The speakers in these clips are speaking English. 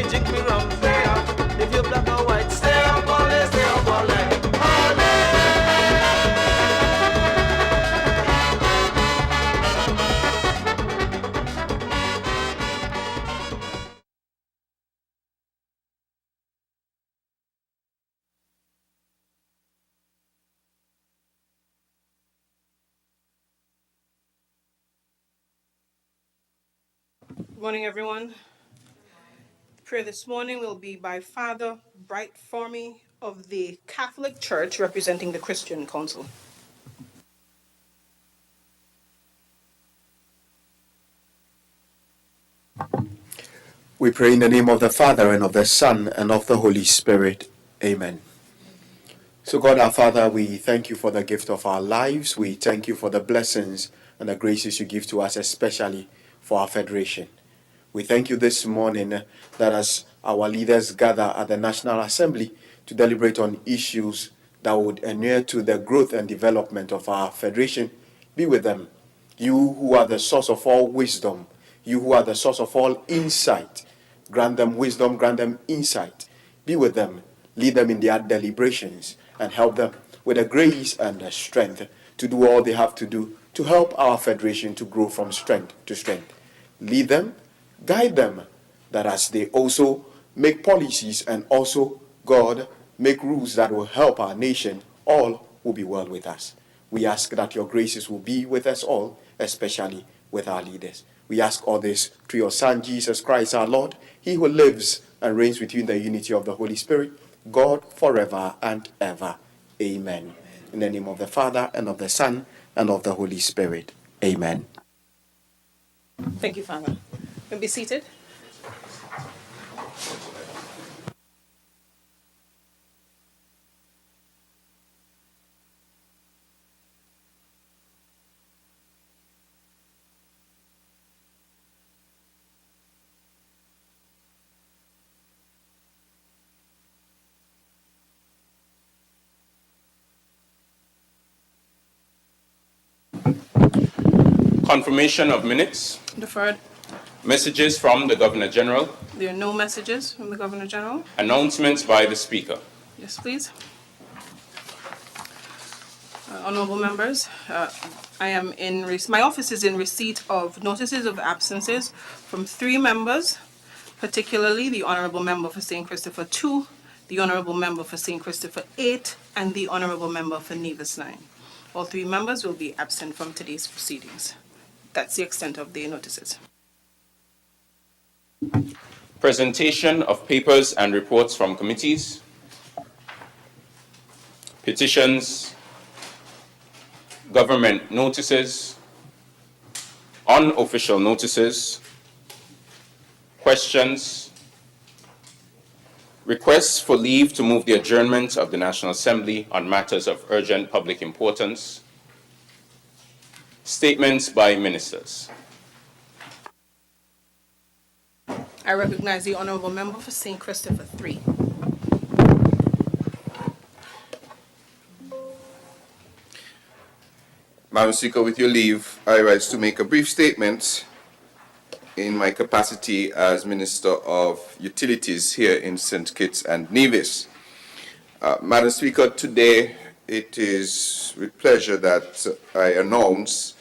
drink me rum, stay up. If you black or white, stay up all day, stay up all night. Good morning, everyone. The prayer this morning will be by Father Bright Formey of the Catholic Church representing the Christian Council. We pray in the name of the Father, and of the Son, and of the Holy Spirit. Amen. So God our Father, we thank you for the gift of our lives. We thank you for the blessings and the graces you give to us, especially for our federation. We thank you this morning that as our leaders gather at the National Assembly to deliberate on issues that would inure to the growth and development of our federation, be with them. You who are the source of all wisdom, you who are the source of all insight, grant them wisdom, grant them insight. Be with them, lead them in their deliberations, and help them with the grace and the strength to do all they have to do to help our federation to grow from strength to strength. Lead them, guide them, that as they also make policies and also, God, make rules that will help our nation, all will be well with us. We ask that your graces will be with us all, especially with our leaders. We ask all this through your Son, Jesus Christ, our Lord, he who lives and reigns with you in the unity of the Holy Spirit, God, forever and ever. Amen. In the name of the Father, and of the Son, and of the Holy Spirit. Amen. Thank you, Father. You may be seated. Confirmation of minutes. Deferred. Messages from the Governor General. There are no messages from the Governor General. Announcements by the Speaker. Yes, please. Honorable members, my office is in receipt of notices of absences from 3 members, particularly the Honorable Member for St. Christopher 2, the Honorable Member for St. Christopher 8, and the Honorable Member for Nevis 9. All 3 members will be absent from today's proceedings. That's the extent of the notices. Presentation of papers and reports from committees. Petitions. Government notices. Unofficial notices. Questions. Requests for leave to move the adjournment of the National Assembly on matters of urgent public importance. Statements by ministers. I recognize the Honorable Member for St. Christopher 3. Madam Speaker, with your leave, I rise to make a brief statement in my capacity as Minister of Utilities here in St. Kitts and Nevis. Madam Speaker, today it is with pleasure that I announce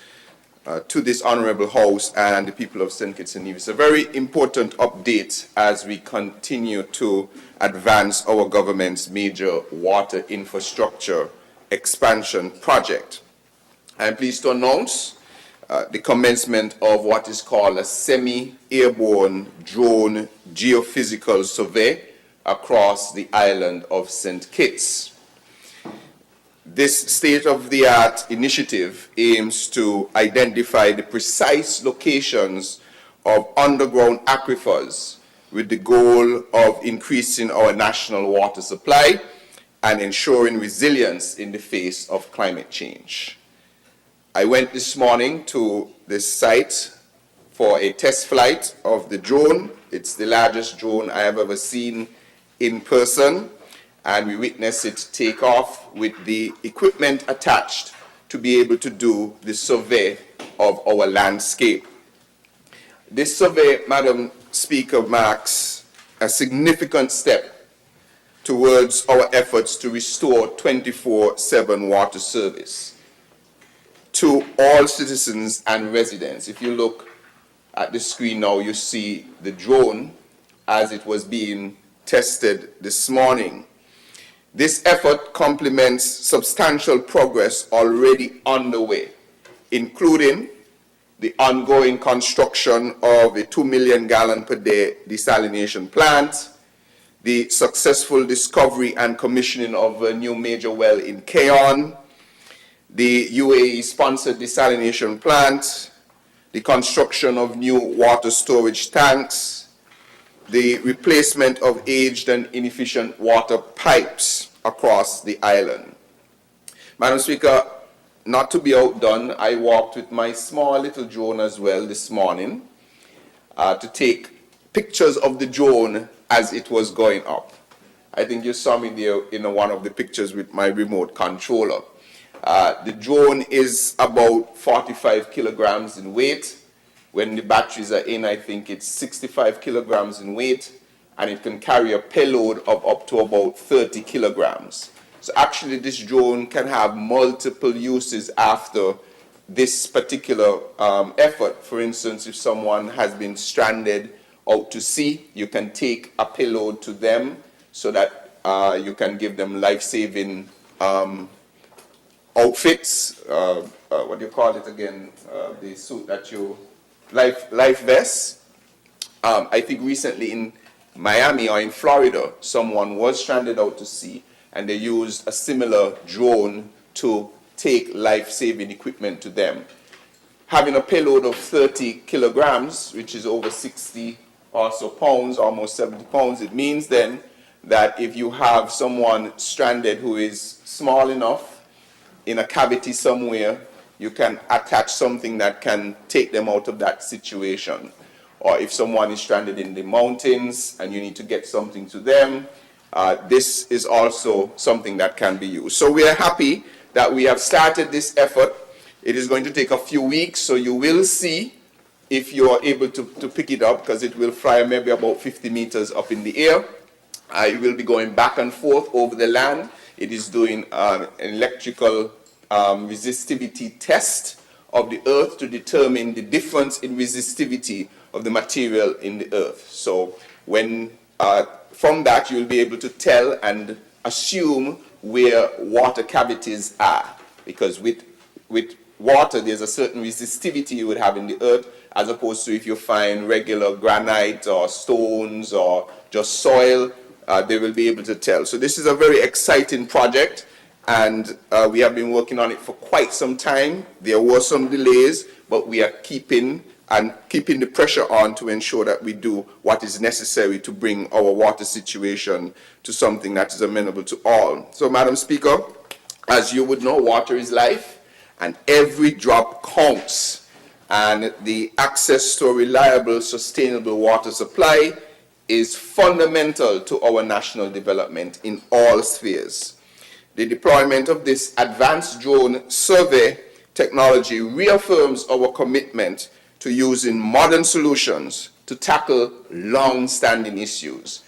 to this Honourable House and the people of St. Kitts and Nevis a very important update as we continue to advance our government's major water infrastructure expansion project. I am pleased to announce the commencement of what is called a semi-airborne drone geophysical survey across the island of St. Kitts. This state-of-the-art initiative aims to identify the precise locations of underground aquifers with the goal of increasing our national water supply and ensuring resilience in the face of climate change. I went this morning to this site for a test flight of the drone. It's the largest drone I have ever seen in person, and we witnessed it take off with the equipment attached to be able to do the survey of our landscape. This survey, Madam Speaker, marks a significant step towards our efforts to restore 24/7 water service to all citizens and residents. If you look at the screen now, you see the drone as it was being tested this morning. This effort complements substantial progress already underway, including the ongoing construction of a 2 million gallon per day desalination plant, the successful discovery and commissioning of a new major well in Keon, the UAE-sponsored desalination plant, the construction of new water storage tanks, the replacement of aged and inefficient water pipes across the island. Madam Speaker, not to be outdone, I walked with my small little drone as well this morning to take pictures of the drone as it was going up. I think you saw me there in one of the pictures with my remote controller. The drone is about 45 kilograms in weight. When the batteries are in, I think it's 65 kilograms in weight, and it can carry a payload of up to about 30 kilograms. So actually this drone can have multiple uses after this particular effort. For instance, if someone has been stranded out to sea, you can take a payload to them so that you can give them life-saving outfits. What do you call it again? The suit that you... Life vests. I think recently in Miami or in Florida, someone was stranded out to sea and they used a similar drone to take life-saving equipment to them. Having a payload of 30 kilograms, which is over 60 or so pounds, almost 70 pounds, it means then that if you have someone stranded who is small enough in a cavity somewhere, you can attach something that can take them out of that situation. Or if someone is stranded in the mountains and you need to get something to them, this is also something that can be used. So we are happy that we have started this effort. It is going to take a few weeks, so you will see if you are able to pick it up, because it will fly maybe about 50 meters up in the air. It will be going back and forth over the land. It is doing an electrical resistivity test of the earth to determine the difference in resistivity of the material in the earth. So when from that you'll be able to tell and assume where water cavities are, because with water there's a certain resistivity you would have in the earth, as opposed to if you find regular granite or stones or just soil, they will be able to tell. So this is a very exciting project, and we have been working on it for quite some time. There were some delays, but we are keeping the pressure on to ensure that we do what is necessary to bring our water situation to something that is amenable to all. So, Madam Speaker, as you would know, water is life, and every drop counts. And the access to a reliable, sustainable water supply is fundamental to our national development in all spheres. The deployment of this advanced drone survey technology reaffirms our commitment to using modern solutions to tackle long-standing issues,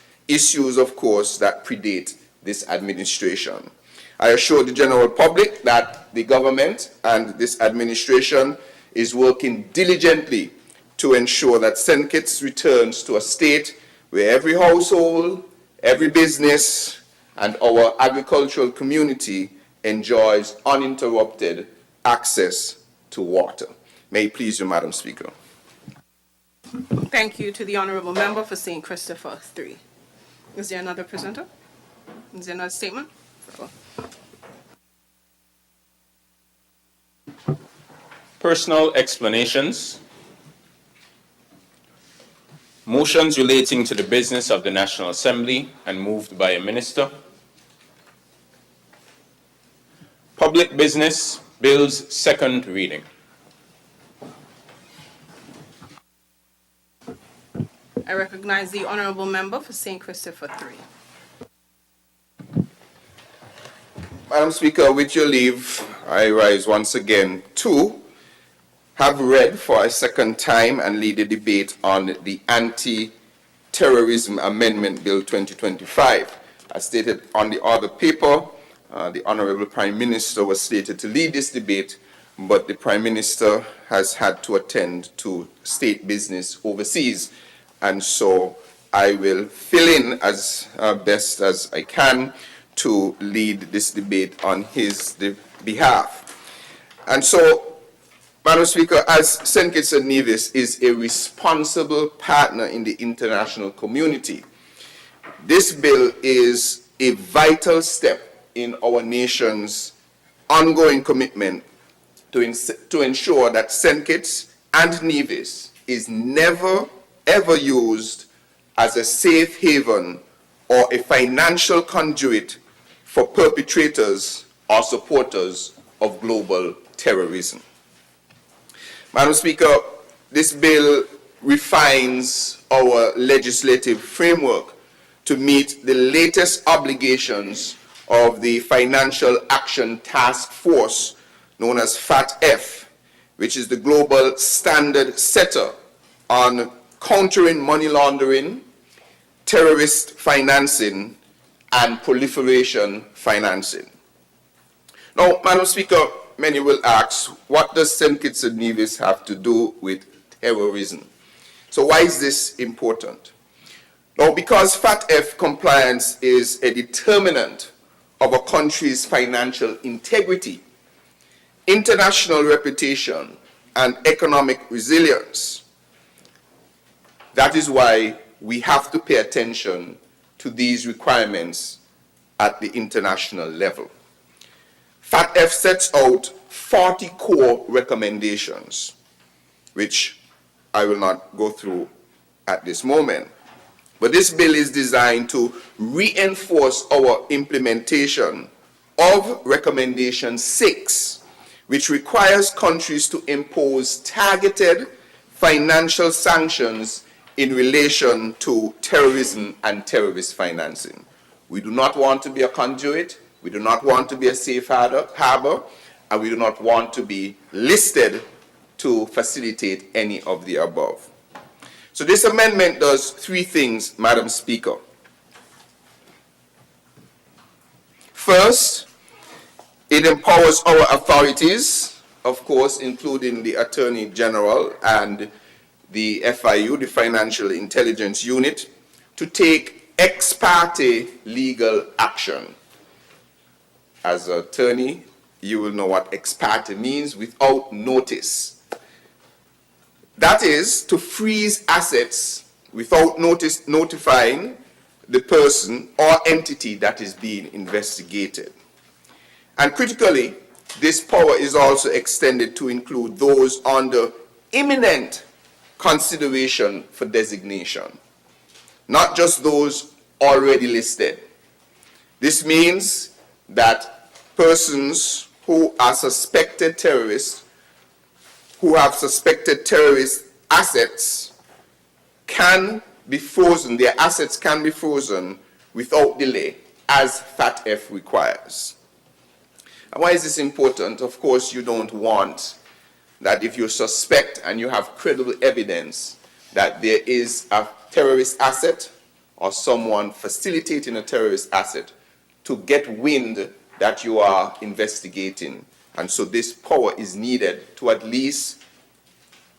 of course, that predate this administration. I assure the general public that the government and this administration is working diligently to ensure that St. Kitts returns to a state where every household, every business, and our agricultural community enjoys uninterrupted access to water. May it please you, Madam Speaker. Thank you to the Honourable Member for St. Christopher 3. Is there another presenter? Is there another statement? Personal explanations. Motions relating to the business of the National Assembly and moved by a minister. Public business bills second reading. I recognize the Honourable Member for St. Christopher 3. Madam Speaker, with your leave, I rise once again to have read for a second time and lead a debate on the Anti-terrorism Anti-terrorism Amendment Bill 2025. As stated on the other paper, the Honorable Prime Minister was slated to lead this debate, but the Prime Minister has had to attend to state business overseas, and so I will fill in as best as I can to lead this debate on his behalf. And so, Madam Speaker, as St. Kitts and Nevis is a responsible partner in the international community, this bill is a vital step in our nation's ongoing commitment to ensure that St. Kitts and Nevis is never, ever used as a safe haven or a financial conduit for perpetrators or supporters of global terrorism. Madam Speaker, this bill refines our legislative framework to meet the latest obligations of the Financial Action Task Force, known as FATF, which is the global standard setter on countering money laundering, terrorist financing, and proliferation financing. Now, Madam Speaker, many will ask, what does St. Kitts and Nevis have to do with terrorism? So why is this important? Now, because FATF compliance is a determinant of a country's financial integrity, international reputation, and economic resilience, that is why we have to pay attention to these requirements at the international level. FATF sets out 40 core recommendations, which I will not go through at this moment. But this bill is designed to reinforce our implementation of Recommendation 6, which requires countries to impose targeted financial sanctions in relation to terrorism and terrorist financing. We do not want to be a conduit, we do not want to be a safe harbor, and we do not want to be listed to facilitate any of the above. So this amendment does three things, Madam Speaker. First, it empowers our authorities, of course, including the Attorney General and the FIU, the Financial Intelligence Unit, to take ex parte legal action. As an attorney, you will know what ex parte means: without notice. That is to freeze assets without notifying the person or entity that is being investigated. And critically, this power is also extended to include those under imminent consideration for designation, not just those already listed. This means that persons who are suspected terrorists, who have suspected terrorist assets, can be frozen, their assets can be frozen without delay, as FATF requires. And why is this important? Of course, you don't want that if you suspect and you have credible evidence that there is a terrorist asset or someone facilitating a terrorist asset, to get wind that you are investigating. And so this power is needed to at least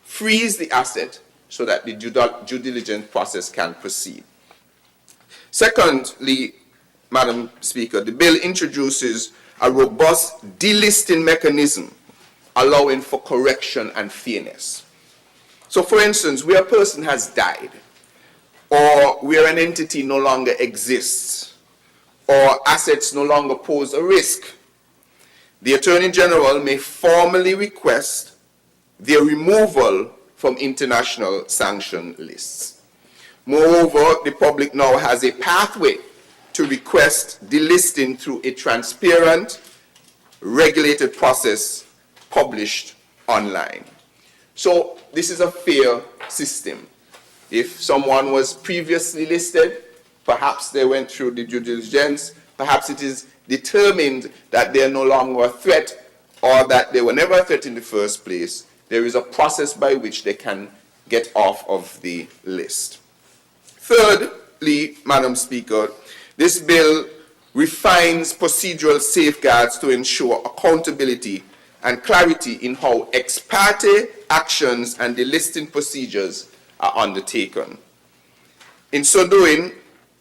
freeze the asset so that the due diligence process can proceed. Secondly, Madam Speaker, the bill introduces a robust delisting mechanism allowing for correction and fairness. So for instance, where a person has died, or where an entity no longer exists, or assets no longer pose a risk, the Attorney General may formally request their removal from international sanction lists. Moreover, the public now has a pathway to request delisting through a transparent, regulated process published online. So this is a fair system. If someone was previously listed, perhaps they went through the due diligence, perhaps it is determined that they are no longer a threat or that they were never a threat in the first place, there is a process by which they can get off of the list. Thirdly, Madam Speaker, this bill refines procedural safeguards to ensure accountability and clarity in how ex parte actions and delisting procedures are undertaken. In so doing,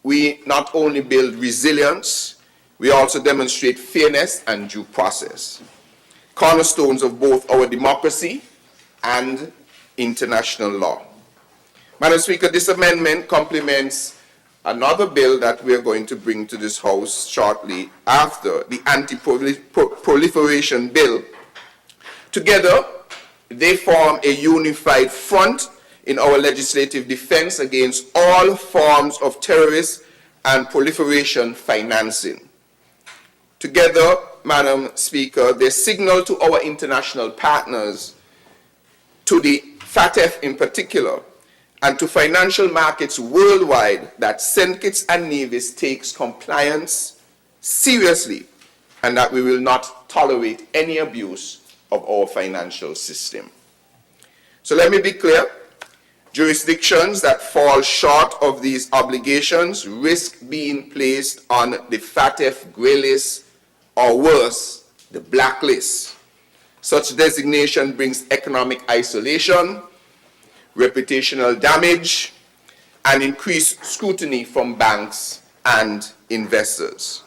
we not only build resilience, we also demonstrate fairness and due process, cornerstones of both our democracy and international law. Madam Speaker, this amendment complements another bill that we are going to bring to this House shortly after, the Anti-proliferation bill. Together, they form a unified front in our legislative defense against all forms of terrorist and proliferation financing. Together, Madam Speaker, they signal to our international partners, to the FATF in particular, and to financial markets worldwide that St. Kitts and Nevis takes compliance seriously and that we will not tolerate any abuse of our financial system. So let me be clear. Jurisdictions that fall short of these obligations risk being placed on the FATF grey list, or worse, the blacklist. Such designation brings economic isolation, reputational damage, and increased scrutiny from banks and investors.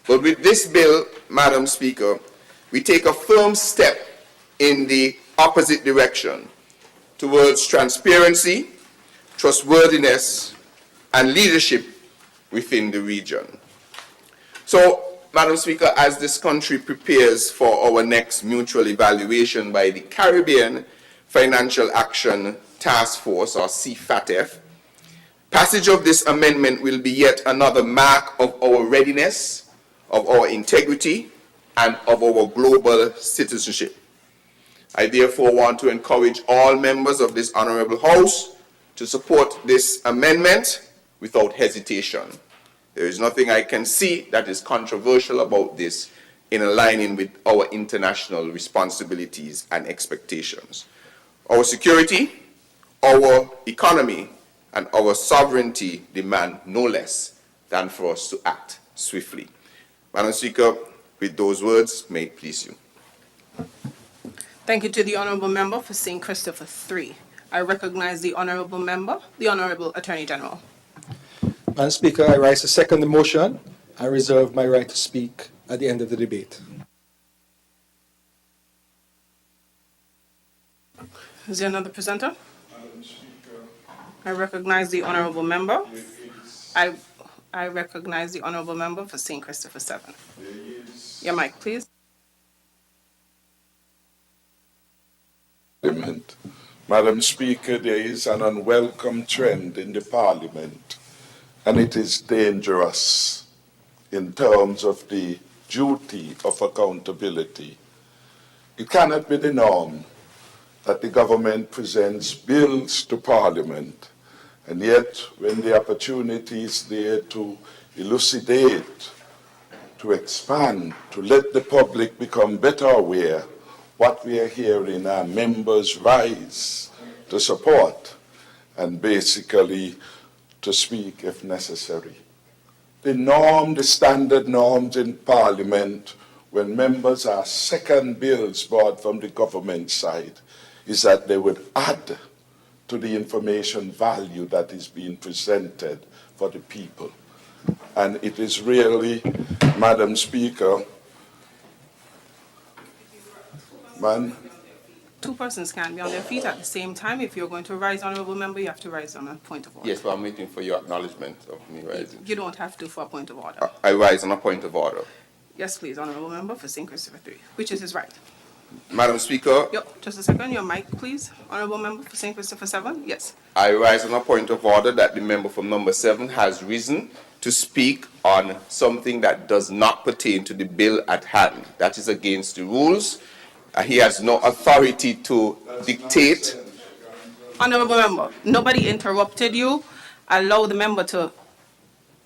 But with this bill, Madam Speaker, we take a firm step in the opposite direction towards transparency, trustworthiness, and leadership within the region. So, Madam Speaker, as this country prepares for our next mutual evaluation by the Caribbean Financial Action Task Force, or CFATF, passage of this amendment will be yet another mark of our readiness, of our integrity, and of our global citizenship. I therefore want to encourage all members of this Honorable House to support this amendment without hesitation. There is nothing I can see that is controversial about this in aligning with our international responsibilities and expectations. Our security, our economy, and our sovereignty demand no less than for us to act swiftly. Madam Speaker, with those words, may it please you. Thank you to the Honourable Member for St. Christopher 3. I recognize the Honourable Member, the Honourable Attorney General. Madam Speaker, I rise to second the motion. I reserve my right to speak at the end of the debate. Is there another presenter? Madam Speaker. I recognize the Honourable Member. I recognize the Honourable Member for St. Christopher 7. Your mic, please. Madam Speaker, there is an unwelcome trend in the Parliament, and it is dangerous in terms of the duty of accountability. It cannot be the norm that the government presents bills to Parliament, and yet when the opportunity is there to elucidate, to expand, to let the public become better aware, what we are hearing are members rise to support and basically to speak if necessary. The norm, the standard norms in Parliament when members are second bills brought from the government side is that they would add to the information value that is being presented for the people. And it is really, Madam Speaker, Two persons can't be on their feet at the same time. If you're going to rise, Honourable Member, you have to rise on a point of order. Yes, but I'm waiting for your acknowledgement of me rising. You don't have to for a point of order. I rise on a point of order. Yes, please, Honourable Member for St. Christopher 3, which is his right. Madam Speaker, Just a second. Your mic, please. Honourable Member for St. Christopher 7. Yes. I rise on a point of order that the member from number 7 has risen to speak on something that does not pertain to the bill at hand. That is against the rules. He has no authority to dictate. Honourable Member, nobody interrupted you. Allow the member to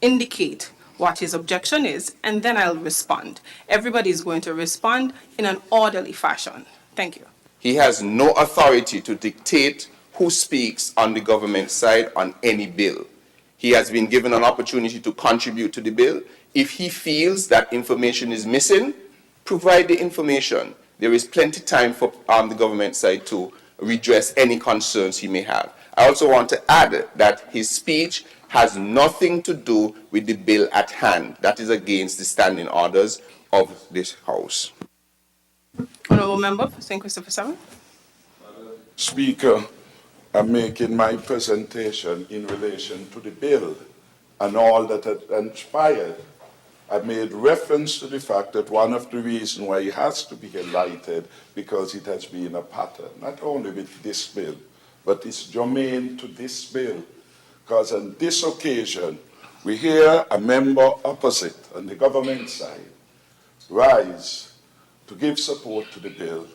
indicate what his objection is, and then I'll respond. Everybody is going to respond in an orderly fashion. Thank you. He has no authority to dictate who speaks on the government side on any bill. He has been given an opportunity to contribute to the bill. If he feels that information is missing, provide the information. There is plenty of time for the government side to redress any concerns he may have. I also want to add that his speech has nothing to do with the bill at hand. That is against the standing orders of this House. Honourable Member for St. Christopher 7. Speaker, I'm making my presentation in relation to the bill and all that had transpired. I made reference to the fact that one of the reasons why it has to be enlightened because it has been a pattern, not only with this bill, but it's germane to this bill. Because on this occasion, we hear a member opposite on the government side rise to give support to the bill,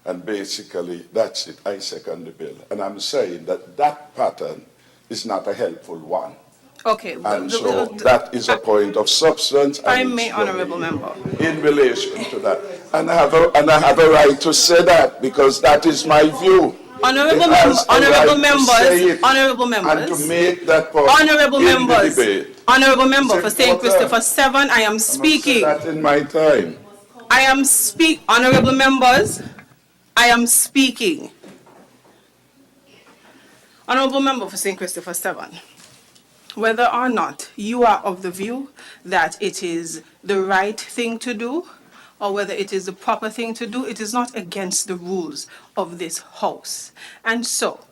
and basically that's it, I second the bill. And I'm saying that that pattern is not a helpful one. Okay. And so that is a point of substance. I may, Honourable Member. In relation to that. And I have a right to say that because that is my view. Honourable members, and to make that point honourable in members, the debate. Honourable Member for St. Christopher 7, I am speaking. That in my time. Honourable members, I am speaking. Honourable Member for St. Christopher 7, whether or not you are of the view that it is the right thing to do, or whether it is the proper thing to do, it is not against the rules of this House. And so,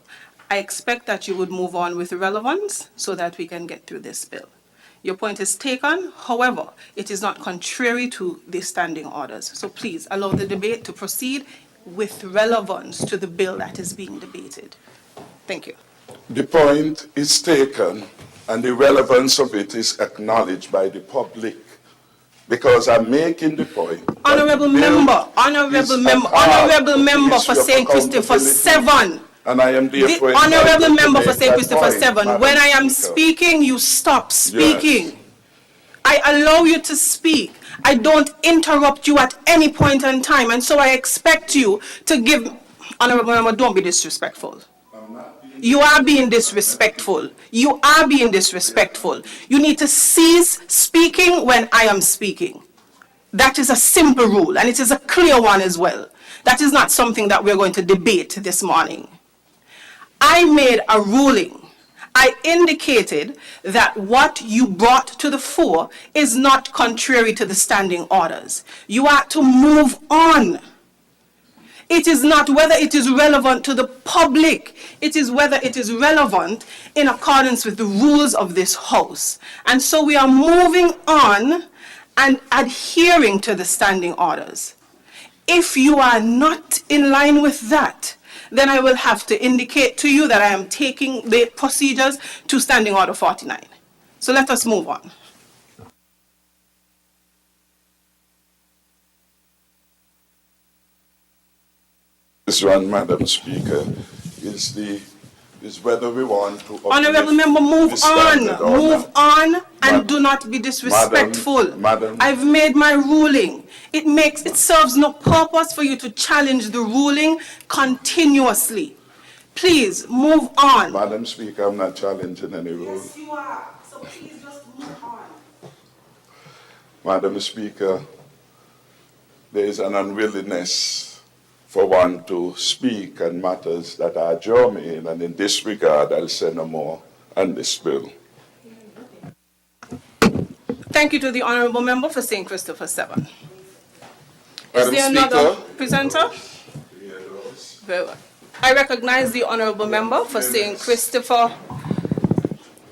I expect that you would move on with relevance so that we can get through this bill. Your point is taken, however, it is not contrary to the standing orders. So please allow the debate to proceed with relevance to the bill that is being debated. Thank you. The point is taken and the relevance of it is acknowledged by the public. Because I'm making the point. Honourable Member for St. Christopher 7. And I am therefore the Honourable Member for St. Christopher 7. Madam When I am Speaker. speaking, you stop speaking. Yes. I allow you to speak. I don't interrupt you at any point in time. And so I expect you to give... Honourable Member, don't be disrespectful. You are being disrespectful. You are being disrespectful. You need to cease speaking when I am speaking. That is a simple rule, and it is a clear one as well. That is not something that we're going to debate this morning. I made a ruling. I indicated that what you brought to the fore is not contrary to the standing orders. You are to move on. It is not whether it is relevant to the public. It is whether it is relevant in accordance with the rules of this House. And so we are moving on and adhering to the standing orders. If you are not in line with that, then I will have to indicate to you that I am taking the procedures to Standing Order 49. So let us move on. This one, Madam Speaker, is whether we want to... Honourable Member, move on and do not be disrespectful. Madam, I've made my ruling. It serves no purpose for you to challenge the ruling continuously. Please, move on. Madam Speaker, I'm not challenging any rule. Yes, you are. So please just move on. Madam Speaker, there is an unwillingness for one to speak on matters that are germane, and in this regard, I'll say no more on this bill. Thank you to the Honourable Member for St. Christopher 7. Madam Is there another Speaker. presenter? Very well. I recognize the Honourable Member for St. Christopher.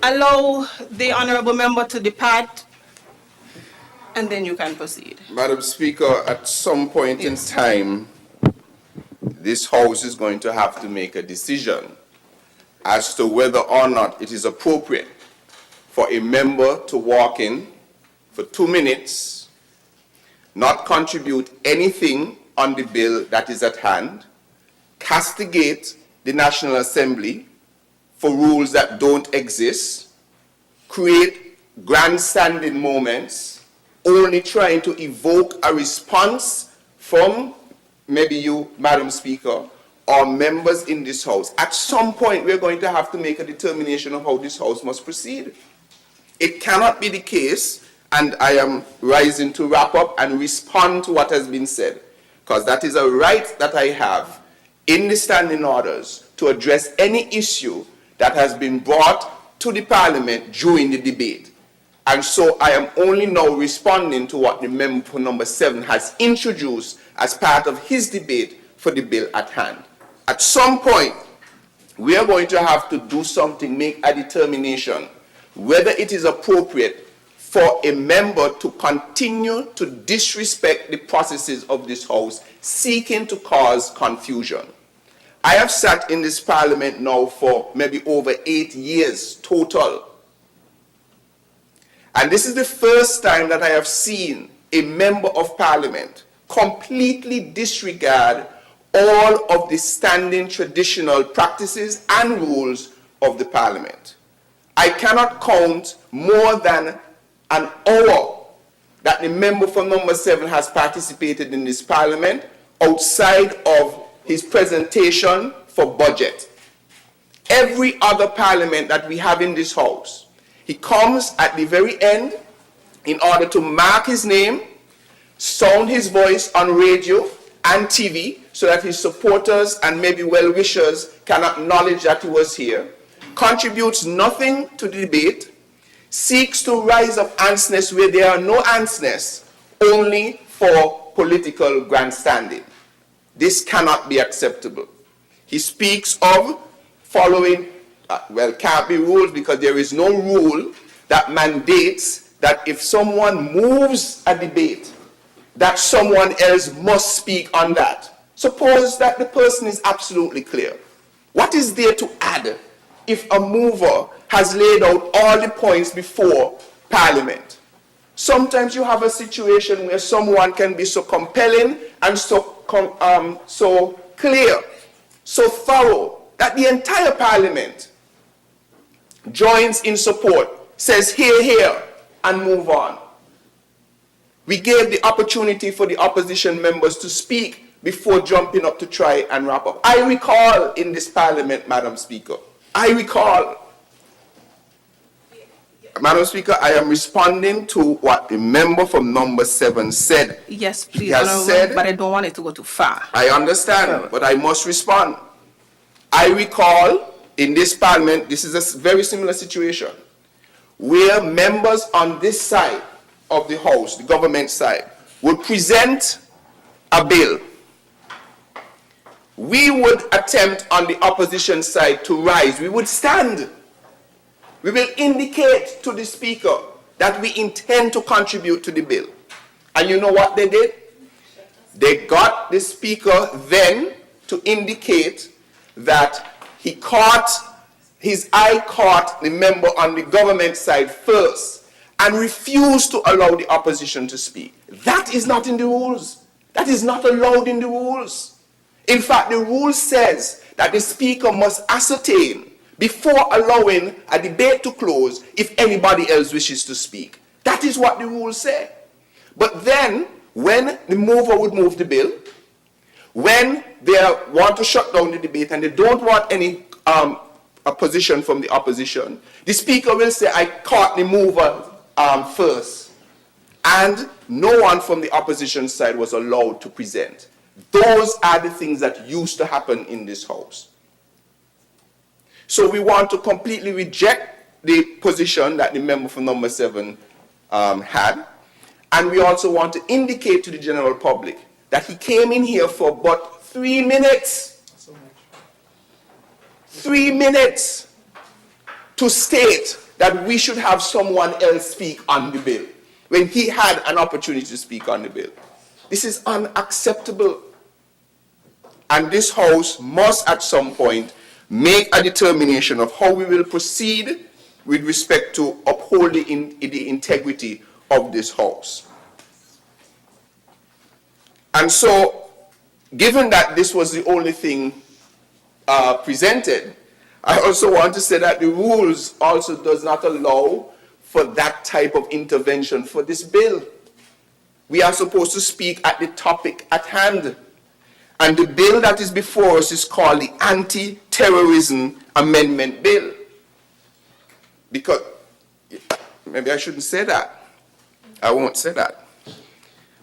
Allow the Honourable Member to depart, and then you can proceed. Madam Speaker, at some point in time, this House is going to have to make a decision as to whether or not it is appropriate for a member to walk in for 2 minutes, not contribute anything on the bill that is at hand, castigate the National Assembly for rules that don't exist, create grandstanding moments, only trying to evoke a response from maybe you, Madam Speaker, or members in this House. At some point, we're going to have to make a determination of how this House must proceed. It cannot be the case, and I am rising to wrap up and respond to what has been said, because that is a right that I have in the standing orders to address any issue that has been brought to the Parliament during the debate. And so I am only now responding to what the member for number 7 has introduced as part of his debate for the bill at hand. At some point, we are going to have to do something, make a determination whether it is appropriate for a member to continue to disrespect the processes of this House, seeking to cause confusion. I have sat in this Parliament now for maybe over 8 years total. And this is the first time that I have seen a member of Parliament completely disregard all of the standing traditional practices and rules of the Parliament. I cannot count more than an hour that the member for number 7 has participated in this Parliament outside of his presentation for budget. Every other Parliament that we have in this House, he comes at the very end in order to mark his name, sound his voice on radio and TV so that his supporters and maybe well-wishers can acknowledge that he was here, contributes nothing to the debate, seeks to rise up ansness where there are no ansness, only for political grandstanding. This cannot be acceptable. He speaks of following, can't be rules because there is no rule that mandates that if someone moves a debate, that someone else must speak on that. Suppose that the person is absolutely clear. What is there to add if a mover has laid out all the points before Parliament? Sometimes you have a situation where someone can be so compelling and so clear, so thorough, that the entire Parliament joins in support, says hear, hear, and move on. We gave the opportunity for the opposition members to speak before jumping up to try and wrap up. I recall in this Parliament, Madam Speaker, I recall. Madam Speaker, I am responding to what the member from number 7 said. Yes, please, He has said, but I don't want it to go too far. I understand, but I must respond. I recall in this Parliament, this is a very similar situation, where members on this side of the House, the government side, would present a bill. We would attempt on the opposition side to rise. We would stand. We will indicate to the Speaker that we intend to contribute to the bill. And you know what they did? They got the Speaker then to indicate that his eye caught the member on the government side first and refused to allow the opposition to speak. That is not in the rules. That is not allowed in the rules. In fact, the rule says that the Speaker must ascertain before allowing a debate to close if anybody else wishes to speak. That is what the rules say. But then, when the mover would move the bill, when they want to shut down the debate and they don't want any opposition from the opposition, the Speaker will say, I caught the mover first. And no one from the opposition side was allowed to present. Those are the things that used to happen in this House. So we want to completely reject the position that the member for number 7 had. And we also want to indicate to the general public that he came in here for but 3 minutes. 3 minutes to state that we should have someone else speak on the bill when he had an opportunity to speak on the bill. This is unacceptable. And this House must at some point make a determination of how we will proceed with respect to upholding the integrity of this House. And so, given that this was the only thing presented, I also want to say that the rules also does not allow for that type of intervention for this bill. We are supposed to speak at the topic at hand. And the bill that is before us is called the Anti-terrorism Amendment Bill. Because, maybe I shouldn't say that. I won't say that.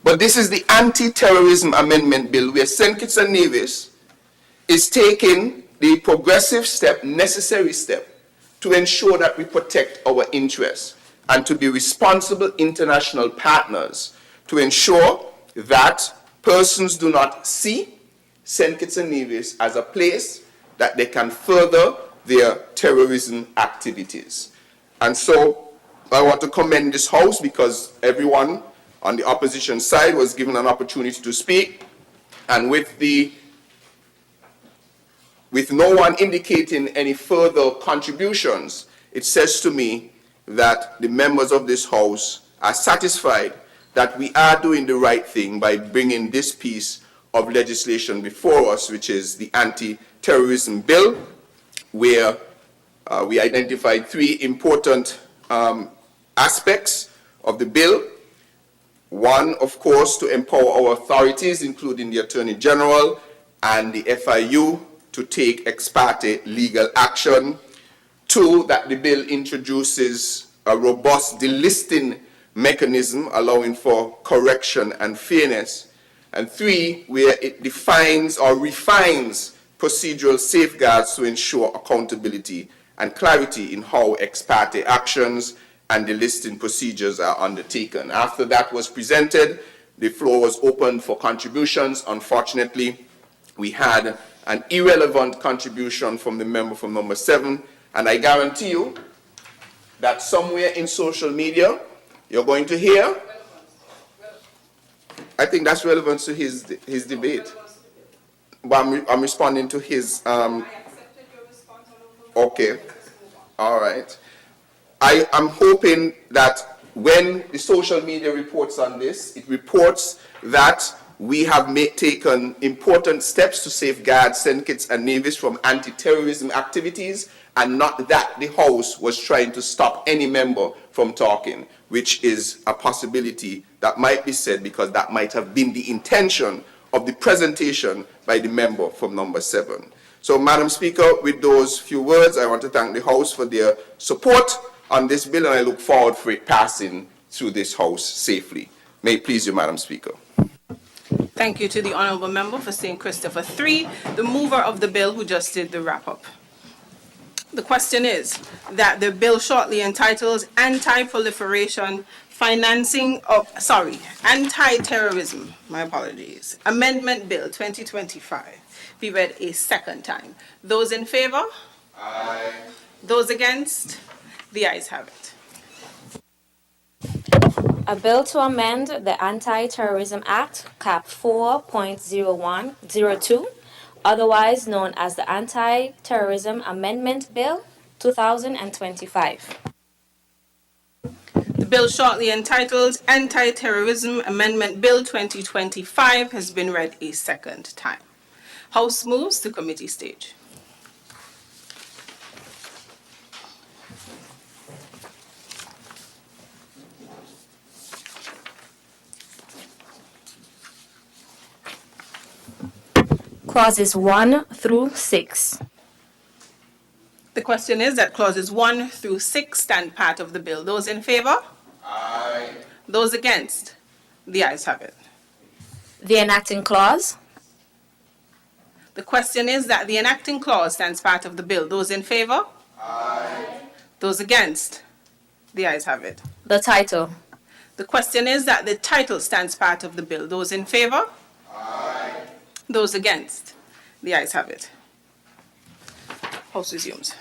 But this is the Anti-terrorism Amendment Bill where St. Kitts and Nevis is taking the progressive step, necessary step, to ensure that we protect our interests and to be responsible international partners to ensure that persons do not see St. Kitts and Nevis as a place that they can further their terrorism activities. And so I want to commend this House because everyone on the opposition side was given an opportunity to speak, and with no one indicating any further contributions, it says to me that the members of this House are satisfied that we are doing the right thing by bringing this piece of legislation before us, which is the Anti-terrorism Bill, where we identified three important aspects of the bill. One, of course, to empower our authorities, including the Attorney General and the FIU, to take ex parte legal action. Two, that the bill introduces a robust delisting mechanism allowing for correction and fairness. And three, where it defines or refines procedural safeguards to ensure accountability and clarity in how ex parte actions and delisting procedures are undertaken. After that was presented, the floor was open for contributions. Unfortunately, we had an irrelevant contribution from the member from number 7, and I guarantee you that somewhere in social media you're going to hear. I think that's relevant to his debate. But I'm responding to his. Okay, all right. I am hoping that when the social media reports on this, it reports that we have taken important steps to safeguard St. Kitts and Nevis from anti-terrorism activities, and not that the House was trying to stop any member from talking, which is a possibility that might be said because that might have been the intention of the presentation by the member from number 7. So, Madam Speaker, with those few words, I want to thank the House for their support on this bill, and I look forward for it passing through this House safely. May it please you, Madam Speaker. Thank you to the Honourable Member for St. Christopher 3, the mover of the bill who just did the wrap-up. The question is that the bill shortly entitled Anti-proliferation, Anti-terrorism, my apologies, Amendment Bill 2025 be read a second time. Those in favour? Aye. Those against? The ayes have it. A bill to amend the Anti-Terrorism Act, Cap 4.0102, otherwise known as the Anti-Terrorism Amendment Bill 2025. The bill shortly entitled Anti-terrorism Amendment Bill 2025 has been read a second time. House moves to committee stage. Clauses 1 through 6. The question is that clauses 1 through 6 stand part of the bill. Those in favour? Aye. Those against? The ayes have it. The enacting clause. The question is that the enacting clause stands part of the bill. Those in favour? Aye. Those against? The ayes have it. The title. The question is that the title stands part of the bill. Those in favour? Aye. Those against? The ayes have it. House resumes.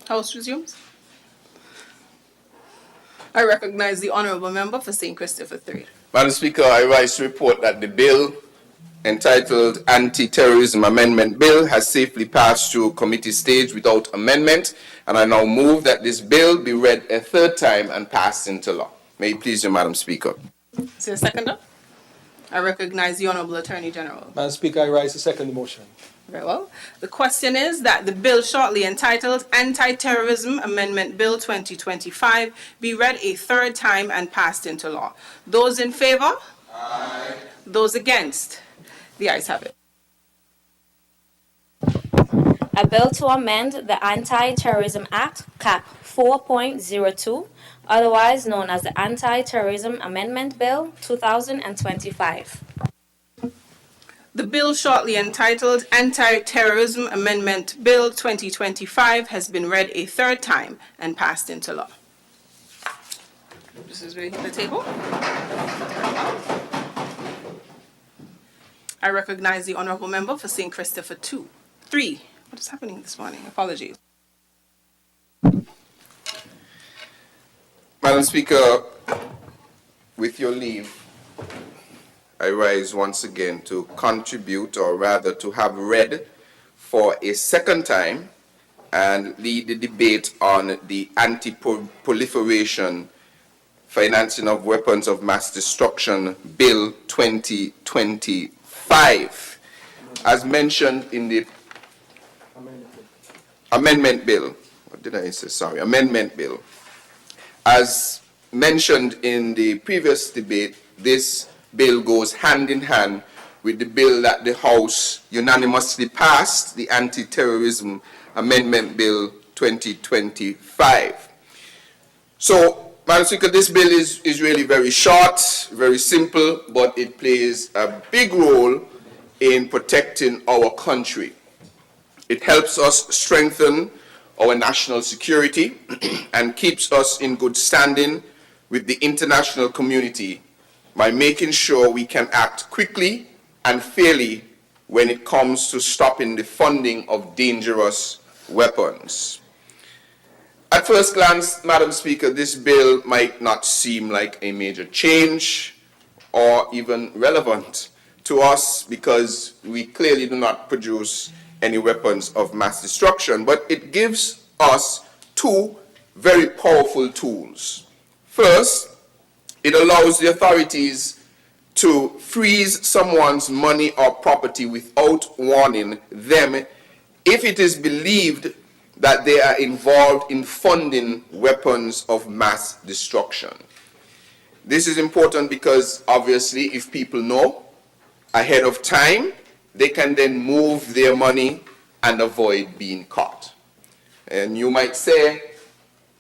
House resumes. I recognize the Honourable Member for St. Christopher 3. Madam Speaker, I rise to report that the bill entitled Anti-terrorism Amendment Bill has safely passed through committee stage without amendment, and I now move that this bill be read a third time and passed into law. May it please you, Madam Speaker. Is there a seconder? I recognize the Honourable Attorney General. Madam Speaker, I rise to second the motion. Very well. The question is that the bill shortly entitled Anti-terrorism Amendment Bill 2025 be read a third time and passed into law. Those in favour? Aye. Those against? The ayes have it. A bill to amend the Anti-Terrorism Act, Cap 4.02, otherwise known as the Anti-Terrorism Amendment Bill 2025. The bill shortly entitled Anti-terrorism Amendment Bill 2025 has been read a third time and passed into law. This is ready for the table. I recognize the honorable member for St. Christopher 3. What is happening this morning? Apologies. Madam Speaker, with your leave, I rise once again to contribute, or rather to have read for a second time and lead the debate on the Anti-proliferation, Financing of Weapons of Mass Destruction Bill 2025. As mentioned in the Amendment Bill. What did I say? Sorry, Amendment Bill. As mentioned in the previous debate, this bill goes hand in hand with the bill that the House unanimously passed, the Anti-terrorism Amendment Bill 2025. So, Madam Speaker, this bill is really very short, very simple, but it plays a big role in protecting our country. It helps us strengthen our national security and keeps us in good standing with the international community by making sure we can act quickly and fairly when it comes to stopping the funding of dangerous weapons. At first glance, Madam Speaker, this bill might not seem like a major change or even relevant to us because we clearly do not produce any weapons of mass destruction, but it gives us two very powerful tools. First, it allows the authorities to freeze someone's money or property without warning them if it is believed that they are involved in funding weapons of mass destruction. This is important because obviously if people know ahead of time, they can then move their money and avoid being caught. And you might say,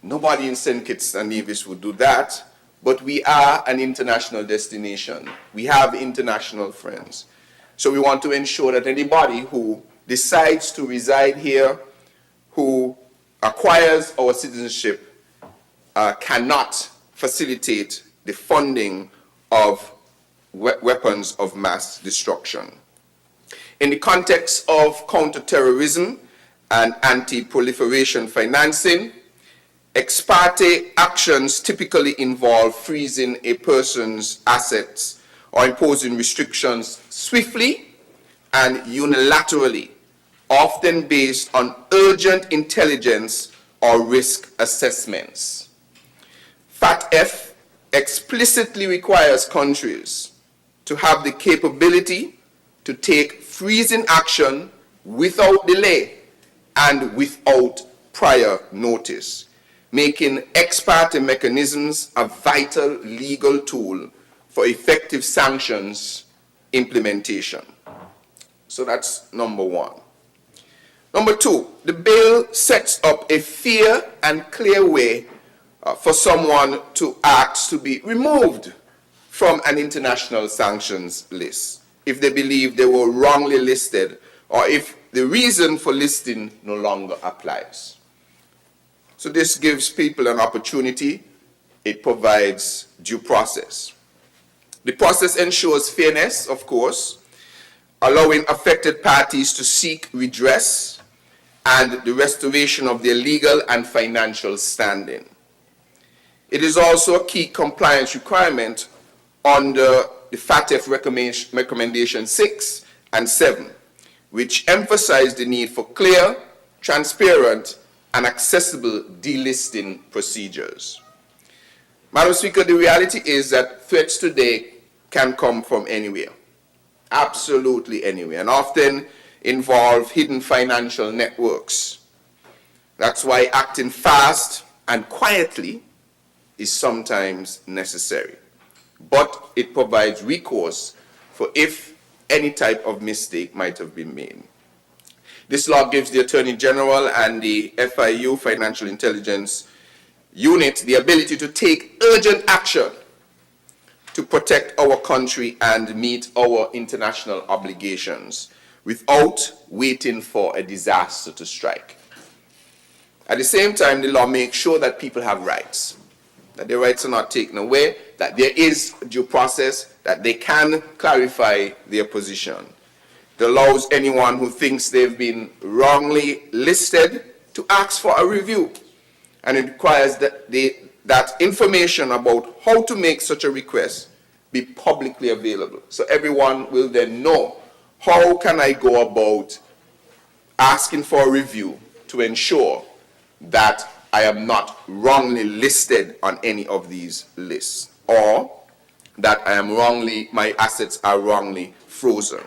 nobody in St. Kitts and Nevis would do that, but we are an international destination. We have international friends. So we want to ensure that anybody who decides to reside here, who acquires our citizenship, cannot facilitate the funding of weapons of mass destruction. In the context of counterterrorism and anti-proliferation financing, ex parte actions typically involve freezing a person's assets or imposing restrictions swiftly and unilaterally, often based on urgent intelligence or risk assessments. FATF explicitly requires countries to have the capability to take freezing action without delay and without prior notice, making ex parte mechanisms a vital legal tool for effective sanctions implementation. So that's number one. Number two, the bill sets up a fair and clear way for someone to ask to be removed from an international sanctions list if they believe they were wrongly listed or if the reason for listing no longer applies. So this gives people an opportunity. It provides due process. The process ensures fairness, of course, allowing affected parties to seek redress and the restoration of their legal and financial standing. It is also a key compliance requirement under the FATF recommendation 6 and 7, which emphasize the need for clear, transparent, and accessible delisting procedures. Madam Speaker, the reality is that threats today can come from anywhere, absolutely anywhere, and often involve hidden financial networks. That's why acting fast and quietly is sometimes necessary, but it provides recourse for if any type of mistake might have been made. This law gives the Attorney General and the FIU, Financial Intelligence Unit, the ability to take urgent action to protect our country and meet our international obligations without waiting for a disaster to strike. At the same time, the law makes sure that people have rights, that their rights are not taken away, that there is due process, that they can clarify their position. It allows anyone who thinks they've been wrongly listed to ask for a review. And it requires that that information about how to make such a request be publicly available. So everyone will then know, how can I go about asking for a review to ensure that I am not wrongly listed on any of these lists, or that I am wrongly, my assets are wrongly frozen.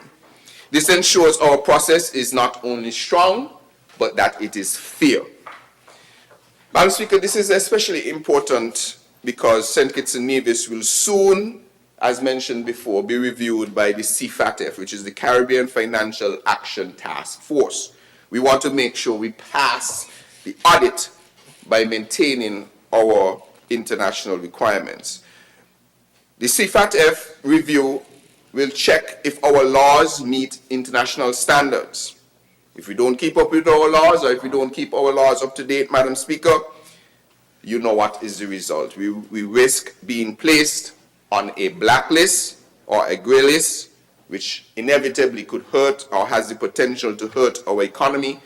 This ensures our process is not only strong, but that it is fair. Madam Speaker, this is especially important because St. Kitts and Nevis will soon, as mentioned before, be reviewed by the CFATF, which is the Caribbean Financial Action Task Force. We want to make sure we pass the audit by maintaining our international requirements. The CFATF review will check if our laws meet international standards. If we don't keep up with our laws, or if we don't keep our laws up to date, Madam Speaker, you know what is the result. We risk being placed on a blacklist or a grey list, which inevitably could hurt or has the potential to hurt our economy,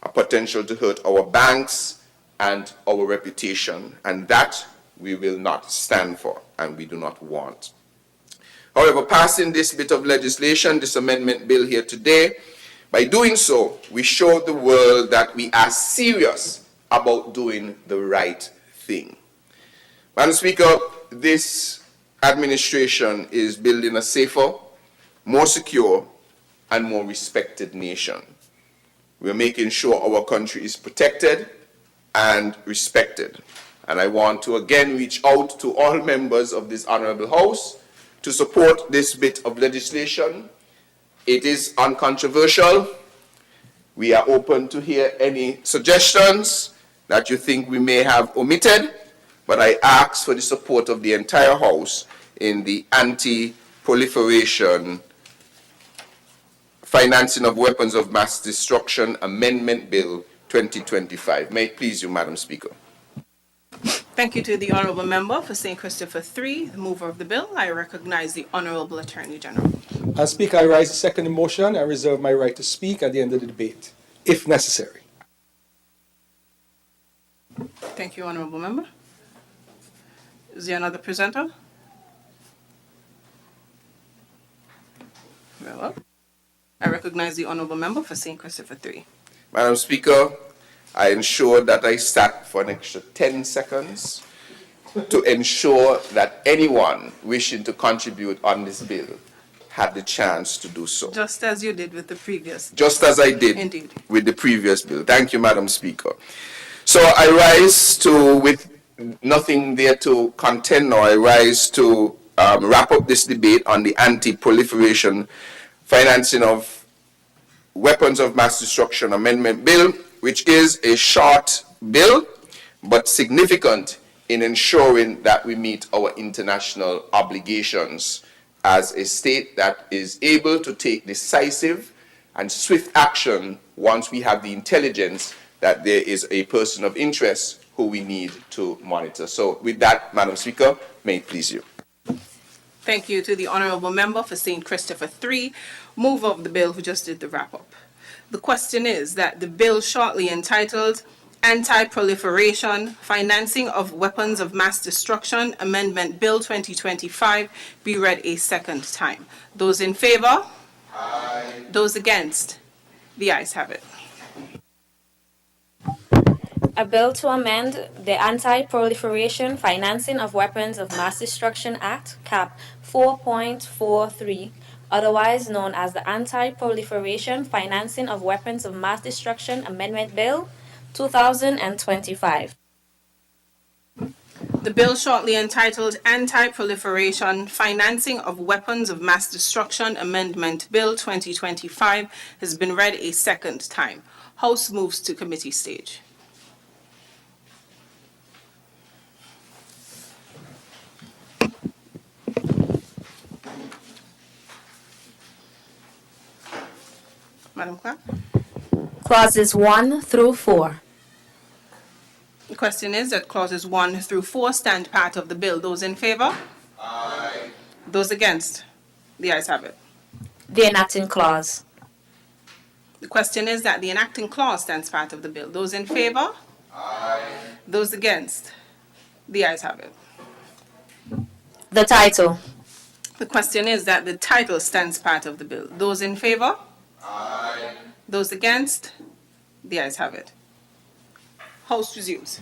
a potential to hurt our banks and our reputation. And that we will not stand for and we do not want. However, passing this bit of legislation, this amendment bill here today, by doing so, we show the world that we are serious about doing the right thing. Madam Speaker, this administration is building a safer, more secure, and more respected nation. We're making sure our country is protected and respected. And I want to again reach out to all members of this Honorable House to support this bit of legislation. It is uncontroversial. We are open to hear any suggestions that you think we may have omitted, but I ask for the support of the entire House in the Anti-proliferation Financing of Weapons of Mass Destruction Amendment Bill 2025. May it please you, Madam Speaker. Thank you to the Honourable Member for St. Christopher 3, the mover of the bill. I recognize the Honourable Attorney General. As Speaker, I rise to second the motion. I reserve my right to speak at the end of the debate, if necessary. Thank you, Honourable Member. Is there another presenter? Very well. I recognize the Honourable Member for St. Christopher 3. Madam Speaker, I ensured that I sat for an extra 10 seconds to ensure that anyone wishing to contribute on this bill had the chance to do so. Just as you did with the previous. Just as I did Indeed. with the previous bill. Thank you, Madam Speaker. So I rise to, with nothing there to contend, or I rise to wrap up this debate on the Anti-proliferation Financing of Weapons of Mass Destruction Amendment Bill, which is a short bill, but significant in ensuring that we meet our international obligations as a state that is able to take decisive and swift action once we have the intelligence that there is a person of interest who we need to monitor. So with that, Madam Speaker, may it please you. Thank you to the Honourable Member for St. Christopher 3, mover of the bill who just did the wrap-up. The question is that the bill shortly entitled Anti-proliferation Financing of Weapons of Mass Destruction Amendment Bill 2025 be read a second time. Those in favor? Aye. Those against? The ayes have it. A bill to amend the Anti-proliferation Financing of Weapons of Mass Destruction Act, Cap 4.43, otherwise known as the Anti-proliferation Financing of Weapons of Mass Destruction Amendment Bill 2025. The bill shortly entitled Anti-proliferation, Financing of Weapons of Mass Destruction Amendment Bill 2025 has been read a second time. House moves to committee stage. Madam Clerk? Clauses 1 through 4. The question is that clauses 1 through 4 stand part of the bill. Those in favor? Aye. Those against? The ayes have it. The enacting clause. The question is that the enacting clause stands part of the bill. Those in favor? Aye. Those against? The ayes have it. The title. The question is that the title stands part of the bill. Those in favor? Aye. Those against? The ayes have it. House resumes.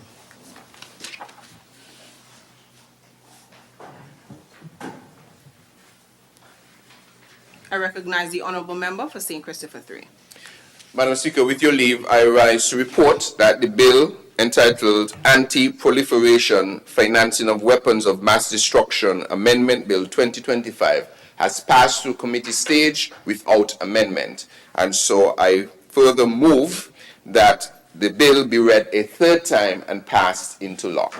I recognize the honourable member for St. Christopher 3. Madam Speaker, with your leave, I rise to report that the bill entitled Anti-proliferation, Financing of Weapons of Mass Destruction Amendment Bill 2025 has passed through committee stage without amendment. And so I further move that the bill be read a third time and passed into law.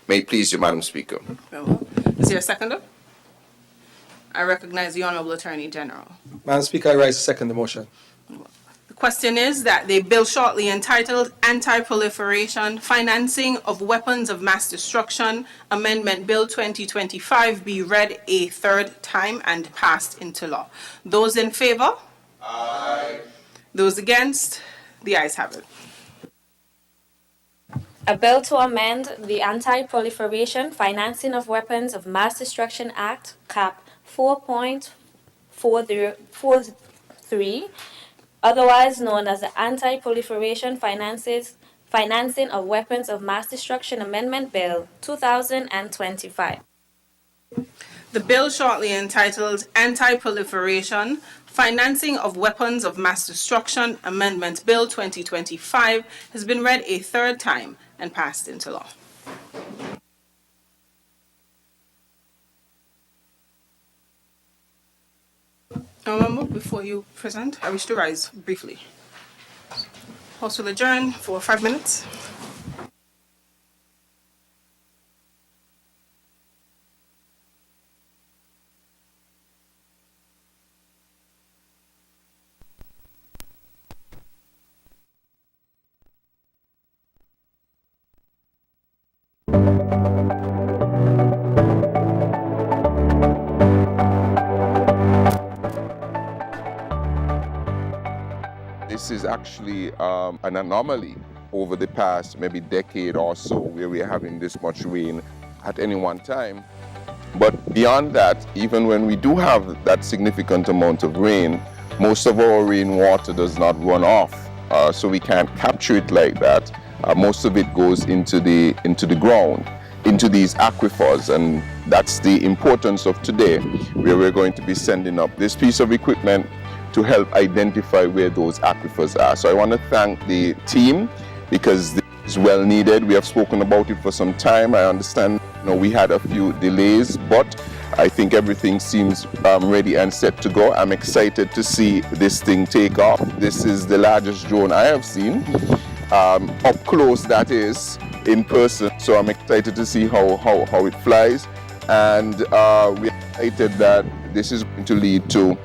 May it please you, Madam Speaker. Very well. Is there a seconder? I recognize the Honourable Attorney General. Madam Speaker, I rise to second the motion. The question is that the bill shortly entitled Anti-proliferation, Financing of Weapons of Mass Destruction Amendment Bill 2025 be read a third time and passed into law. Those in favor? Aye. Those against? The ayes have it. A bill to amend the Anti-proliferation, Financing of Weapons of Mass Destruction Act, Cap 4.43, otherwise known as the Anti-proliferation Financing of Weapons of Mass Destruction Amendment Bill 2025. The bill shortly entitled Anti-proliferation, Financing of Weapons of Mass Destruction Amendment Bill 2025 has been read a third time and passed into law. Remember, before you present, I wish to rise briefly. House will adjourn for 5 minutes. This is actually an anomaly over the past maybe decade or so where we're having this much rain at any one time. But beyond that, even when we do have that significant amount of rain, most of our rainwater does not run off, so we can't capture it like that. Most of it goes into the ground, into these aquifers, and that's the importance of today, where we're going to be sending up this piece of equipment to help identify where those aquifers are. So I want to thank the team because this is well needed. We have spoken about it for some time. I understand we had a few delays, but I think everything seems ready and set to go. I'm excited to see this thing take off. This is the largest drone I have seen, up close that is, in person. So I'm excited to see how it flies. And we're excited that this is going to lead to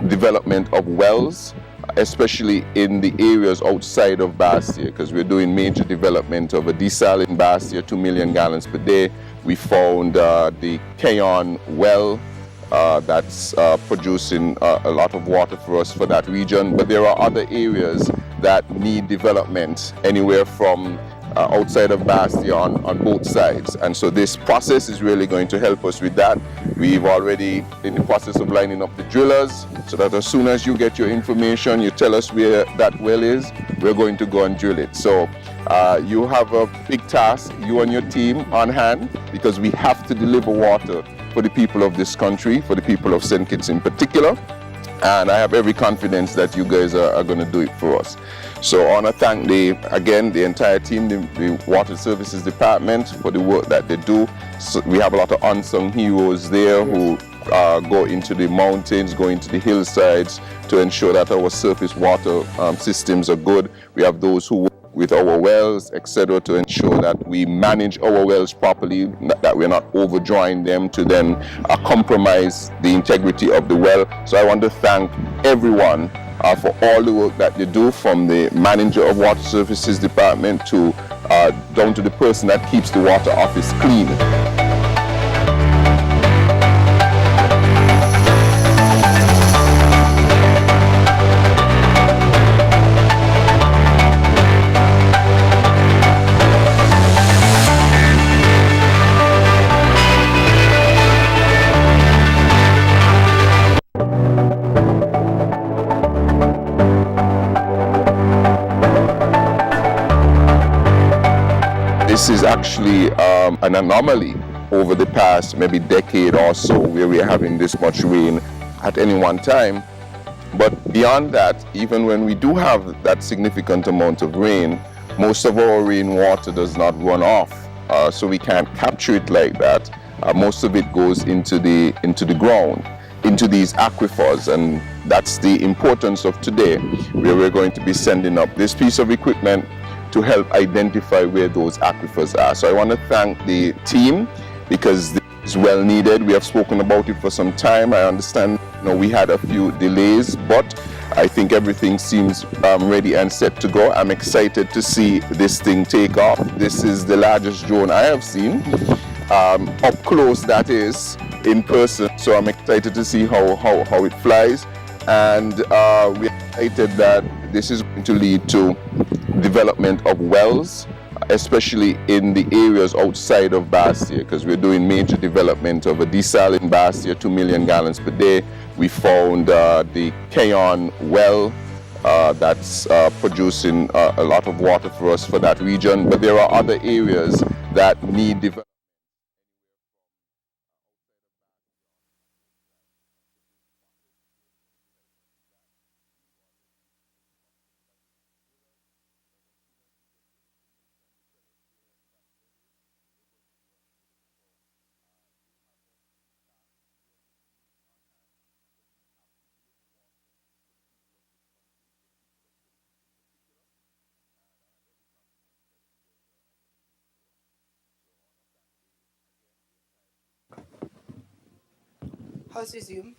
development of wells, especially in the areas outside of Bastia, because we're doing major development of a desal in Bastia, 2 million gallons per day. We found the Keon well that's producing a lot of water for us for that region. But there are other areas that need development, anywhere from outside of Bastia on both sides. And so this process is really going to help us with that. We've already in the process of lining up the drillers so that as soon as you get your information, you tell us where that well is, we're going to go and drill it. So you have a big task, you and your team on hand, because we have to deliver water for the people of this country, for the people of St. Kitts in particular. and I have every confidence that you guys are going to do it for us. So I want to thank the entire team, the Water Services Department, for the work that they do. So we have a lot of unsung heroes there who go into the mountains, go into the hillsides to ensure that our surface water systems are good. We have those who work with our wells, etc., to ensure that we manage our wells properly, that we're not overdrawing them to then compromise the integrity of the well. So I want to thank everyone for all the work that they do, from the manager of Water Services Department to down to the person that keeps the water office clean. This is actually an anomaly over the past maybe decade or so, where we're having this much rain at any one time. But beyond that, even when we do have that significant amount of rain, most of our rainwater does not run off, so we can't capture it like that. Most of it goes into the ground, into these aquifers, and that's the importance of today, where we're going to be sending up this piece of equipment to help identify where those aquifers are. So I want to thank the team, because this is well needed. We have spoken about it for some time. I understand, we had a few delays, but I think everything seems ready and set to go. I'm excited to see this thing take off. This is the largest drone I have seen, up close, that is, in person. So I'm excited to see how it flies, and we're excited that this is going to lead to development of wells, especially in the areas outside of Bastia, because we're doing major development of a desal in Bastia, 2 million gallons per day. We found the Keon well that's producing a lot of water for us for that region, but there are other areas that need development. House resume.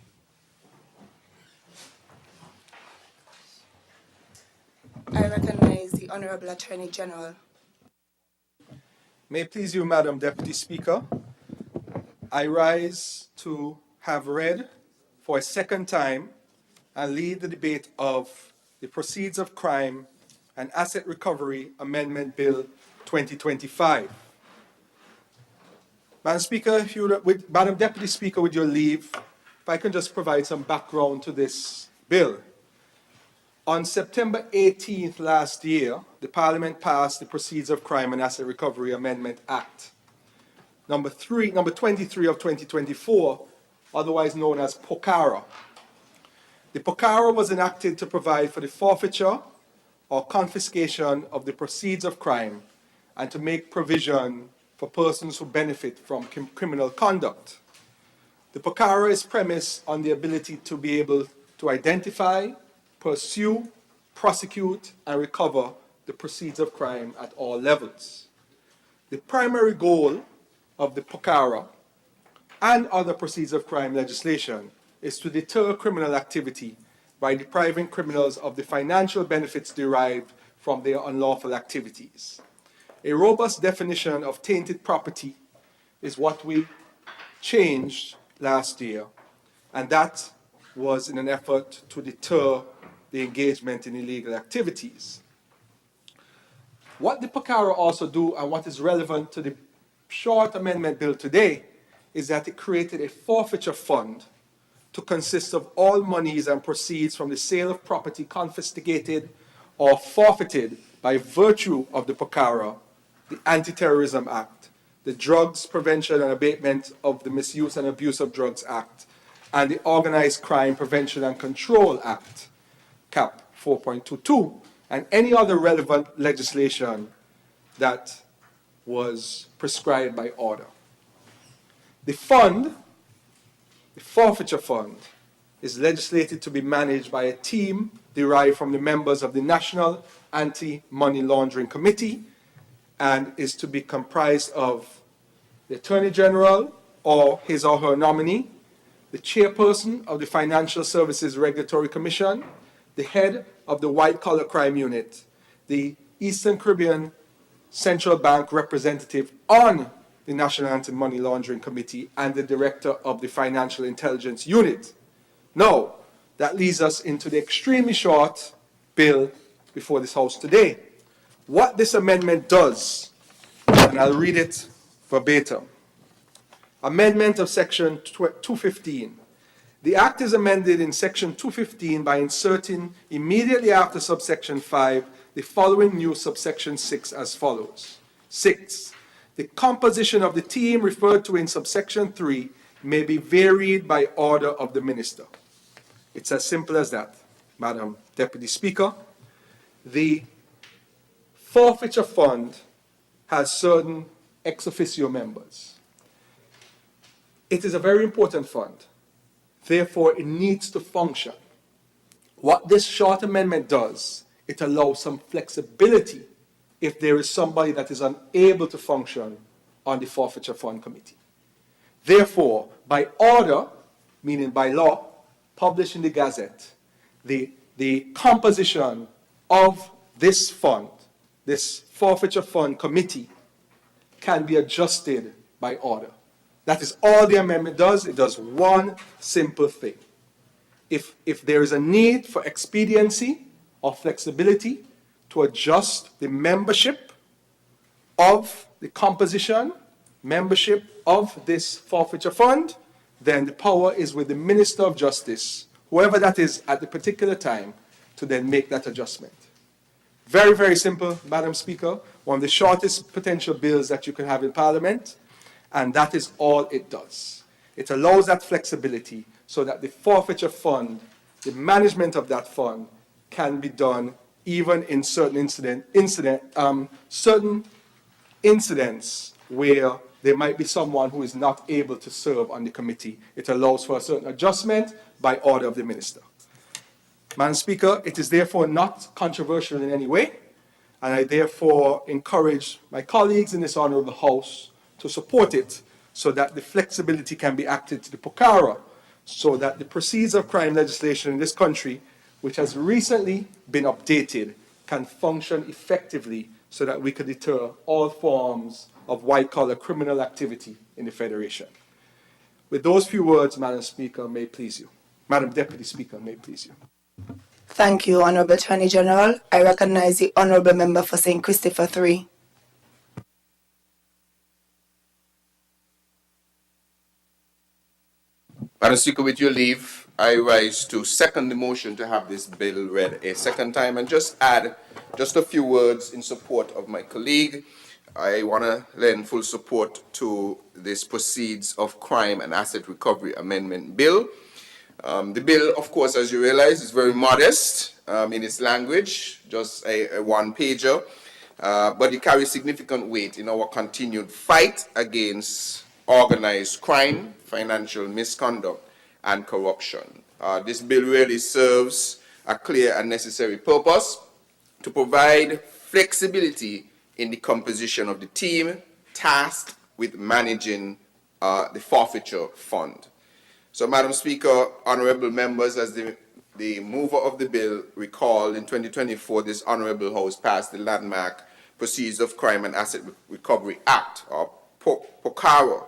I recognize the Honorable Attorney General. May it please you, Madam Deputy Speaker, I rise to have read for a second time and lead the debate of the Proceeds of Crime and Asset Recovery Amendment Bill 2025. Madam Speaker, Madam Deputy Speaker, with your leave, if I can just provide some background to this bill. On September 18th last year, the Parliament passed the Proceeds of Crime and Asset Recovery Amendment Act, number 23 of 2024, otherwise known as POCARA. The POCARA was enacted to provide for the forfeiture or confiscation of the proceeds of crime and to make provision for persons who benefit from criminal conduct. The POCARA is premised on the ability to be able to identify, pursue, prosecute, and recover the proceeds of crime at all levels. The primary goal of the POCARA and other proceeds of crime legislation is to deter criminal activity by depriving criminals of the financial benefits derived from their unlawful activities. A robust definition of tainted property is what we changed last year, and that was in an effort to deter the engagement in illegal activities. What the POCARA also do, and what is relevant to the short amendment bill today, is that it created a forfeiture fund to consist of all monies and proceeds from the sale of property confiscated or forfeited by virtue of the POCARA, the Anti-Terrorism Act, the Drugs Prevention and Abatement of the Misuse and Abuse of Drugs Act, and the Organized Crime Prevention and Control Act, CAP 4.22, and any other relevant legislation that was prescribed by order. The fund, the forfeiture fund, is legislated to be managed by a team derived from the members of the National Anti-Money Laundering Committee and is to be comprised of the Attorney General or his or her nominee, the chairperson of the Financial Services Regulatory Commission, the head of the White Collar Crime Unit, the Eastern Caribbean Central Bank representative on the National Anti-Money Laundering Committee, and the director of the Financial Intelligence Unit. Now, that leads us into the extremely short bill before this House today. What this amendment does, and I'll read it verbatim. Amendment of Section 215. The Act is amended in Section 215 by inserting immediately after subsection 5 the following new subsection 6 as follows. 6. The composition of the team referred to in subsection 3 may be varied by order of the minister. It's as simple as that, Madam Deputy Speaker. The forfeiture fund has certain ex officio members. It is a very important fund. Therefore, it needs to function. What this short amendment does, it allows some flexibility if there is somebody that is unable to function on the forfeiture fund committee. Therefore, by order, meaning by law, published in the Gazette, the composition of this fund, this forfeiture fund committee, can be adjusted by order. That is all the amendment does. It does one simple thing. If there is a need for expediency or flexibility to adjust the membership of the composition, membership of this forfeiture fund, then the power is with the Minister of Justice, whoever that is at the particular time, to then make that adjustment. Very, very simple, Madam Speaker. One of the shortest potential bills that you can have in Parliament, and that is all it does. It allows that flexibility so that the forfeiture fund, the management of that fund, can be done even in certain certain incidents where there might be someone who is not able to serve on the committee. It allows for a certain adjustment by order of the minister. Madam Speaker, it is therefore not controversial in any way, and I therefore encourage my colleagues in this honourable House to support it so that the flexibility can be acted to the POCARA, so that the proceeds of crime legislation in this country, which has recently been updated, can function effectively so that we can deter all forms of white-collar criminal activity in the Federation. With those few words, Madam Speaker, may it please you. Madam Deputy Speaker, may it please you. Thank you, Honourable Attorney General. I recognize the Honourable Member for St. Christopher 3. Madam Speaker, with your leave, I rise to second the motion to have this bill read a second time and just add just a few words in support of my colleague. I want to lend full support to this Proceeds of Crime and Asset Recovery Amendment Bill. The bill, of course, as you realize, is very modest in its language, just a one-pager, but it carries significant weight in our continued fight against organized crime, financial misconduct, and corruption. This bill really serves a clear and necessary purpose to provide flexibility in the composition of the team tasked with managing the forfeiture fund. So, Madam Speaker, honorable members, as the mover of the bill recalled, in 2024, this honorable House passed the landmark Proceeds of Crime and Asset Recovery Act, or POCARA,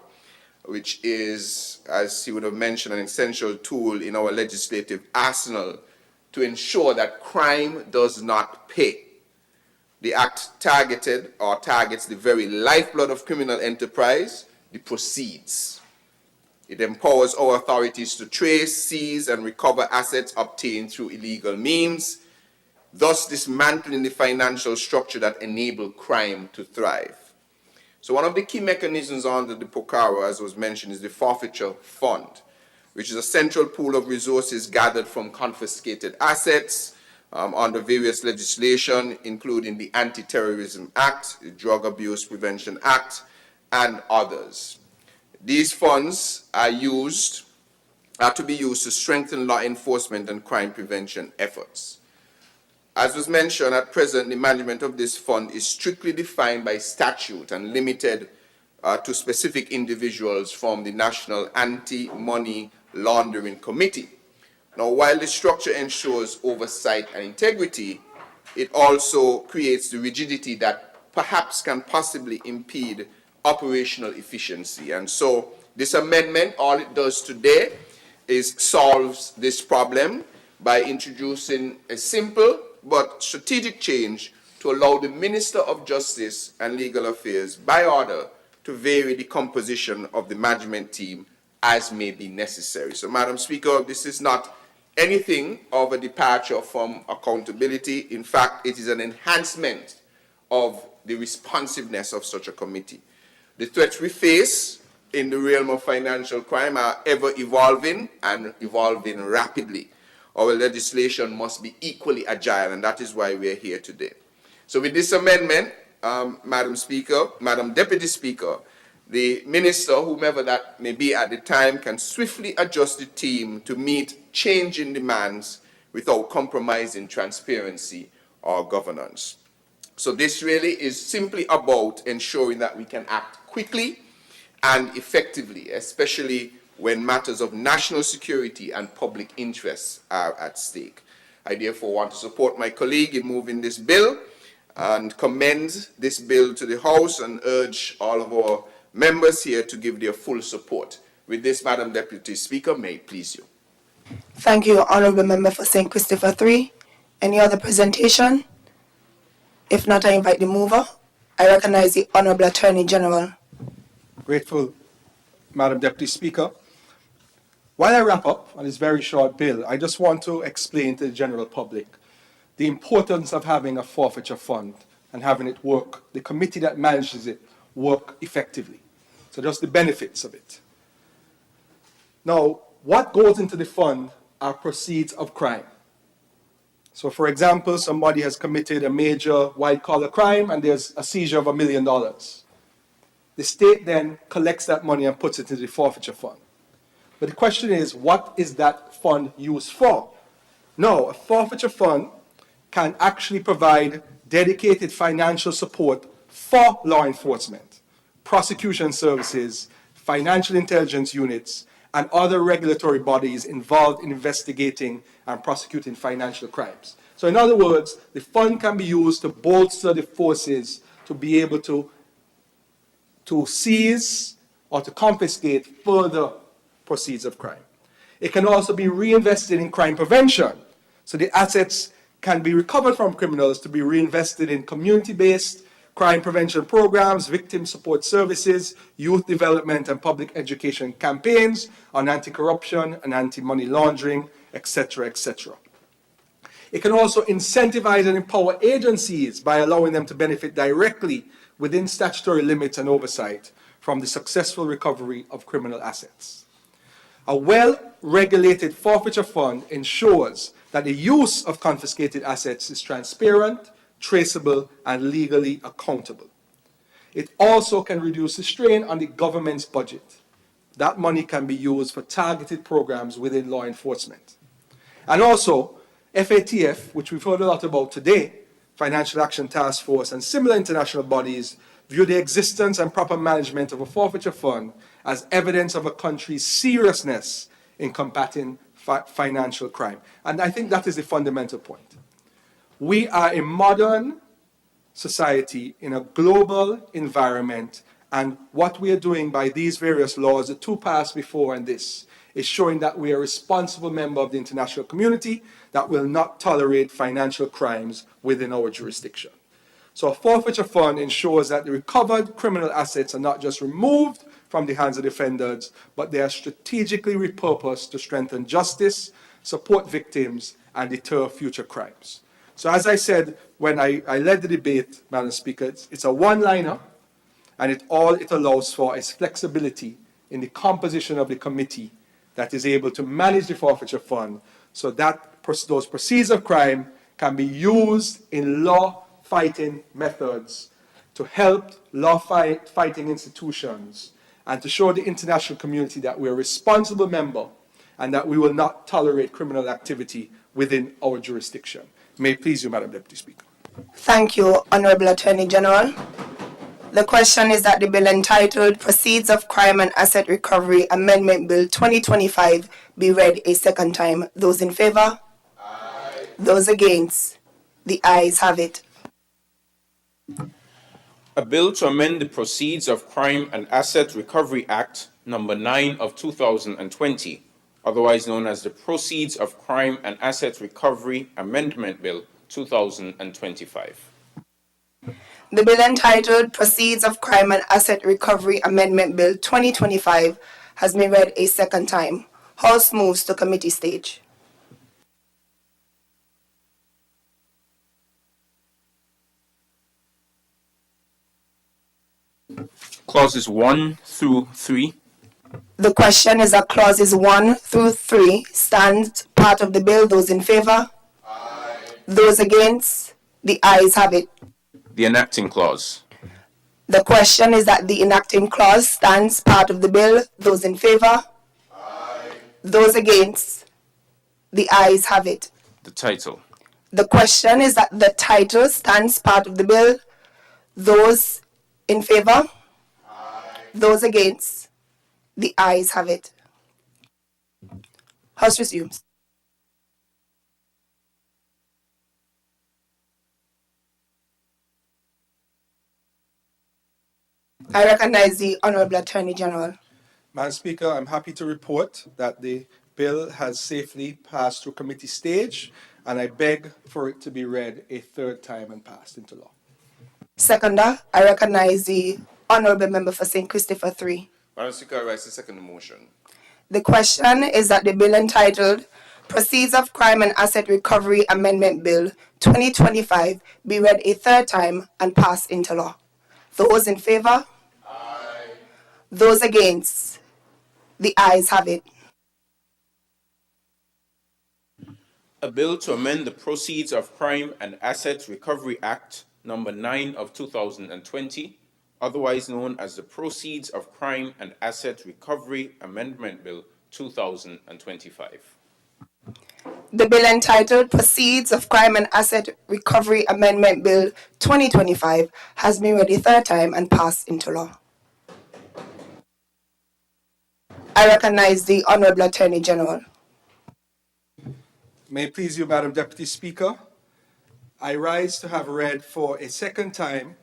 which is, as he would have mentioned, an essential tool in our legislative arsenal to ensure that crime does not pay. The Act targets the very lifeblood of criminal enterprise, the proceeds. It empowers our authorities to trace, seize, and recover assets obtained through illegal means, thus dismantling the financial structure that enables crime to thrive. So one of the key mechanisms under the POCARA, as was mentioned, is the forfeiture fund. which is a central pool of resources gathered from confiscated assets under various legislation, including the Anti-Terrorism Act, the Drug Abuse Prevention Act, and others. These funds are to be used to strengthen law enforcement and crime prevention efforts. As was mentioned, at present, the management of this fund is strictly defined by statute and limited to specific individuals from the National Anti-Money Laundering Committee. Now, while the structure ensures oversight and integrity, it also creates the rigidity that perhaps can possibly impede operational efficiency. And so this amendment, all it does today is solves this problem by introducing a simple but strategic change to allow the Minister of Justice and Legal Affairs, by order, to vary the composition of the management team as may be necessary. So, Madam Speaker, this is not anything of a departure from accountability. In fact, it is an enhancement of the responsiveness of such a committee. The threats we face in the realm of financial crime are ever evolving and evolving rapidly. Our legislation must be equally agile, and that is why we are here today. So with this amendment, Madam Speaker, Madam Deputy Speaker, the Minister, whomever that may be at the time, can swiftly adjust the team to meet changing demands without compromising transparency or governance. So this really is simply about ensuring that we can act quickly and effectively, especially when matters of national security and public interests are at stake. I therefore want to support my colleague in moving this bill and commend this bill to the House and urge all of our members here to give their full support. With this, Madam Deputy Speaker, may it please you. Thank you, Honourable Member for St. Christopher 3. Any other presentation? If not, I invite the mover. I recognize the Honourable Attorney General. Grateful, Madam Deputy Speaker. While I wrap up on this very short bill, I just want to explain to the general public the importance of having a forfeiture fund and having it work, the committee that manages it, work effectively. So just the benefits of it. Now, what goes into the fund are proceeds of crime. So for example, somebody has committed a major white-collar crime and there's a seizure of $1 million. The state then collects that money and puts it into the forfeiture fund. But the question is, what is that fund used for? No, a forfeiture fund can actually provide dedicated financial support for law enforcement, prosecution services, financial intelligence units, and other regulatory bodies involved in investigating and prosecuting financial crimes. So in other words, the fund can be used to bolster the forces to be able to seize or to confiscate further proceeds of crime. It can also be reinvested in crime prevention. So the assets can be recovered from criminals to be reinvested in community-based crime prevention programs, victim support services, youth development and public education campaigns on anti-corruption and anti-money laundering, etc., etc. It can also incentivize and empower agencies by allowing them to benefit directly within statutory limits and oversight from the successful recovery of criminal assets. A well-regulated forfeiture fund ensures that the use of confiscated assets is transparent, traceable, and legally accountable. It also can reduce the strain on the government's budget. That money can be used for targeted programs within law enforcement. And also, FATF, which we've heard a lot about today, Financial Action Task Force, and similar international bodies view the existence and proper management of a forfeiture fund as evidence of a country's seriousness in combating financial crime. And I think that is the fundamental point. We are a modern society in a global environment, and what we are doing by these various laws, the two passed before and this, is showing that we are a responsible member of the international community that will not tolerate financial crimes within our jurisdiction. So a forfeiture fund ensures that the recovered criminal assets are not just removed from the hands of defendants, but they are strategically repurposed to strengthen justice, support victims, and deter future crimes. So as I said when I led the debate, Madam Speaker, it's a one-liner, and all it allows for is flexibility in the composition of the committee that is able to manage the forfeiture fund so that those proceeds of crime can be used in law-fighting methods to help law-fighting institutions and to show the international community that we're a responsible member and that we will not tolerate criminal activity within our jurisdiction. May it please you, Madam Deputy Speaker. Thank you, Honorable Attorney General. The question is that the bill entitled Proceeds of Crime and Asset Recovery Amendment Bill 2025 be read a second time. Those in favor? Aye. Those against? The ayes have it. A bill to amend the Proceeds of Crime and Asset Recovery Act, number 9 of 2020, otherwise known as the Proceeds of Crime and Asset Recovery Amendment Bill 2025. The bill entitled Proceeds of Crime and Asset Recovery Amendment Bill 2025 has been read a second time. House moves to committee stage. Clauses 1 through 3. The question is that clauses 1 through 3 stand part of the bill. Those in favor? Aye. Those against? The ayes have it. The enacting clause. The question is that the enacting clause stands part of the bill. Those in favor? Aye. Those against? The ayes have it. The title. The question is that the title stands part of the bill. Those in favor? Aye. Those against? The ayes have it. House resumes. I recognize the Honorable Attorney General. Madam Speaker, I'm happy to report that the bill has safely passed through committee stage, and I beg for it to be read a third time and passed into law. Seconder, I recognize the Honorable Member for St. Christopher 3. Madam Speaker, I rise to second the motion. The question is that the bill entitled Proceeds of Crime and Asset Recovery Amendment Bill 2025 be read a third time and passed into law. Those in favor? Aye. Those against? The ayes have it. A bill to amend the Proceeds of Crime and Asset Recovery Act, number 9 of 2020, otherwise known as the Proceeds of Crime and Asset Recovery Amendment Bill 2025. The bill entitled Proceeds of Crime and Asset Recovery Amendment Bill 2025 has been read a third time and passed into law. I recognize the Honorable Attorney General. May it please you, Madam Deputy Speaker, I rise to have read for a second time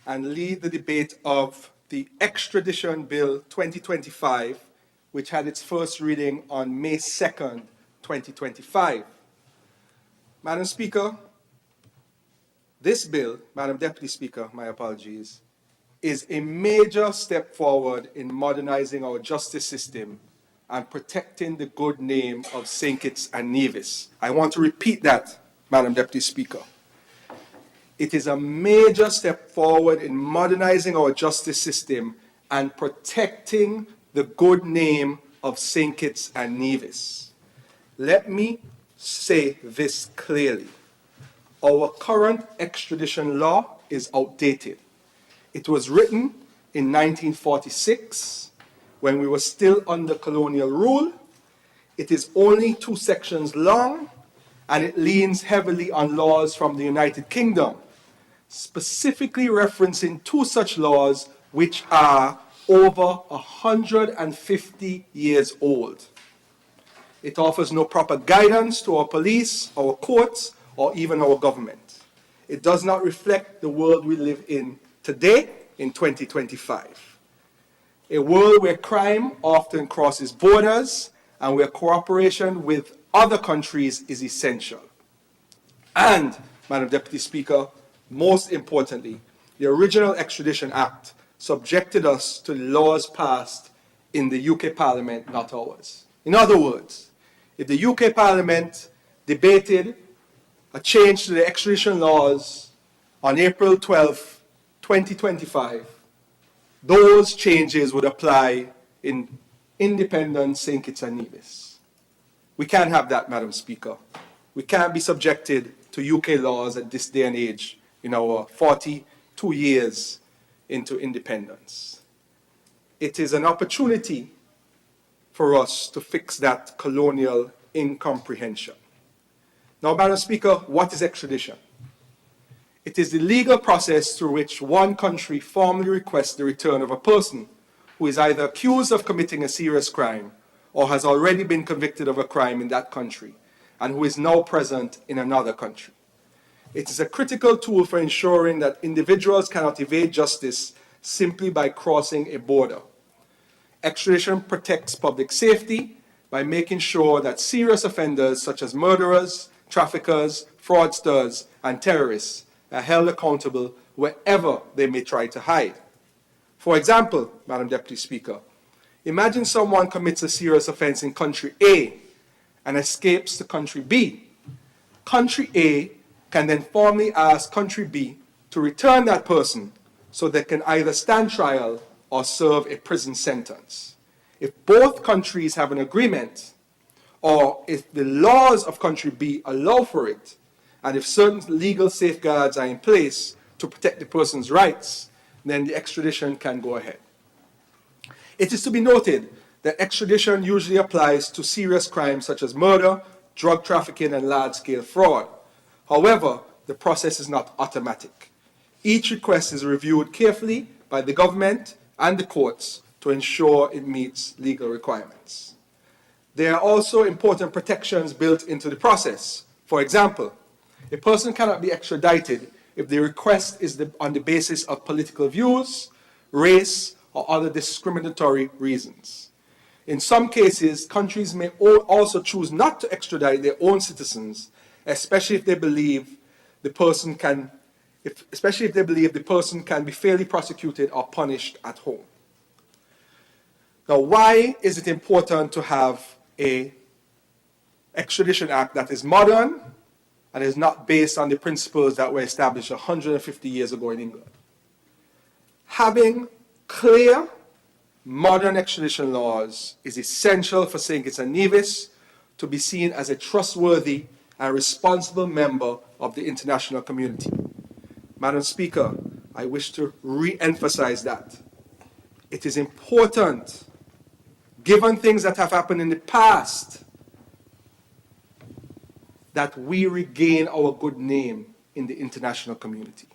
and lead the debate of the Extradition Bill 2025, which had its first reading on May 2nd, 2025. Madam Speaker, this bill, Madam Deputy Speaker, my apologies, is a major step forward in modernizing our justice system and protecting the good name of St. Kitts and Nevis. I want to repeat that, Madam Deputy Speaker. It is a major step forward in modernizing our justice system and protecting the good name of St. Kitts and Nevis. Let me say this clearly. Our current extradition law is outdated. It was written in 1946 when we were still under colonial rule. It is only 2 sections long, and it leans heavily on laws from the United Kingdom, specifically referencing 2 such laws which are over 150 years old. It offers no proper guidance to our police, our courts, or even our government. It does not reflect the world we live in today, in 2025. A world where crime often crosses borders and where cooperation with other countries is essential. And, Madam Deputy Speaker, most importantly, the original Extradition Act subjected us to laws passed in the UK Parliament, not ours. In other words, if the UK Parliament debated a change to the extradition laws on April 12, 2025, those changes would apply in independent St. Kitts and Nevis. We can't have that, Madam Speaker. We can't be subjected to UK laws at this day and age in our 42 years into independence. It is an opportunity for us to fix that colonial incomprehension. Now, Madam Speaker, what is extradition? It is the legal process through which one country formally requests the return of a person who is either accused of committing a serious crime or has already been convicted of a crime in that country and who is now present in another country. It is a critical tool for ensuring that individuals cannot evade justice simply by crossing a border. Extradition protects public safety by making sure that serious offenders such as murderers, traffickers, fraudsters, and terrorists are held accountable wherever they may try to hide. For example, Madam Deputy Speaker, imagine someone commits a serious offense in country A and escapes to country B. Country A can then formally ask country B to return that person so they can either stand trial or serve a prison sentence. If both countries have an agreement, or if the laws of country B allow for it, and if certain legal safeguards are in place to protect the person's rights, then the extradition can go ahead. It is to be noted that extradition usually applies to serious crimes such as murder, drug trafficking, and large-scale fraud. However, the process is not automatic. Each request is reviewed carefully by the government and the courts to ensure it meets legal requirements. There are also important protections built into the process. For example, a person cannot be extradited if the request is on the basis of political views, race, or other discriminatory reasons. In some cases, countries may also choose not to extradite their own citizens, especially if they believe the person can be fairly prosecuted or punished at home. Now, why is it important to have an extradition act that is modern and is not based on the principles that were established 150 years ago in England? Having clear, modern extradition laws is essential for St. Kitts and Nevis to be seen as a trustworthy and responsible member of the international community. Madam Speaker, I wish to re-emphasize that. It is important, given things that have happened in the past, that we regain our good name in the international community.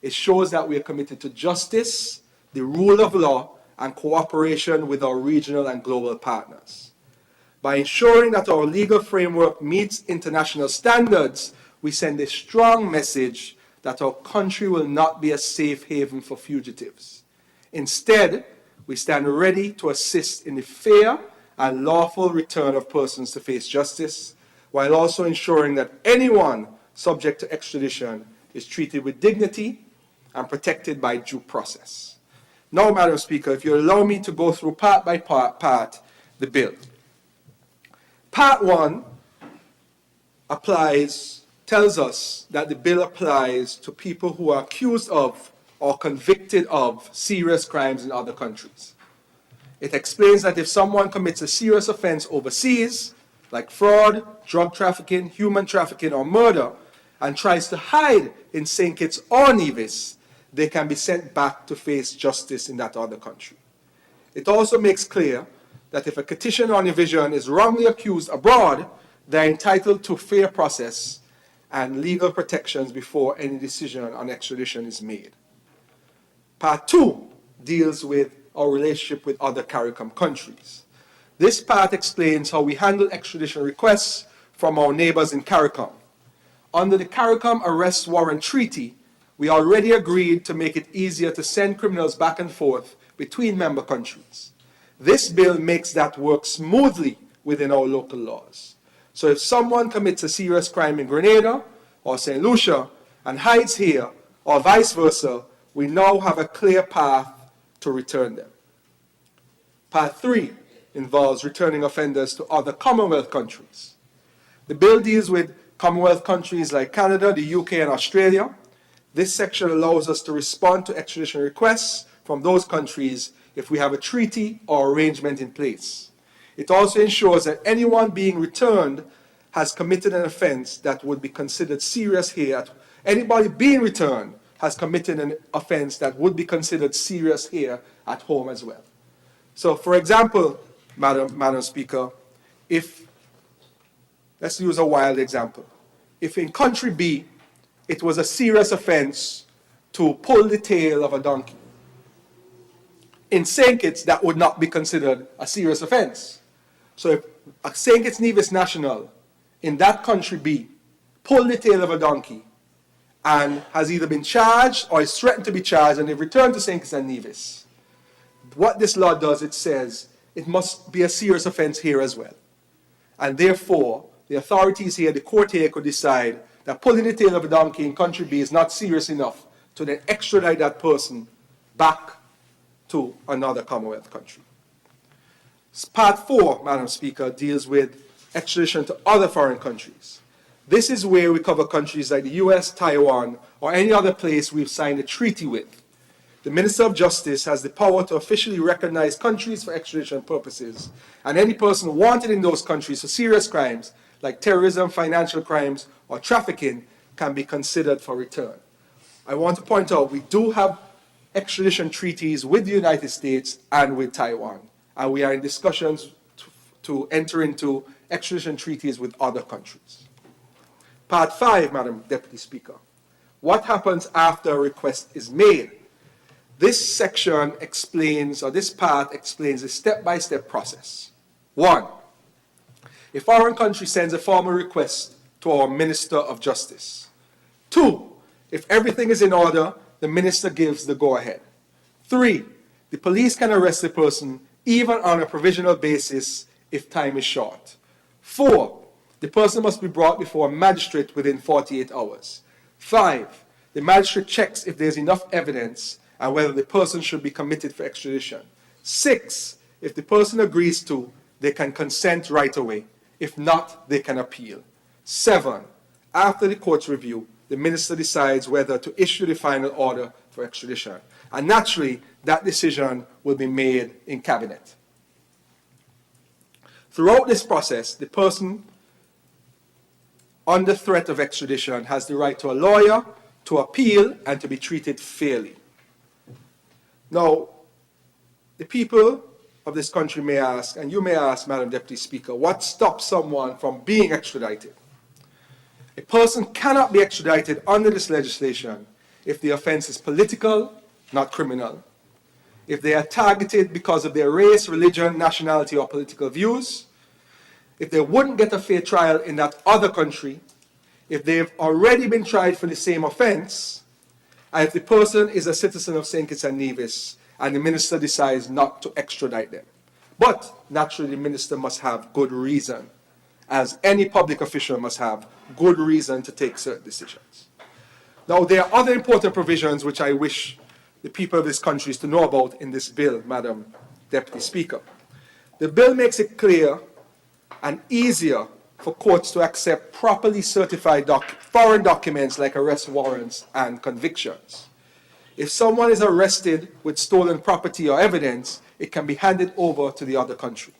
It shows that we are committed to justice, the rule of law, and cooperation with our regional and global partners. By ensuring that our legal framework meets international standards, we send a strong message that our country will not be a safe haven for fugitives. Instead, we stand ready to assist in the fair and lawful return of persons to face justice, while also ensuring that anyone subject to extradition is treated with dignity and protected by due process. Now, Madam Speaker, if you allow me to go through part by part the bill. Part 1 tells us that the bill applies to people who are accused of or convicted of serious crimes in other countries. It explains that if someone commits a serious offense overseas, like fraud, drug trafficking, human trafficking, or murder, and tries to hide in St. Kitts or Nevis, they can be sent back to face justice in that other country. It also makes clear that if a petitioner on evasion is wrongly accused abroad, they're entitled to fair process and legal protections before any decision on extradition is made. Part 2 deals with our relationship with other CARICOM countries. This part explains how we handle extradition requests from our neighbors in CARICOM. Under the CARICOM Arrest Warrant Treaty, we already agreed to make it easier to send criminals back and forth between member countries. This bill makes that work smoothly within our local laws. So if someone commits a serious crime in Grenada or St. Lucia and hides here, or vice versa, we now have a clear path to return them. Part 3 involves returning offenders to other Commonwealth countries. The bill deals with Commonwealth countries like Canada, the UK, and Australia. This section allows us to respond to extradition requests from those countries if we have a treaty or arrangement in place. It also ensures that anyone being returned has committed an offense that would be considered serious here. Anybody being returned has committed an offense that would be considered serious here at home as well. So, for example, Madam Speaker, let's use a wild example. If in country B, it was a serious offense to pull the tail of a donkey, in St. Kitts, that would not be considered a serious offense. So if a St. Kitts Nevis national in that country B pulled the tail of a donkey and has either been charged or is threatened to be charged and they've returned to St. Kitts and Nevis, what this law does, it says it must be a serious offense here as well. And therefore, the authorities here, the court here, could decide that pulling the tail of a donkey in country B is not serious enough to then extradite that person back to another Commonwealth country. Part 4, Madam Speaker, deals with extradition to other foreign countries. This is where we cover countries like the US, Taiwan, or any other place we've signed a treaty with. The Minister of Justice has the power to officially recognize countries for extradition purposes, and any person wanted in those countries for serious crimes like terrorism, financial crimes, or trafficking can be considered for return. I want to point out we do have extradition treaties with the United States and with Taiwan, and we are in discussions to enter into extradition treaties with other countries. Part 5, Madam Deputy Speaker. What happens after a request is made? This section explains, or this part explains, a step-by-step process. 1. A foreign country sends a formal request to our Minister of Justice. 2. If everything is in order, the minister gives the go-ahead. 3. The police can arrest the person even on a provisional basis if time is short. 4. The person must be brought before a magistrate within 48 hours. 5. The magistrate checks if there is enough evidence and whether the person should be committed for extradition. 6. If the person agrees to, they can consent right away. If not, they can appeal. 7. After the court's review, the minister decides whether to issue the final order for extradition. And naturally, that decision will be made in cabinet. Throughout this process, the person under threat of extradition has the right to a lawyer, to appeal, and to be treated fairly. Now, the people of this country may ask, and you may ask, Madam Deputy Speaker, what stops someone from being extradited? A person cannot be extradited under this legislation if the offense is political, not criminal, if they are targeted because of their race, religion, nationality, or political views, if they wouldn't get a fair trial in that other country, if they've already been tried for the same offense, and if the person is a citizen of St. Kitts and Nevis and the minister decides not to extradite them. But naturally, the minister must have good reason, as any public official must have good reason to take certain decisions. Now, there are other important provisions which I wish the people of this country to know about in this bill, Madam Deputy Speaker. The bill makes it clear and easier for courts to accept properly certified foreign documents like arrest warrants and convictions. If someone is arrested with stolen property or evidence, it can be handed over to the other country.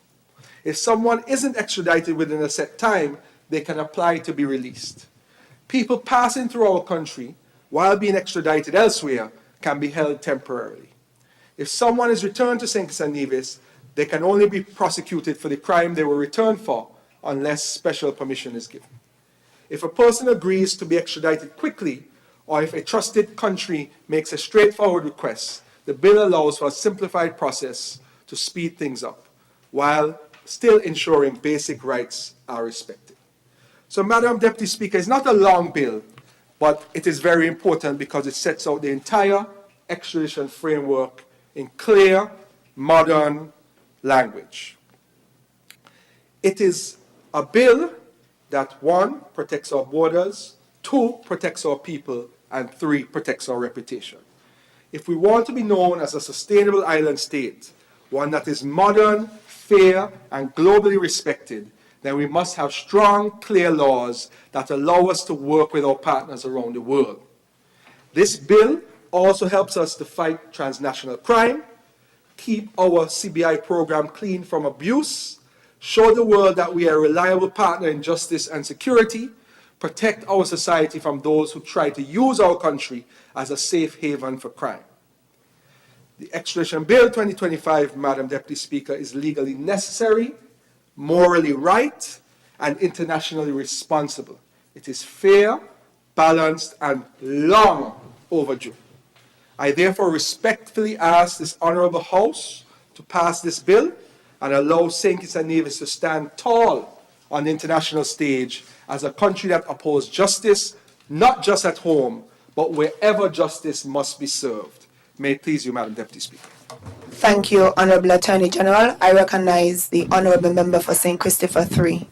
If someone isn't extradited within a set time, they can apply to be released. People passing through our country while being extradited elsewhere can be held temporarily. If someone is returned to St. Kitts and Nevis, they can only be prosecuted for the crime they were returned for unless special permission is given. If a person agrees to be extradited quickly, or if a trusted country makes a straightforward request, the bill allows for a simplified process to speed things up, while still ensuring basic rights are respected. So, Madam Deputy Speaker, it's not a long bill, but it is very important because it sets out the entire extradition framework in clear, modern language. It is a bill that, 1, protects our borders, 2, protects our people, and 3, protects our reputation. If we want to be known as a sustainable island state, one that is modern, fair, and globally respected, then we must have strong, clear laws that allow us to work with our partners around the world. This bill also helps us to fight transnational crime, keep our CBI program clean from abuse, show the world that we are a reliable partner in justice and security, protect our society from those who try to use our country as a safe haven for crime. The Extradition Bill 2025, Madam Deputy Speaker, is legally necessary, morally right, and internationally responsible. It is fair, balanced, and long overdue. I therefore respectfully ask this Honourable House to pass this bill and allow St. Kitts and Nevis to stand tall on the international stage as a country that upholds justice, not just at home, but wherever justice must be served. May it please you, Madam Deputy Speaker. Thank you, Honourable Attorney General. I recognize the Honourable Member for St. Christopher 3.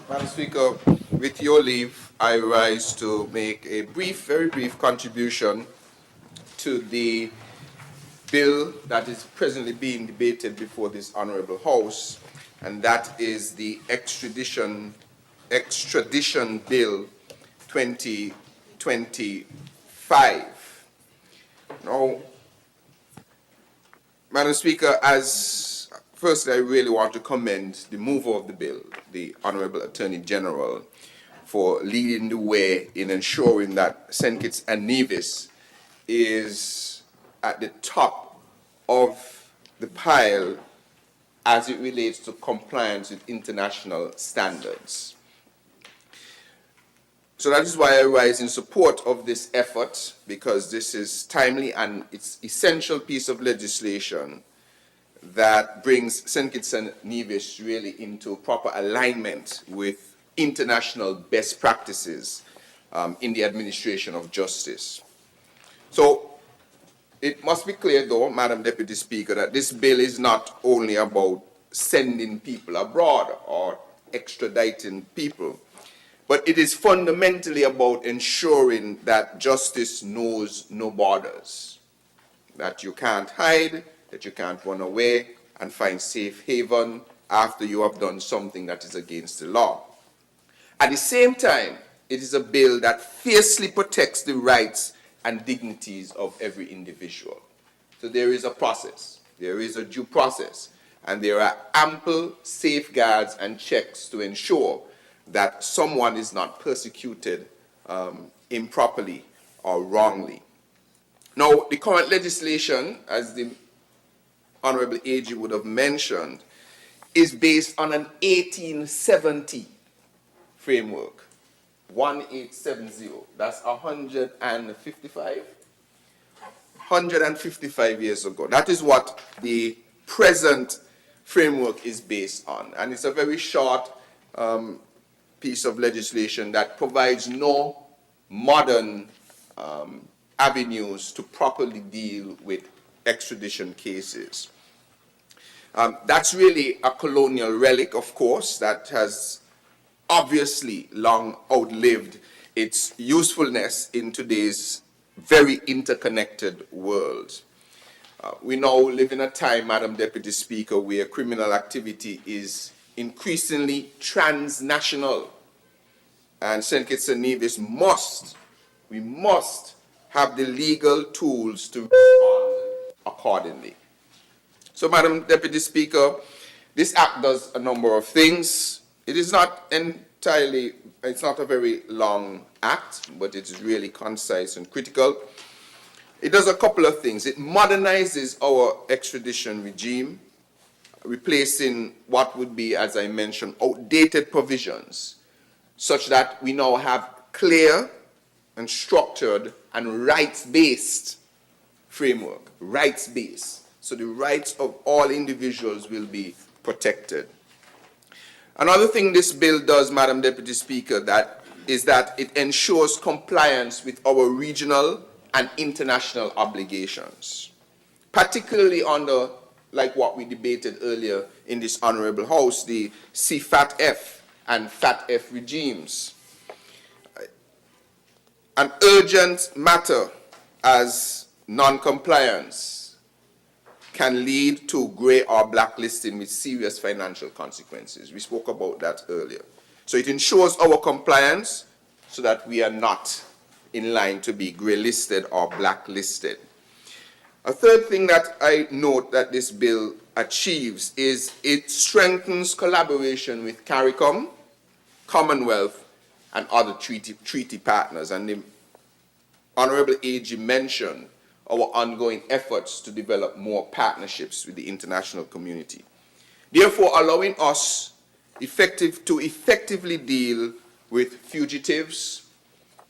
Madam Speaker, with your leave, I rise to make a brief, very brief contribution to the bill that is presently being debated before this Honourable House, and that is the Extradition Bill 2025. Now, Madam Speaker, firstly, I really want to commend the mover of the bill, the Honourable Attorney General, for leading the way in ensuring that St. Kitts and Nevis is at the top of the pile as it relates to compliance with international standards. So that is why I rise in support of this effort, because this is timely and it's essential piece of legislation that brings St. Kitts and Nevis really into proper alignment with international best practices in the administration of justice. So it must be clear, though, Madam Deputy Speaker, that this bill is not only about sending people abroad or extraditing people, but it is fundamentally about ensuring that justice knows no borders, that you can't hide, that you can't run away and find safe haven after you have done something that is against the law. At the same time, it is a bill that fiercely protects the rights and dignities of every individual. So there is a process, there is a due process, and there are ample safeguards and checks to ensure that someone is not persecuted improperly or wrongly. Now, the current legislation, as the Honourable AG would have mentioned, is based on an 1870 framework. 1870, that's 155 years ago. That is what the present framework is based on. And it's a very short piece of legislation that provides no modern avenues to properly deal with extradition cases. That's really a colonial relic, of course, that has obviously long outlived its usefulness in today's very interconnected world. We now live in a time, Madam Deputy Speaker, where criminal activity is increasingly transnational, and St. Kitts and Nevis must have the legal tools to respond accordingly. So, Madam Deputy Speaker, this act does a number of things. It is not entirely, it's not a very long act, but it is really concise and critical. It does a couple of things. It modernizes our extradition regime, replacing what would be, as I mentioned, outdated provisions, such that we now have clear and structured and rights-based framework, rights-based. So the rights of all individuals will be protected. Another thing this bill does, Madam Deputy Speaker, is that it ensures compliance with our regional and international obligations, particularly under, like what we debated earlier in this Honourable House, the CFAT-F and FAT-F regimes. An urgent matter as non-compliance can lead to grey or blacklisting with serious financial consequences. We spoke about that earlier. So it ensures our compliance so that we are not in line to be grey listed or blacklisted. A third thing that I note that this bill achieves is it strengthens collaboration with CARICOM, Commonwealth, and other treaty partners. And the Honorable AG mentioned our ongoing efforts to develop more partnerships with the international community, therefore allowing us to effectively deal with fugitives,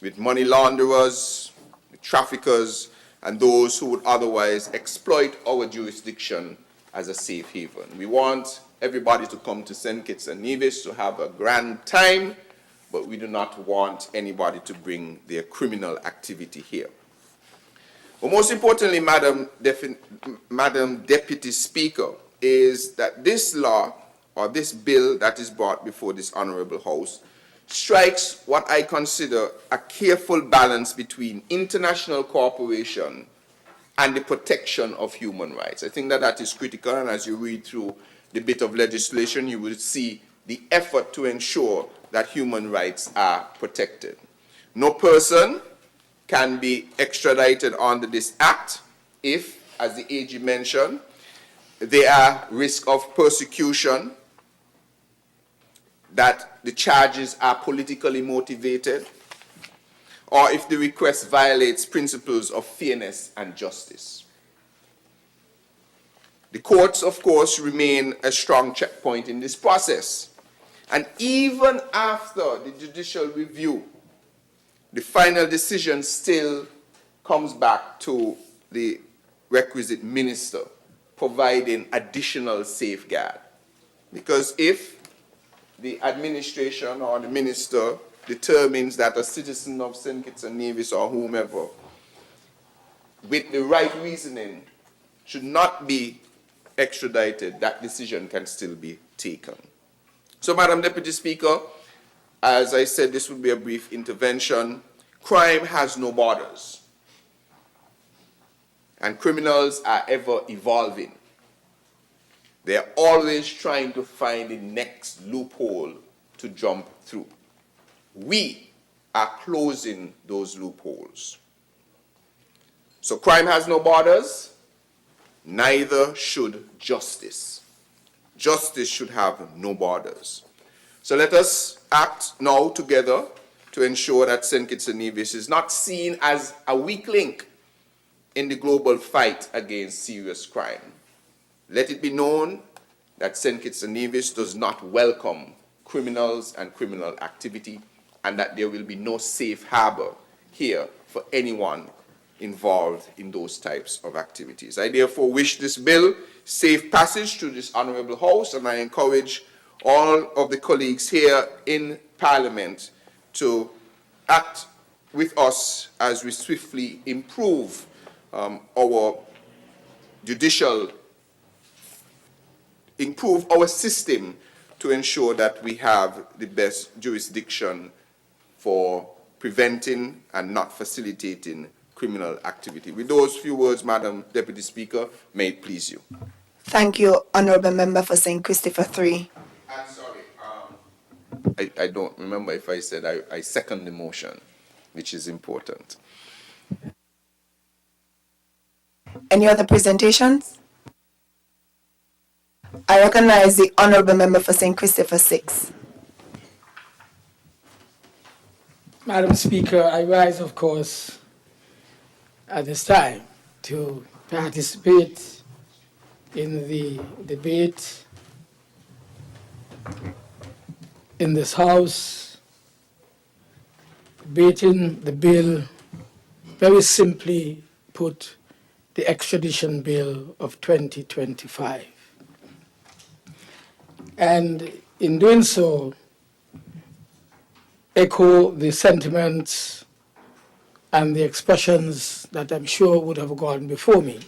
with money launderers, with traffickers, and those who would otherwise exploit our jurisdiction as a safe haven. We want everybody to come to St. Kitts and Nevis to have a grand time, but we do not want anybody to bring their criminal activity here. But most importantly, Madam Deputy Speaker, is that this law, or this bill that is brought before this Honourable House, strikes what I consider a careful balance between international cooperation and the protection of human rights. I think that that is critical, and as you read through the bit of legislation, you will see the effort to ensure that human rights are protected. No person can be extradited under this act if, as the AG mentioned, there are risk of persecution, that the charges are politically motivated, or if the request violates principles of fairness and justice. The courts, of course, remain a strong checkpoint in this process. And even after the judicial review, the final decision still comes back to the requisite minister, providing additional safeguard. Because if the administration or the minister determines that a citizen of St. Kitts and Nevis or whomever, with the right reasoning, should not be extradited, that decision can still be taken. So, Madam Deputy Speaker, as I said, this will be a brief intervention. Crime has no borders, and criminals are ever evolving. They are always trying to find the next loophole to jump through. We are closing those loopholes. So crime has no borders, neither should justice. Justice should have no borders. So let us act now together to ensure that St. Kitts and Nevis is not seen as a weak link in the global fight against serious crime. Let it be known that St. Kitts and Nevis does not welcome criminals and criminal activity, and that there will be no safe harbor here for anyone involved in those types of activities. I therefore wish this bill safe passage through this Honourable House, and I encourage all of the colleagues here in Parliament to act with us as we swiftly improve our system to ensure that we have the best jurisdiction for preventing and not facilitating criminal activity. With those few words, Madam Deputy Speaker, may it please you. Thank you, Honourable Member for St. Christopher 3. I'm sorry, I don't remember if I said I second the motion, which is important. Any other presentations? I recognize the Honourable Member for St. Christopher 6. Madam Speaker, I rise, of course, at this time to participate in the debate in this House, debating the bill, very simply put, the Extradition Bill of 2025. And in doing so, echo the sentiments and the expressions that I'm sure would have gone before me.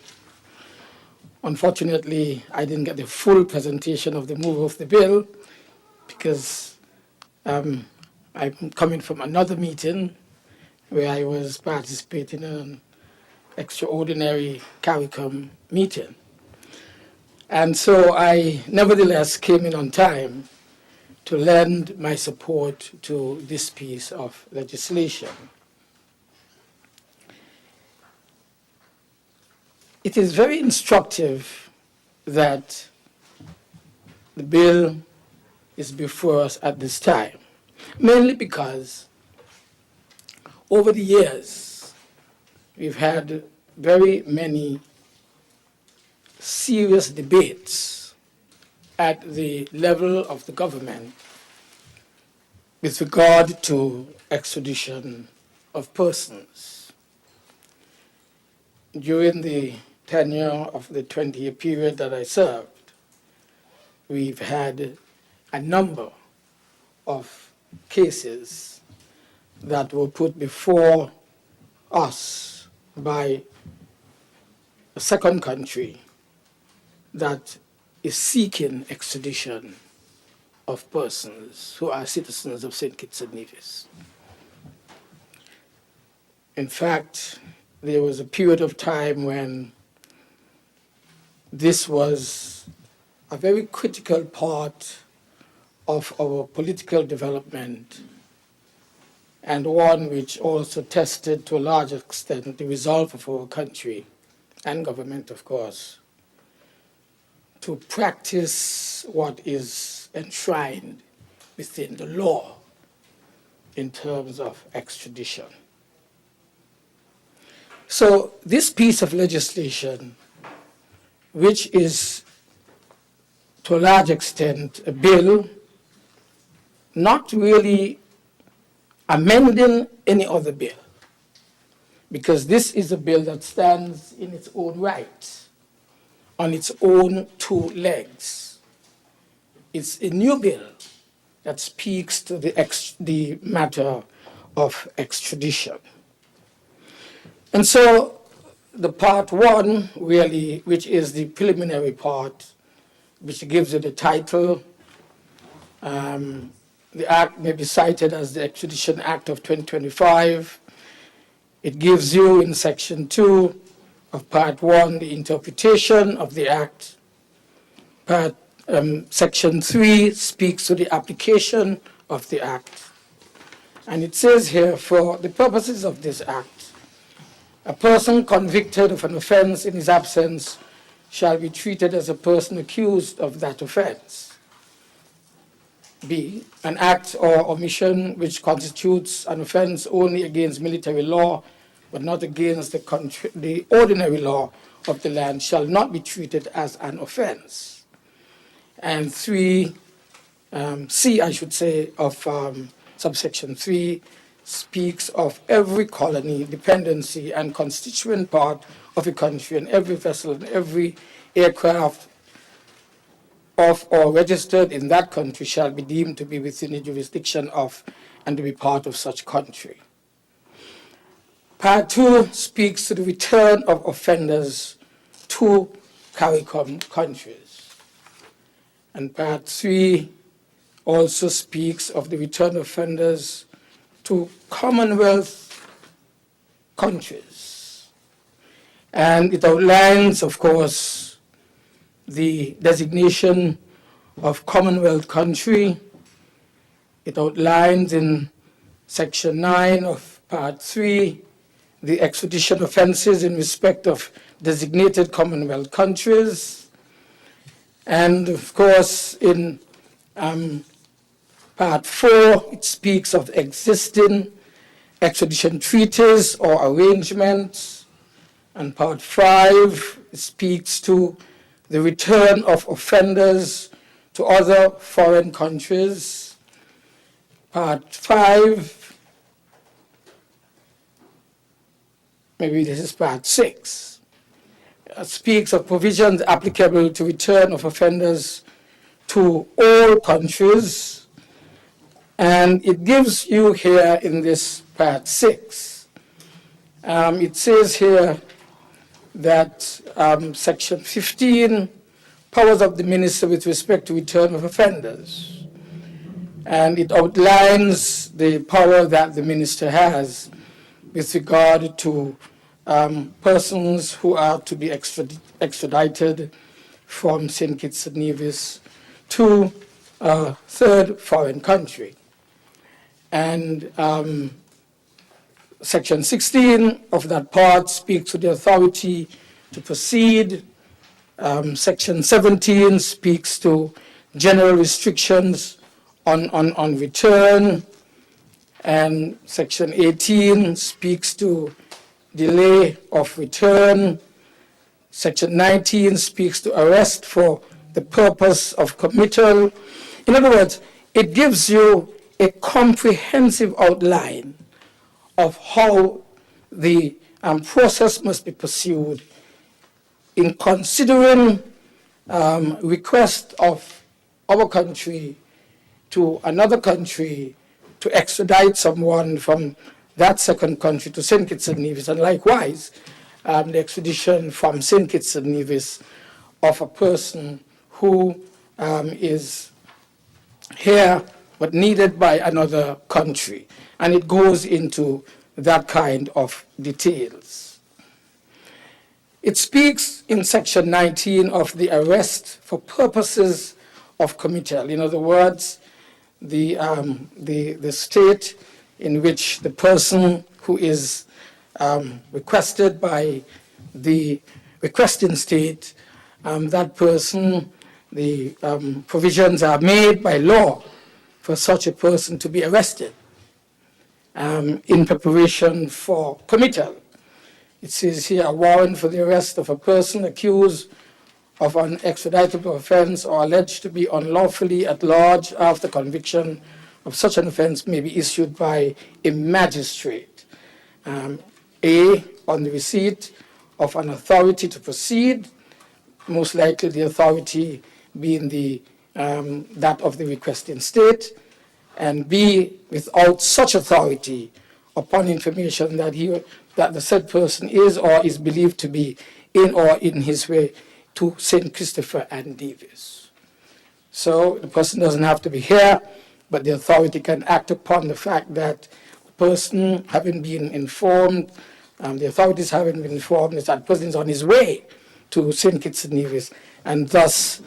Unfortunately, I didn't get the full presentation of the move of the bill because I'm coming from another meeting where I was participating in an extraordinary CARICOM meeting. And so I nevertheless came in on time to lend my support to this piece of legislation. it is very instructive that the bill is before us at this time, mainly because over the years we've had very many serious debates at the level of the government with regard to extradition of persons. During the tenure of the 20-year period that I served, we've had a number of cases that were put before us by a second country that is seeking extradition of persons who are citizens of St. Kitts and Nevis. In fact, there was a period of time when this was a very critical part of our political development, and one which also tested to a large extent the resolve of our country and government, of course, to practice what is enshrined within the law in terms of extradition. So this piece of legislation, which is to a large extent a bill not really amending any other bill, because this is a bill that stands in its own right, on its own two legs. It's a new bill that speaks to the matter of extradition. And so the part one, really, which is the preliminary part, which gives it a title, the act may be cited as the Extradition Act of 2025. It gives you in section 2 of part 1 the interpretation of the act. Section 3 speaks to the application of the act. And it says here, for the purposes of this act, a person convicted of an offense in his absence shall be treated as a person accused of that offense. B, an act or omission which constitutes an offense only against military law, but not against the ordinary law of the land, shall not be treated as an offense. And 3, C, I should say, of subsection 3 speaks of every colony, dependency, and constituent part of a country, and every vessel and every aircraft of or registered in that country shall be deemed to be within the jurisdiction of and to be part of such country. Part 2 speaks to the return of offenders to CARICOM countries. And Part 3 also speaks of the return of offenders to Commonwealth countries. And it outlines, of course, the designation of Commonwealth country. It outlines in section 9 of part 3 the extradition offenses in respect of designated Commonwealth countries. And of course, in part 4, it speaks of existing extradition treaties or arrangements. And part 5, it speaks to the return of offenders to other foreign countries. Part 5, maybe this is part 6, speaks of provisions applicable to return of offenders to all countries. And it gives you here in this part 6, it says here that section 15, powers of the minister with respect to return of offenders. And it outlines the power that the minister has with regard to persons who are to be extradited from St. Kitts and Nevis to a third foreign country. And section 16 of that part speaks to the authority to proceed. Section 17 speaks to general restrictions on return, and Section 18 speaks to delay of return. Section 19 speaks to arrest for the purpose of committal. In other words, it gives you a comprehensive outline of how the process must be pursued in considering request of our country to another country to extradite someone from that second country to St. Kitts and Nevis, and likewise the extradition from St. Kitts and Nevis of a person who is here but needed by another country. And it goes into that kind of details. It speaks in Section 19 of the arrest for purposes of committal. In other words, the state in which the person who is requested by the requesting state, that person, the provisions are made by law for such a person to be arrested in preparation for committal. It says here, a warrant for the arrest of a person accused of an extraditable offense or alleged to be unlawfully at large after conviction of such an offense may be issued by a magistrate. A, on the receipt of an authority to proceed, most likely the authority being that of the requesting state, and B, without such authority, upon information that the said person is or is believed to be in or in his way to St. Christopher and Nevis. So the person doesn't have to be here, but the authority can act upon the fact that the person having been informed, the authorities having been informed that that person is on his way to St. Kitts and Nevis, and thus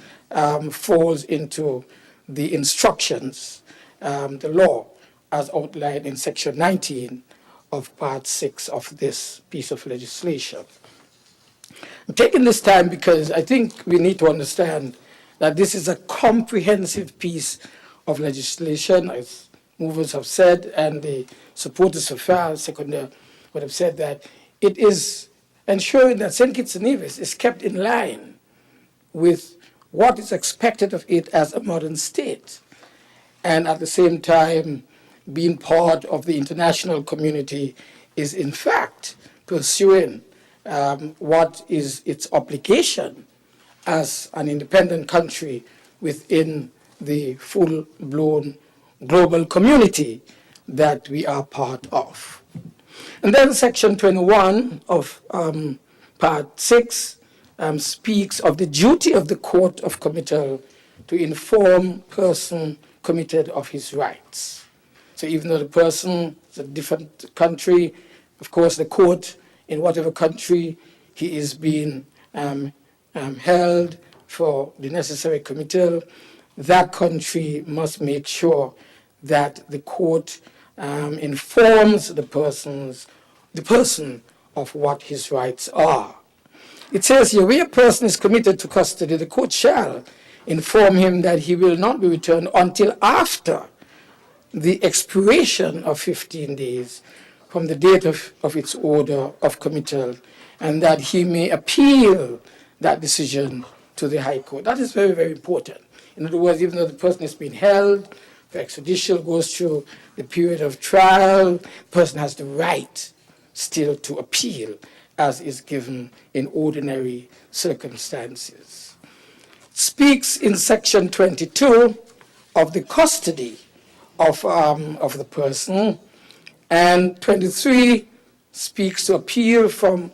falls into the instructions, the law, as outlined in Section 19 of Part 6 of this piece of legislation. I'm taking this time because I think we need to understand that this is a comprehensive piece of legislation, as movers have said, and the supporters of FAR, seconder, would have said that it is ensuring that St. Kitts and Nevis is kept in line with what is expected of it as a modern state, and at the same time being part of the international community is in fact pursuing what is its obligation as an independent country within the full-blown global community that we are part of. And then Section 21 of Part 6 speaks of the duty of the court of committal to inform person committed of his rights. So even though the person is a different country, of course the court in whatever country he is being held for the necessary committal, that country must make sure that the court informs the person of what his rights are. It says here, where a person is committed to custody, the court shall inform him that he will not be returned until after the expiration of 15 days from the date of its order of committal, and that he may appeal that decision to the High Court. That is very, very important. In other words, even though the person is being held for extradition, goes through the period of trial, the person has the right still to appeal as is given in ordinary circumstances. It speaks in Section 22 of the custody of the person, and 23 speaks to appeal from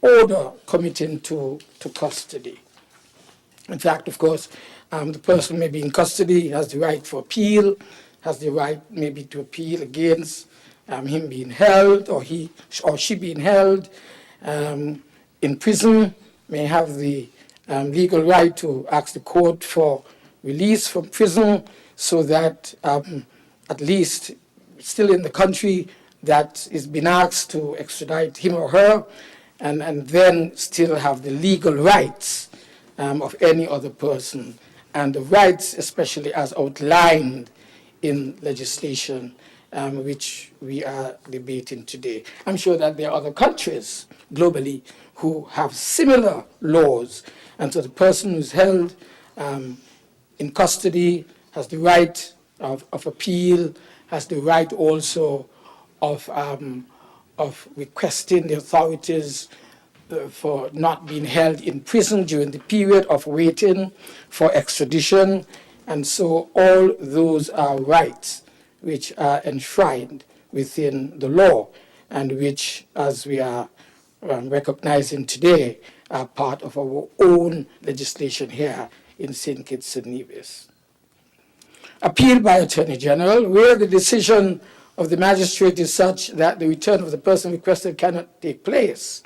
order committing to custody. In fact, of course, the person may be in custody, has the right for appeal, has the right maybe to appeal against him being held or he or she being held in prison, may have the legal right to ask the court for release from prison so that at least still in the country that is being asked to extradite him or her, and then still have the legal rights of any other person, and the rights especially as outlined in legislation which we are debating today. I'm sure that there are other countries globally who have similar laws, and so the person who's held in custody has the right of appeal, has the right also of requesting the authorities for not being held in prison during the period of waiting for extradition. And so all those are rights which are enshrined within the law and which, as we are recognizing today, are part of our own legislation here in St. Kitts and Nevis. Appeal by Attorney General, where the decision of the magistrate is such that the return of the person requested cannot take place,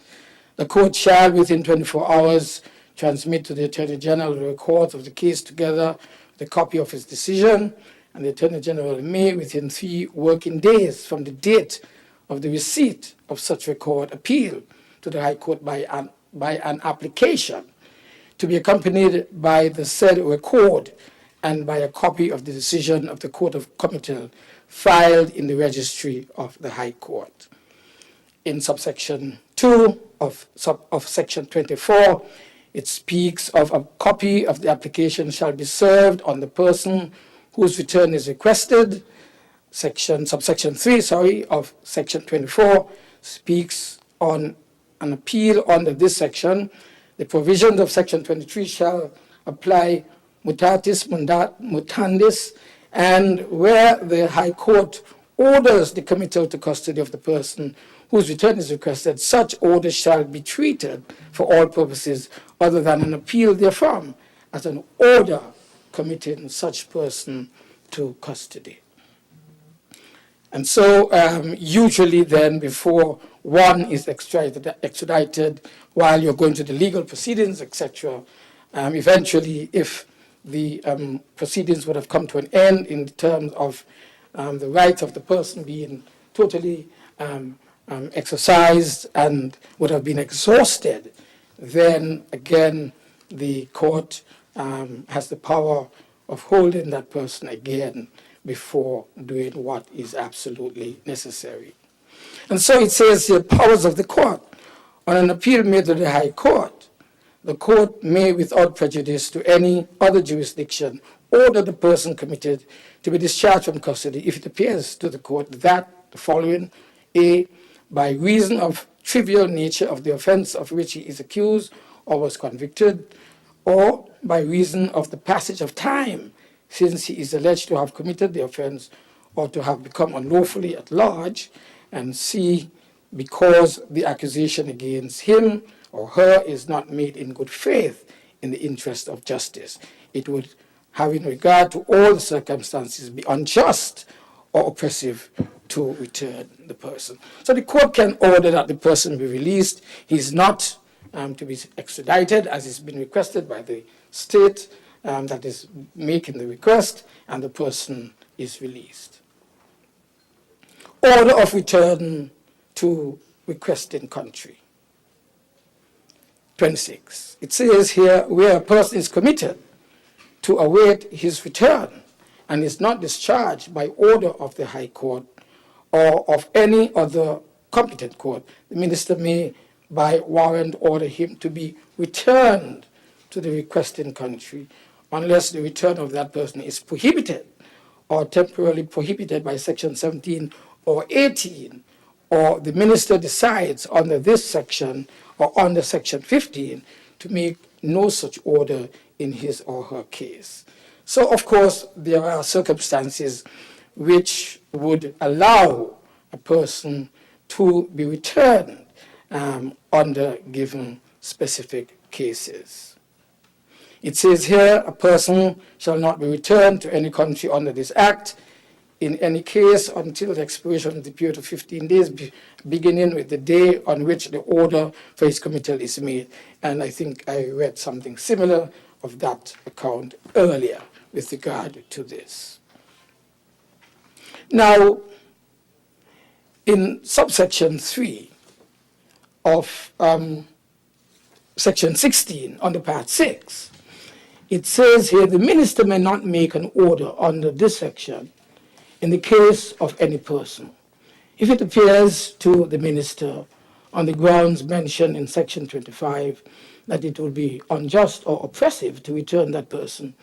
the court shall, within 24 hours, transmit to the Attorney General the records of the case together with a copy of his decision, and the Attorney General may, within 3 working days from the date of the receipt of such record, appeal to the High Court by an application to be accompanied by the said record and by a copy of the decision of the Court of Committal filed in the registry of the High Court. In subsection 2 of section 24, it speaks of a copy of the application shall be served on the person whose return is requested. Subsection 3, of section 24 speaks on an appeal under this section. The provisions of section 23 shall apply mutatis mutandis, and where the High Court orders the committal to custody of the person whose return is requested, such order shall be treated for all purposes other than an appeal therefrom as an order committing such person to custody. And so usually then before one is extradited while you're going to the legal proceedings, etc., eventually if the proceedings would have come to an end in terms of the rights of the person being totally exercised and would have been exhausted, then again the court has the power of holding that person again before doing what is absolutely necessary. And so it says here, powers of the court. On an appeal made to the High Court, the court may, without prejudice to any other jurisdiction, order the person committed to be discharged from custody if it appears to the court that the following: A, by reason of trivial nature of the offense of which he is accused or was convicted, or by reason of the passage of time since he is alleged to have committed the offense or to have become unlawfully at large, and C, because the accusation against him or her is not made in good faith in the interest of justice. It would, having regard to all the circumstances, be unjust or oppressive to return the person. So the court can order that the person be released. He is not to be extradited as has been requested by the state that is making the request, and the person is released. Order of return to requesting country. 26. It says here, where a person is committed to await his return and is not discharged by order of the High Court or of any other competent court, the minister may, by warrant, order him to be returned to the requesting country unless the return of that person is prohibited or temporarily prohibited by section 17 or 18, or the minister decides under this section or under section 15 to make no such order in his or her case. So, of course, there are circumstances which would allow a person to be returned under given specific cases. It says here, a person shall not be returned to any country under this act in any case until the expiration of the period of 15 days, beginning with the day on which the order for his committal is made. And I think I read something similar of that account earlier with regard to this. Now, in subsection 3 of Section 16 under Part 6, it says here the minister may not make an order under this section in the case of any person if it appears to the minister on the grounds mentioned in Section 25 that it will be unjust or oppressive to return that person,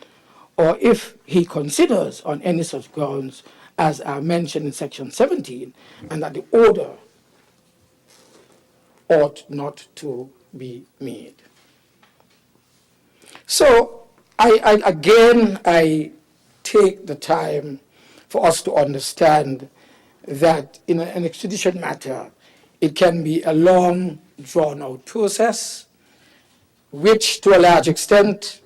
or if he considers on any such grounds as are mentioned in Section 17 and that the order ought not to be made. So I take the time for us to understand that in an extradition matter, it can be a long, drawn-out process, which to a large extent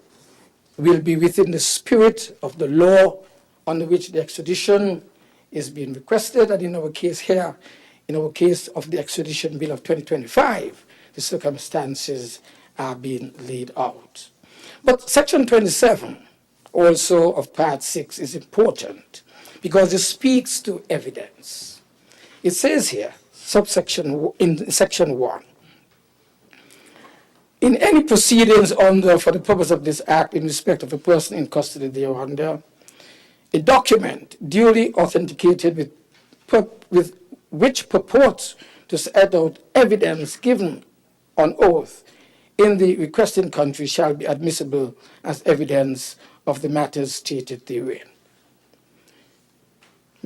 will be within the spirit of the law under which the extradition is being requested. And in our case here, in our case of the Extradition Bill of 2025, the circumstances are being laid out. But Section 27, also of Part 6, is important because it speaks to evidence. It says here, in Section 1, in any proceedings under, for the purpose of this act, in respect of a person in custody thereunder, a document duly authenticated with which purports to set out evidence given on oath in the requesting country shall be admissible as evidence of the matters stated therein.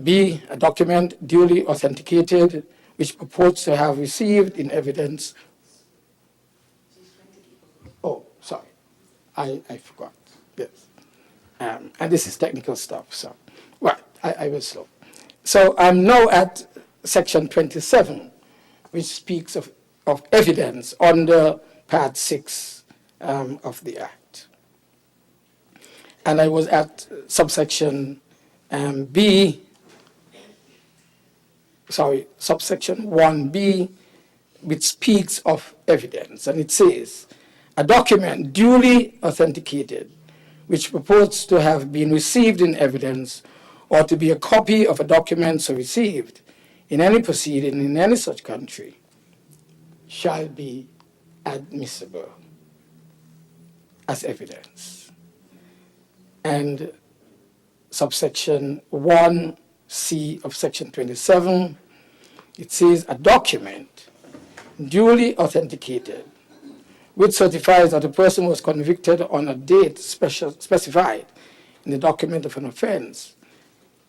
B, a document duly authenticated which purports to have received in evidence. Oh, sorry, I forgot. Yes. And this is technical stuff, so, well, I was slow. So I'm now at Section 27, which speaks of evidence under Part subsection 1B, which speaks of evidence. And it says, a document duly authenticated, which purports to have been received in evidence or to be a copy of a document so received in any proceeding in any such country, shall be admissible as evidence. And subsection 1C of Section 27, it says a document duly authenticated which certifies that a person was convicted on a date specified in the document of an offense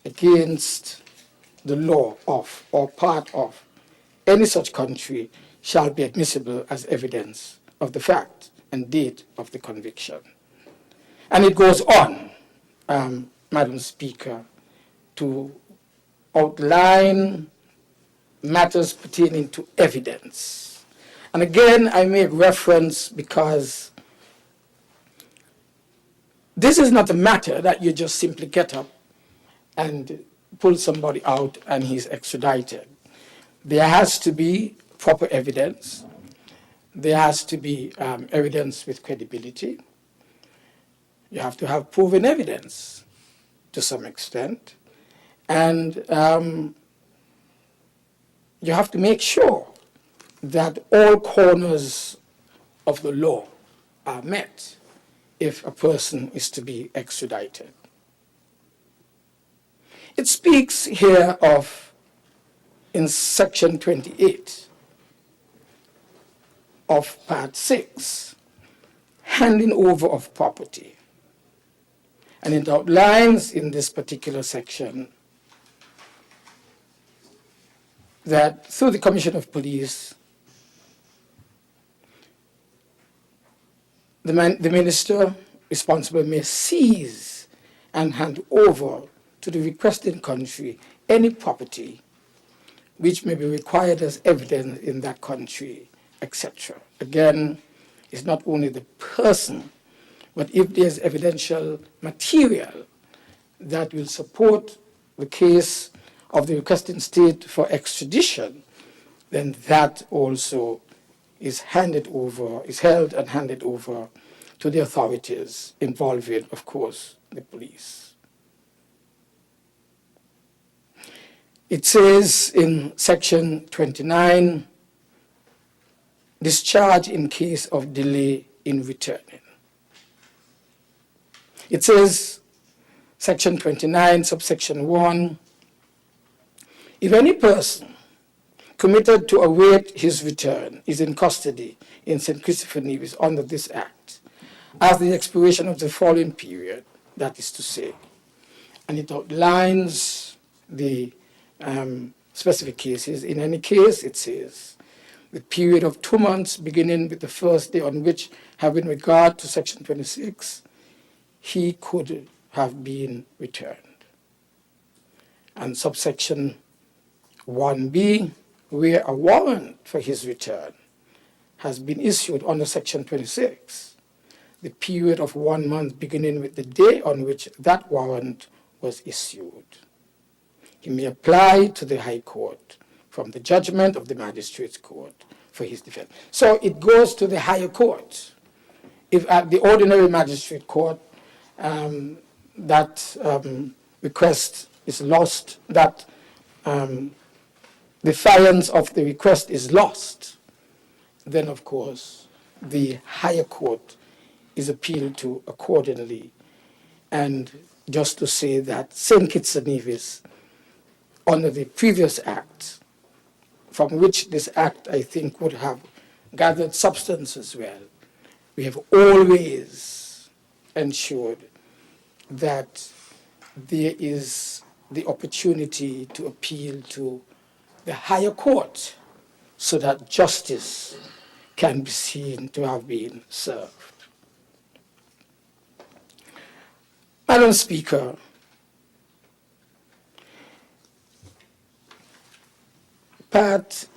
against the law of or part of any such country shall be admissible as evidence of the fact and date of the conviction. And it goes on, Madam Speaker, to outline matters pertaining to evidence. And again, I make reference because this is not a matter that you just simply get up and pull somebody out and he's extradited. There has to be proper evidence. There has to be evidence with credibility. You have to have proven evidence to some extent. And you have to make sure that all corners of the law are met if a person is to be extradited. It speaks here of, in Section 28 of Part 6, handing over of property. And it outlines in this particular section that through the Commission of Police, the minister responsible may seize and hand over to the requesting country any property which may be required as evidence in that country, etc. Again, it's not only the person, but if there's evidential material that will support the case of the requesting state for extradition, then that also is handed over, is held and handed over to the authorities involving, of course, the police. It says in Section 29 discharge in case of delay in returning. It says, Section 29, subsection 1, if any person committed to await his return is in custody in St. Christopher Nevis under this Act, as the expiration of the following period, that is to say, and it outlines the specific cases. In any case, it says, the period of 2 months beginning with the first day on which, having regard to Section 26, he could have been returned. And subsection 1b, where a warrant for his return has been issued under Section 26, the period of 1 month beginning with the day on which that warrant was issued. He may apply to the High Court from the judgment of the Magistrates' Court for his defense. So it goes to the higher court. If at the ordinary Magistrate Court that request is lost, that defiance of the request is lost, then of course the higher court is appealed to accordingly. And just to say that St. Kitts and Nevis, under the previous act, from which this act I think would have gathered substance as well, we have always ensured that there is the opportunity to appeal to the higher court so that justice can be seen to have been served. Madam Speaker, Part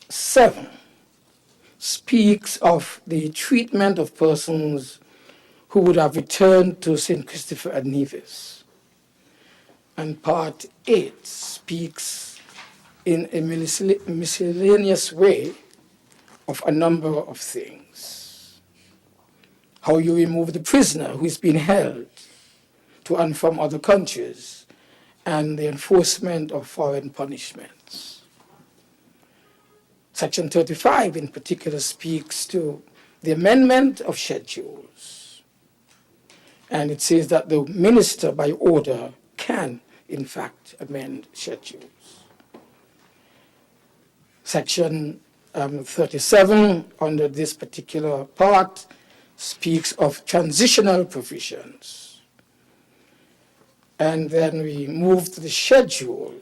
7 speaks of the treatment of persons who would have returned to St. Christopher and Nevis. And Part 8 speaks in a miscellaneous way of a number of things. How you remove the prisoner who is being held to and from other countries, and the enforcement of foreign punishments. Section 35 in particular speaks to the amendment of schedules. And it says that the minister by order can, in fact, amend schedules. Section 37 under this particular part speaks of transitional provisions. And then we move to the schedule,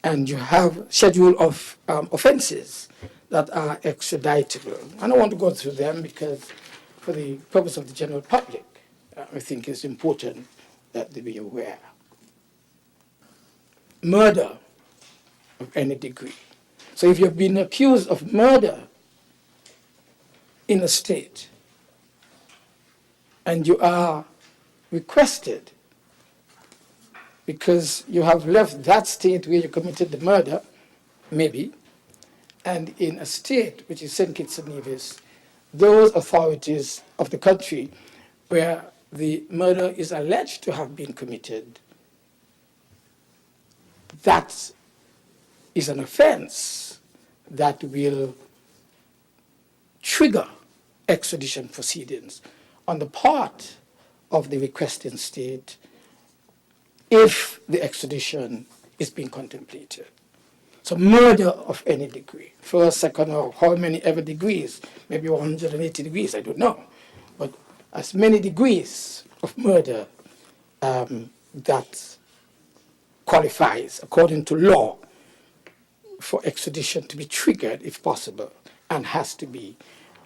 and you have schedule of offenses that are extraditable. I don't want to go through them because for the purpose of the general public, I think it's important that they be aware. Murder of any degree. So if you've been accused of murder in a state and you are requested because you have left that state where you committed the murder, maybe, and in a state which is St. Kitts and Nevis, those authorities of the country where the murder is alleged to have been committed, that is an offense that will trigger extradition proceedings on the part of the requesting state if the extradition is being contemplated. So murder of any degree, first, second, or how many ever degrees, maybe 180 degrees, I don't know, but as many degrees of murder that qualifies, according to law, for extradition to be triggered, if possible, and has to be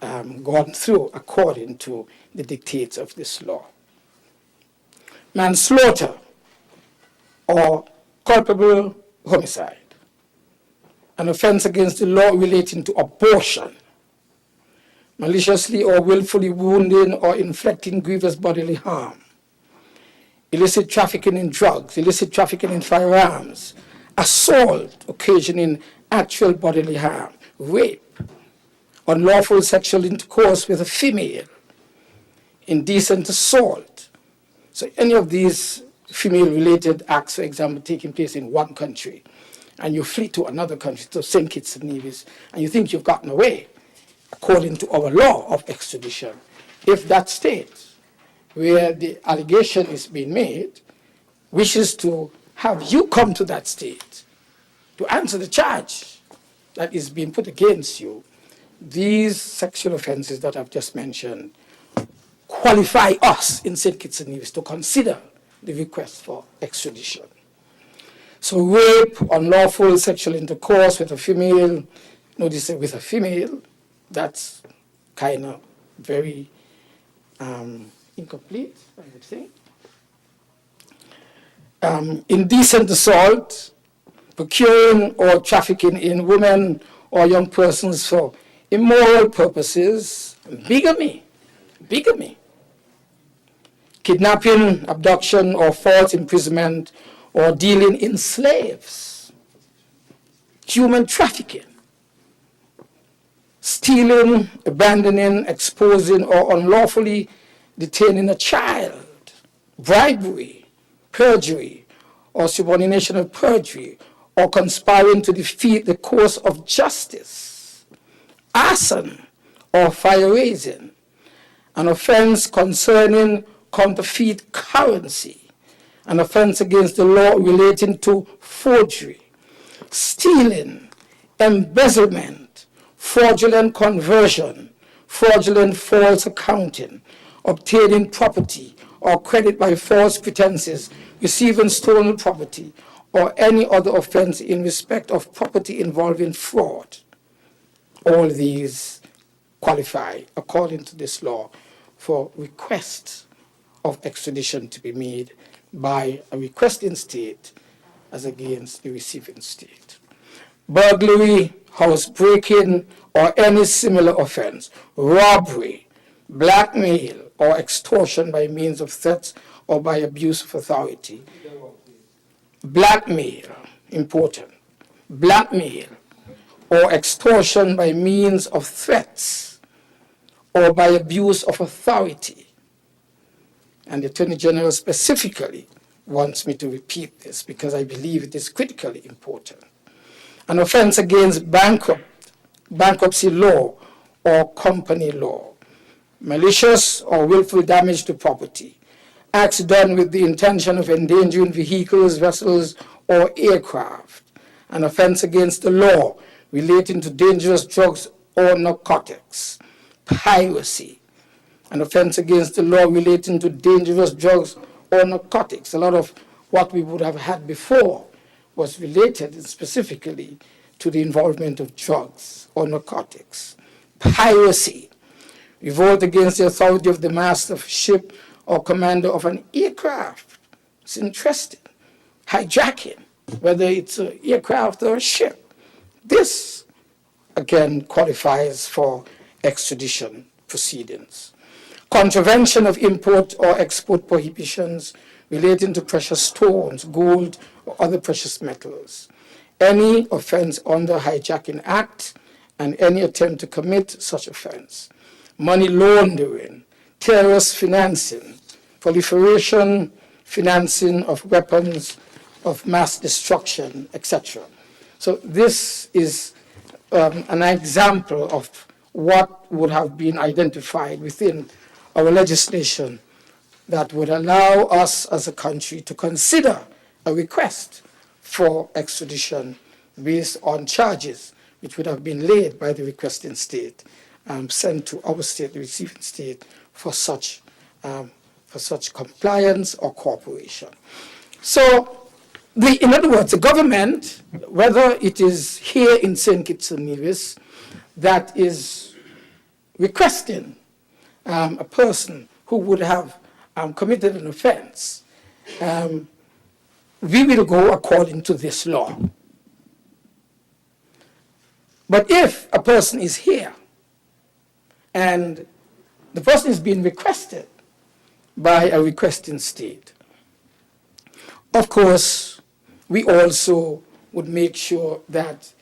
gone through according to the dictates of this law. Manslaughter or culpable homicide, an offense against the law relating to abortion, maliciously or willfully wounding or inflicting grievous bodily harm, illicit trafficking in drugs, illicit trafficking in firearms, assault occasioning actual bodily harm, rape, unlawful sexual intercourse with a female, indecent assault. So any of these female-related acts, for example, taking place in one country, and you flee to another country, to St. Kitts and Nevis, and you think you've gotten away, according to our law of extradition, if that state where the allegation is being made wishes to have you come to that state to answer the charge that is being put against you, these sexual offenses that I've just mentioned qualify us in St. Kitts and Nevis to consider the request for extradition. So rape, unlawful sexual intercourse with a female, notice with a female, that's kind of very incomplete, I would think. Indecent assault, procuring or trafficking in women or young persons for immoral purposes, bigamy, kidnapping, abduction, or false imprisonment, or dealing in slaves, human trafficking, stealing, abandoning, exposing, or unlawfully detaining a child, bribery, perjury, or subordination of perjury, or conspiring to defeat the course of justice, arson, or fire-raising, an offense concerning counterfeit currency, an offense against the law relating to forgery, stealing, embezzlement, fraudulent conversion, fraudulent false accounting, obtaining property or credit by false pretenses, receiving stolen property, or any other offense in respect of property involving fraud. All these qualify, according to this law, for requests of extradition to be made by a requesting state as against the receiving state. Burglary, housebreaking, or any similar offense, robbery, blackmail, or extortion by means of threats or by abuse of authority. Blackmail, important. Blackmail or extortion by means of threats or by abuse of authority. And the Attorney General specifically wants me to repeat this because I believe it is critically important. An offense against bankruptcy law or company law, malicious or willful damage to property, acts done with the intention of endangering vehicles, vessels, or aircraft, an offense against the law relating to dangerous drugs or narcotics, piracy, an offense against the law relating to dangerous drugs or narcotics. A lot of what we would have had before was related specifically to the involvement of drugs or narcotics. Piracy, revolt against the authority of the master of a ship or commander of an aircraft. It's interesting. Hijacking, whether it's an aircraft or a ship. This, again, qualifies for extradition proceedings. Contravention of import or export prohibitions relating to precious stones, gold, or other precious metals. Any offense under Hijacking Act and any attempt to commit such offense. Money laundering, terrorist financing, proliferation, financing of weapons of mass destruction, etc. So this is an example of what would have been identified within our legislation that would allow us as a country to consider a request for extradition based on charges which would have been laid by the requesting state, sent to our state, the receiving state, for such compliance or cooperation. So, in other words, the government, whether it is here in St. Kitts and Nevis, that is requesting a person who would have committed an offense, we will go according to this law. But if a person is here and the person is being requested by a requesting state, of course, we also would make sure that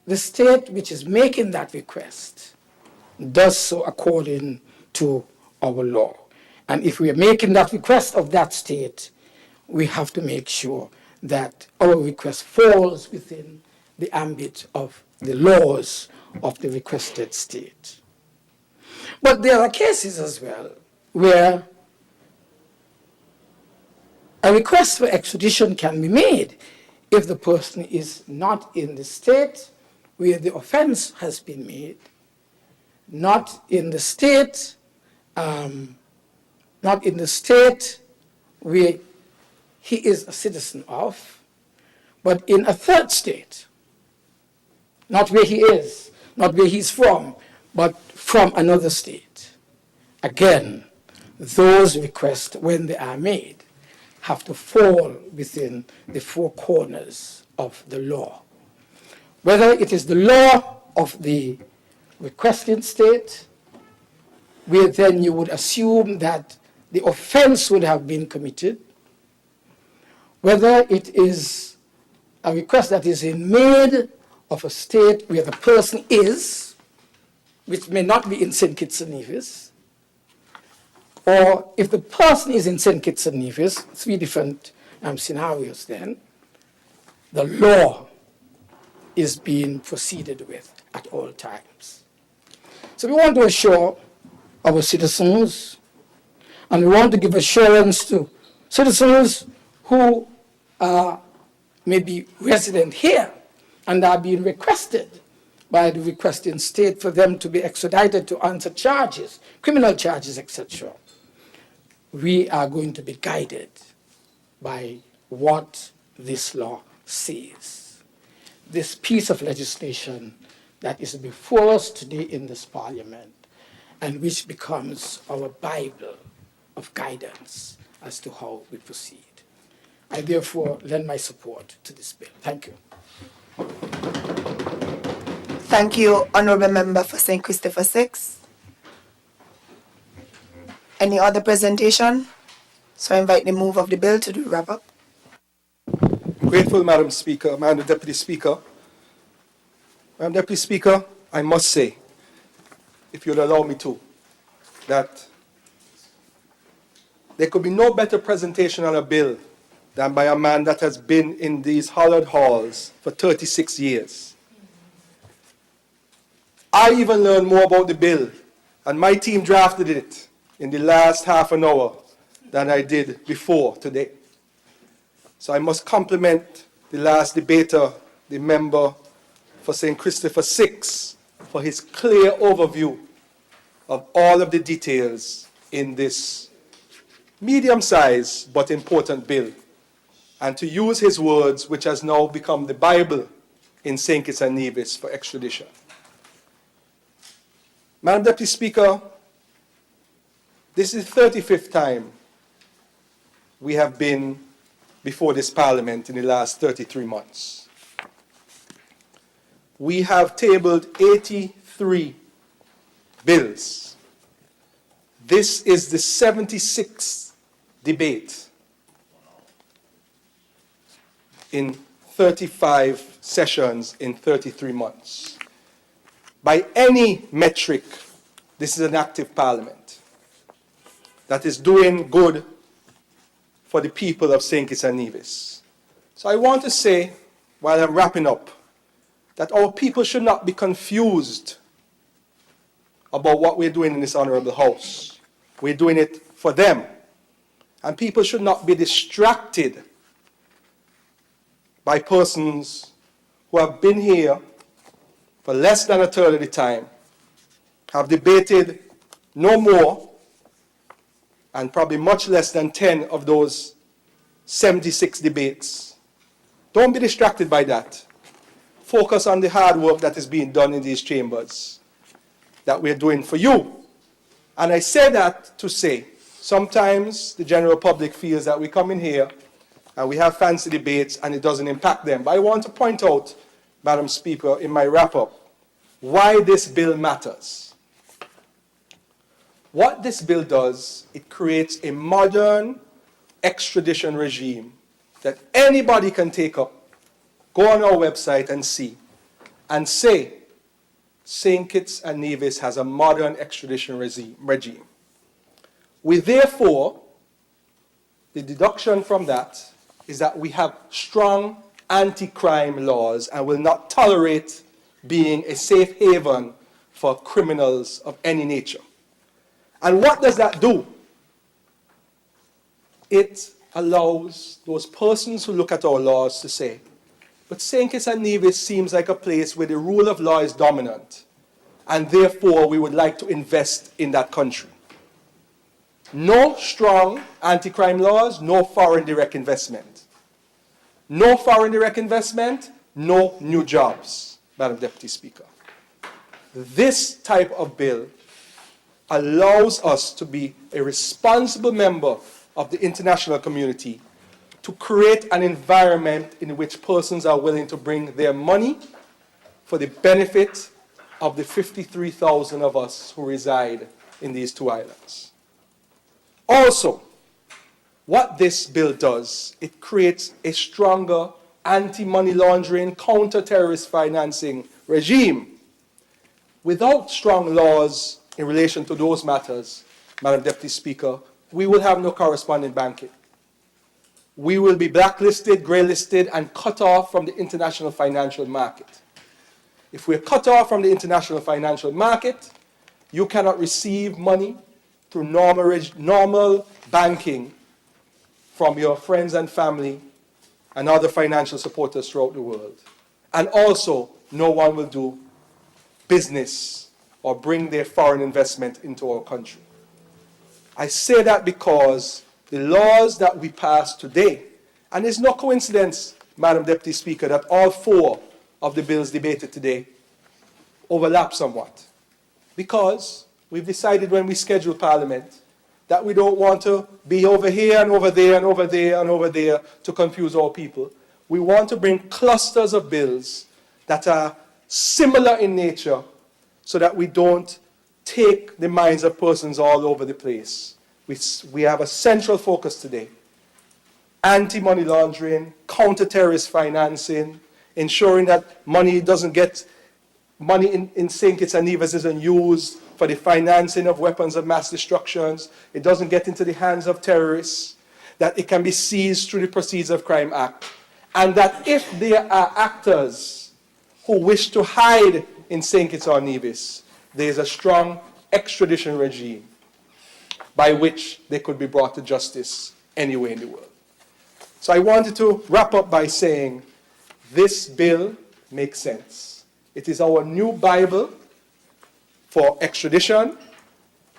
the state which is making that request does so according to our law. And if we are making that request of that state, we have to make sure that our request falls within the ambit of the laws of the requested state. But there are cases as well where a request for extradition can be made if the person is not in the state where the offense has been made, not in the state where he is a citizen of, but in a third state, not where he is, not where he's from, but from another state. Again, those requests, when they are made, have to fall within the four corners of the law. Whether it is the law of the requesting state, where then you would assume that the offense would have been committed, whether it is a request that is made of a state where the person is, which may not be in St. Kitts and Nevis, or if the person is in St. Kitts and Nevis, three different scenarios then, the law is being proceeded with at all times. So we want to assure our citizens, and we want to give assurance to citizens who may be resident here and are being requested by the requesting state for them to be extradited to answer charges, criminal charges, etc. We are going to be guided by what this law says. This piece of legislation that is before us today in this Parliament, and which becomes our Bible of guidance as to how we proceed. I therefore lend my support to this bill. Thank you. Thank you, Honourable Member for St. Christopher 6. Any other presentation? So I invite the move of the bill to do wrap up. Grateful, Madam Speaker, Madam Deputy Speaker. Madam Deputy Speaker, I must say, if you'll allow me to, that there could be no better presentation on a bill than by a man that has been in these hallowed halls for 36 years. I even learned more about the bill, and my team drafted it in the last half an hour than I did before today. So I must compliment the last debater, the member for St. Christopher 6, for his clear overview of all of the details in this medium-sized but important bill, and to use his words, which has now become the Bible in St. Kitts and Nevis for extradition. Madam Deputy Speaker, this is the 35th time we have been before this Parliament in the last 33 months. We have tabled 83 bills. This is the 76th debate in 35 sessions in 33 months. By any metric, this is an active Parliament that is doing good for the people of St. Kitts and Nevis. So I want to say, while I'm wrapping up, that our people should not be confused about what we're doing in this Honourable House. We're doing it for them. And people should not be distracted by persons who have been here for less than a third of the time, have debated no more, and probably much less than 10 of those 76 debates. Don't be distracted by that. Focus on the hard work that is being done in these chambers, that we're doing for you. And I say that to say, sometimes the general public feels that we come in here and we have fancy debates and it doesn't impact them. But I want to point out, Madam Speaker, in my wrap-up, why this bill matters. What this bill does, it creates a modern extradition regime that anybody can take up, go on our website and see, and say, St. Kitts and Nevis has a modern extradition regime. We therefore, the deduction from that is that we have strong anti-crime laws and will not tolerate being a safe haven for criminals of any nature. And what does that do? It allows those persons who look at our laws to say, but St. Kitts and Nevis seems like a place where the rule of law is dominant, and therefore we would like to invest in that country. No strong anti-crime laws, no foreign direct investment. No foreign direct investment, no new jobs, Madam Deputy Speaker. This type of bill allows us to be a responsible member of the international community to create an environment in which persons are willing to bring their money for the benefit of the 53,000 of us who reside in these two islands. Also, what this bill does, it creates a stronger anti-money laundering, counter-terrorist financing regime. Without strong laws in relation to those matters, Madam Deputy Speaker, we will have no corresponding banking. We will be blacklisted, grey-listed, and cut off from the international financial market. If we're cut off from the international financial market, you cannot receive money through normal banking from your friends and family and other financial supporters throughout the world. And also, no one will do business or bring their foreign investment into our country. I say that because the laws that we pass today, and it's no coincidence, Madam Deputy Speaker, that all four of the bills debated today overlap somewhat. Because we've decided when we schedule Parliament that we don't want to be over here and over there and over there and over there to confuse our people. We want to bring clusters of bills that are similar in nature so that we don't take the minds of persons all over the place. We have a central focus today. Anti-money laundering, counter-terrorist financing, ensuring that money in St. Kitts and Nevis isn't used for the financing of weapons of mass destruction. It doesn't get into the hands of terrorists, that it can be seized through the Proceeds of Crime Act, and that if there are actors who wish to hide in St. Kitts or Nevis, there is a strong extradition regime by which they could be brought to justice anywhere in the world. So I wanted to wrap up by saying this bill makes sense. It is our new Bible for extradition,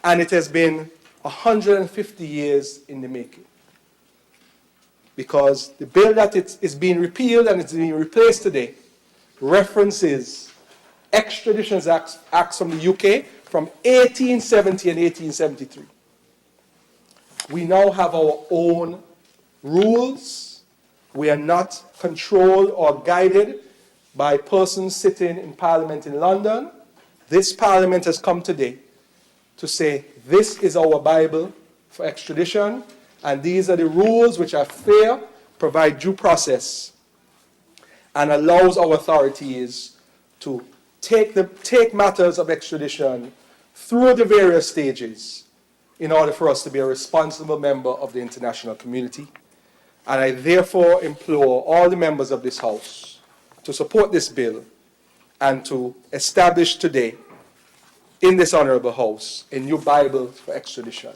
and it has been 150 years in the making. Because the bill that is being repealed and it's being replaced today references extradition acts from the UK from 1870 and 1873. We now have our own rules. We are not controlled or guided by persons sitting in Parliament in London. This Parliament has come today to say this is our Bible for extradition, and these are the rules which are fair, provide due process, and allows our authorities to take matters of extradition through the various stages in order for us to be a responsible member of the international community. And I therefore implore all the members of this House to support this bill and to establish today in this honourable House a new Bible for extradition.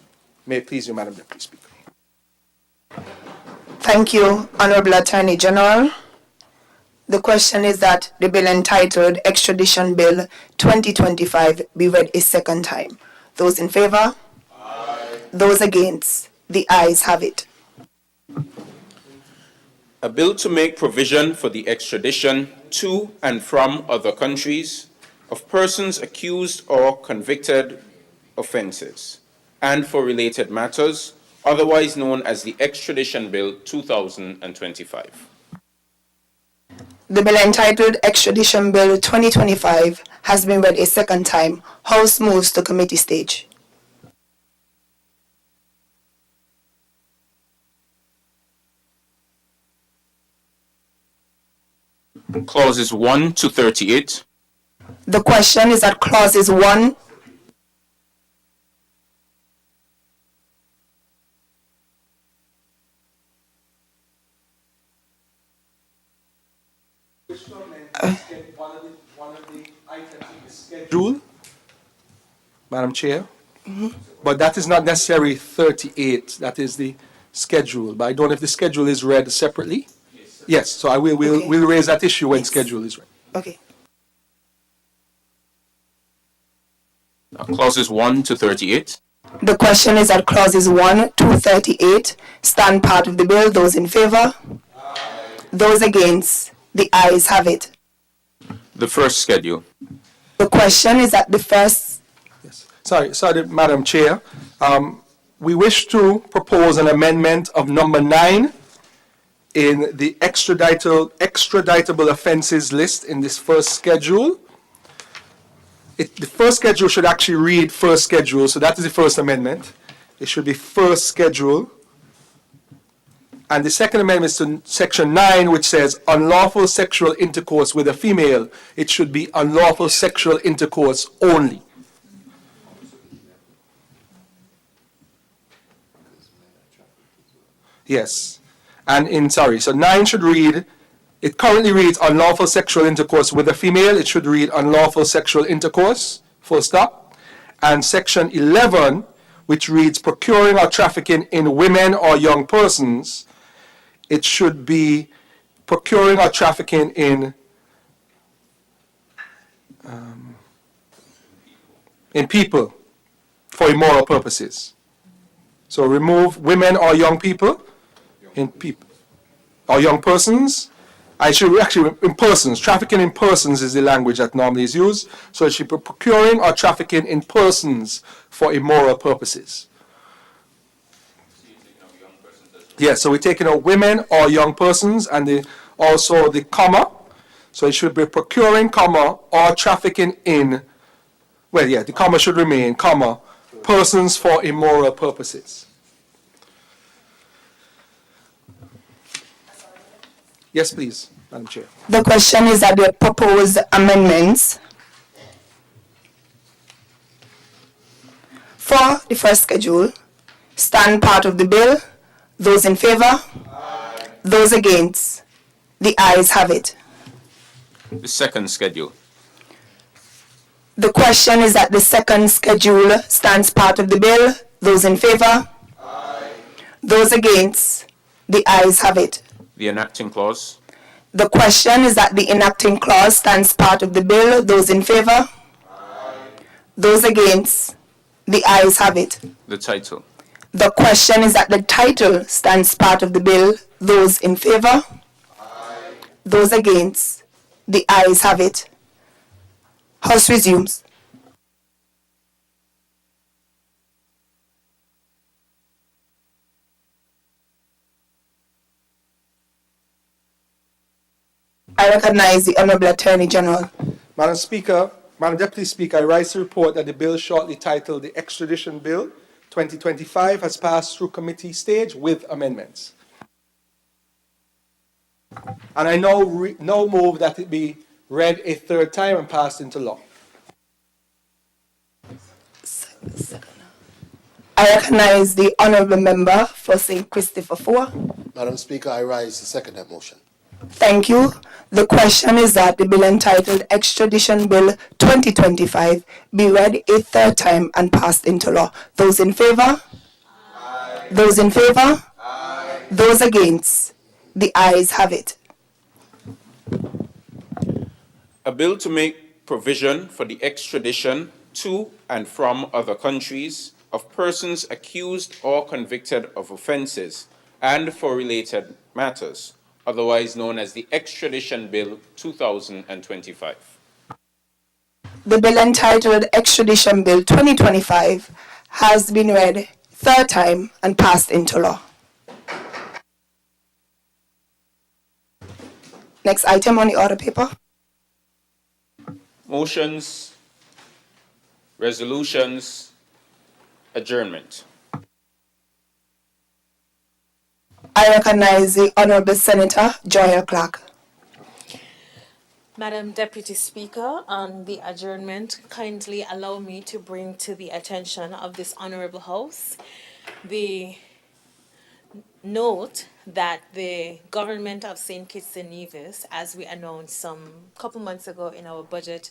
May it please you, Madam Deputy Speaker. Thank you, Honourable Attorney General. The question is that the bill entitled Extradition Bill 2025 be read a second time. Those in favour? Aye. Those against? The ayes have it. A bill to make provision for the extradition to and from other countries of persons accused or convicted offences, and for related matters, otherwise known as the Extradition Bill 2025. The bill entitled Extradition Bill 2025 has been read a second time. House moves to committee stage. Clauses 1 to 38. The question is that clauses 1 wish to amend one of the items in the schedule, Madam Chair. But that is not necessarily 38. That is the schedule. But I don't know if the schedule is read separately. Yes, so we'll raise that issue when schedule is read. Okay. Clauses 1 to 38. The question is that clauses 1 to 38 stand part of the bill. Those in favor? Those against? The ayes have it. The first schedule. The question is that the first... Yes. Sorry, Madam Chair. We wish to propose an amendment of number 9 in the extraditable offences list in this first schedule. The first schedule should actually read first schedule, so that is the first amendment. It should be first schedule. And the second amendment is to section 9, which says unlawful sexual intercourse with a female. It should be unlawful sexual intercourse only. Yes. And so 9 should read, it currently reads unlawful sexual intercourse with a female. It should read unlawful sexual intercourse, full stop. And section 11, which reads procuring or trafficking in women or young persons, it should be procuring or trafficking in people for immoral purposes. So remove women or young people in people or young persons. I should actually in persons. Trafficking in persons is the language that normally is used. So it should be procuring or trafficking in persons for immoral purposes. Yes, so we're taking out women or young persons and also the comma. So it should be procuring, comma, or trafficking in, well, yeah, the comma should remain, comma, persons for immoral purposes. Yes, please, Madam Chair. The question is that the proposed amendments for the first schedule stand part of the bill. Those in favor? Aye. Those against? The ayes have it. The second schedule. The question is that the second schedule stands part of the bill. Those in favor? Aye. Those against? The ayes have it. The enacting clause. The question is that the enacting clause stands part of the bill. Those in favor? Aye. Those against? The ayes have it. The title. The question is that the title stands part of the bill. Those in favor? Aye. Those against? The ayes have it. House resumes. I recognize the Honorable Attorney General. Madam Deputy Speaker, I rise to report that the bill shortly titled the Extradition Bill 2025 has passed through committee stage with amendments. And I now move that it be read a third time and passed into law. I recognize the Honorable Member for St. Christopher 4. Madam Speaker, I rise to second that motion. Thank you. The question is that the bill entitled Extradition Bill 2025 be read a third time and passed into law. Those in favor? Aye. Those in favor? Aye. Those against? The ayes have it. A bill to make provision for the extradition to and from other countries of persons accused or convicted of offences and for related matters, otherwise known as the Extradition Bill 2025. The bill entitled Extradition Bill 2025 has been read third time and passed into law. Next item on the order paper. Motions, resolutions, adjournment. I recognize the Honorable Senator Joya Clark. Madam Deputy Speaker, on the adjournment, kindly allow me to bring to the attention of this Honorable House the note that the government of St. Kitts and Nevis, as we announced some couple months ago in our budget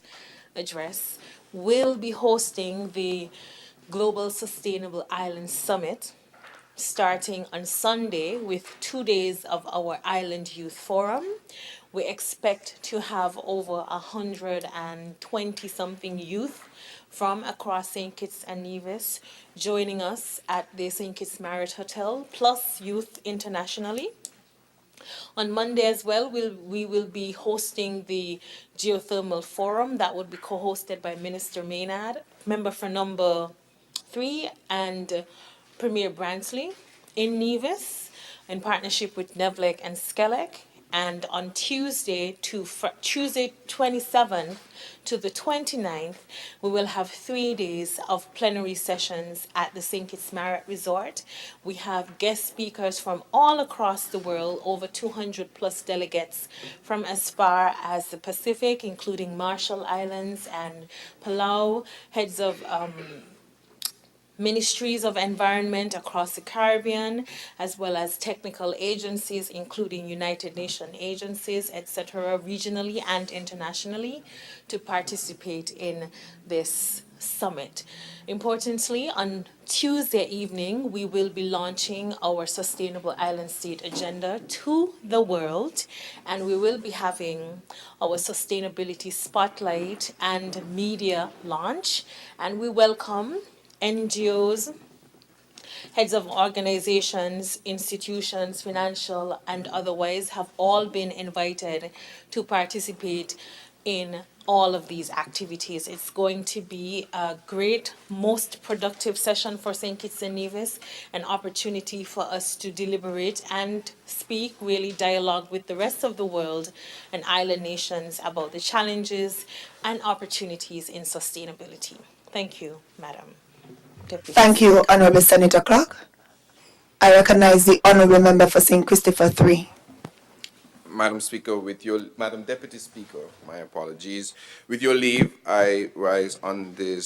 address, will be hosting the Global Sustainable Island Summit starting on Sunday with 2 days of our Island Youth Forum. We expect to have over 120 something youth from across St. Kitts and Nevis joining us at the St. Kitts Marriott Hotel, plus youth internationally. On Monday as well, we will be hosting the Geothermal Forum that would be co-hosted by Minister Maynard, member for number 3, and Premier Brantley in Nevis in partnership with Nevlec and Skelec. And on Tuesday 27th to the 29th, we will have 3 days of plenary sessions at the St. Kitts Marriott Resort. We have guest speakers from all across the world, over 200 plus delegates from as far as the Pacific, including Marshall Islands and Palau, heads of ministries of environment across the Caribbean, as well as technical agencies, including United Nations agencies, etc., regionally and internationally, to participate in this summit. Importantly, on Tuesday evening, we will be launching our Sustainable Island State Agenda to the world, and we will be having our Sustainability Spotlight and Media launch, and we welcome NGOs, heads of organizations, institutions, financial and otherwise, have all been invited to participate in all of these activities. It's going to be a great, most productive session for St. Kitts and Nevis, an opportunity for us to deliberate and speak, really dialogue with the rest of the world and island nations about the challenges and opportunities in sustainability. Thank you, Madam Deputy Thank you, Speaker. Honorable Senator Clark. I recognize the Honorable Member for St. Christopher 3. Madam Speaker, Madam Deputy Speaker, my apologies. With your leave, I rise on the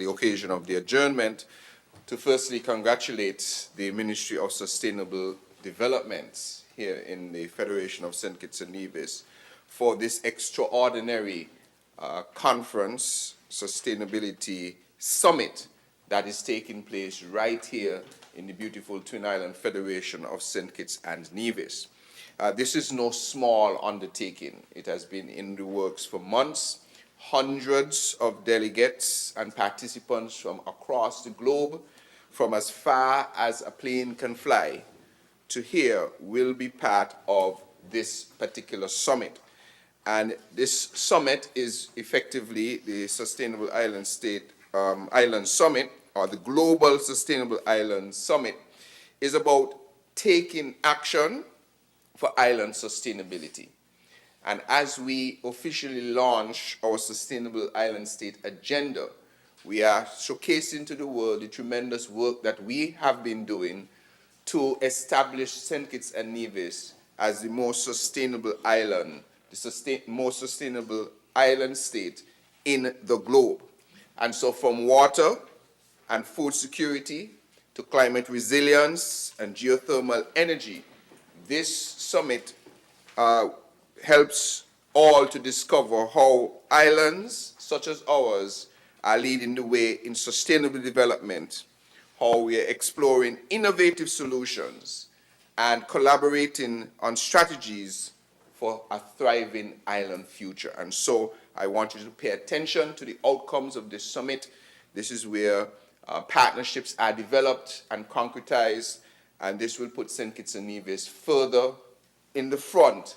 occasion of the adjournment to firstly congratulate the Ministry of Sustainable Development here in the Federation of St. Kitts and Nevis for this extraordinary conference, Sustainability Summit, that is taking place right here in the beautiful Twin Island Federation of St. Kitts and Nevis. This is no small undertaking. It has been in the works for months. Hundreds of delegates and participants from across the globe, from as far as a plane can fly to here, will be part of this particular summit. And this summit is effectively the Sustainable Island Island Summit, or the Global Sustainable Island Summit, is about taking action for island sustainability. And as we officially launch our Sustainable Island State Agenda, we are showcasing to the world the tremendous work that we have been doing to establish St. Kitts and Nevis as the most sustainable island, most sustainable island state in the globe. And so from water and food security to climate resilience and geothermal energy, this summit helps all to discover how islands such as ours are leading the way in sustainable development, how we are exploring innovative solutions and collaborating on strategies for a thriving island future. And so I want you to pay attention to the outcomes of this summit. This is where partnerships are developed and concretized, and this will put St. Kitts and Nevis further in the front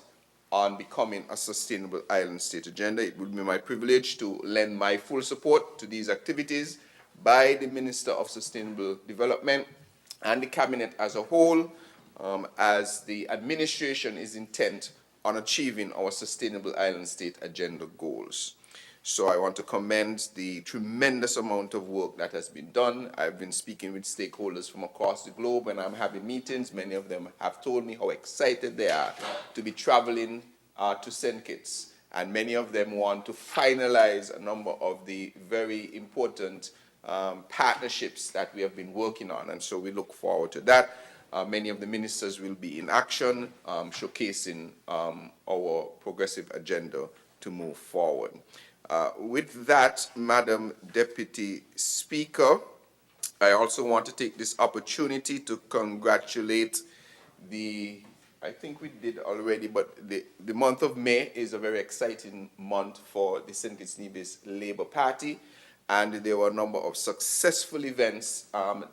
on becoming a sustainable island state agenda. It would be my privilege to lend my full support to these activities by the Minister of Sustainable Development and the Cabinet as a whole, as the administration is intent on achieving our sustainable island state agenda goals. So I want to commend the tremendous amount of work that has been done. I've been speaking with stakeholders from across the globe and I'm having meetings. Many of them have told me how excited they are to be traveling to St. Kitts. And many of them want to finalize a number of the very important partnerships that we have been working on. And so we look forward to that. Many of the ministers will be in action, showcasing our progressive agenda to move forward. With that, Madam Deputy Speaker, I also want to take this opportunity to congratulate I think we did already, but the month of May is a very exciting month for the St. Kitts Nevis Labour Party, and there were a number of successful events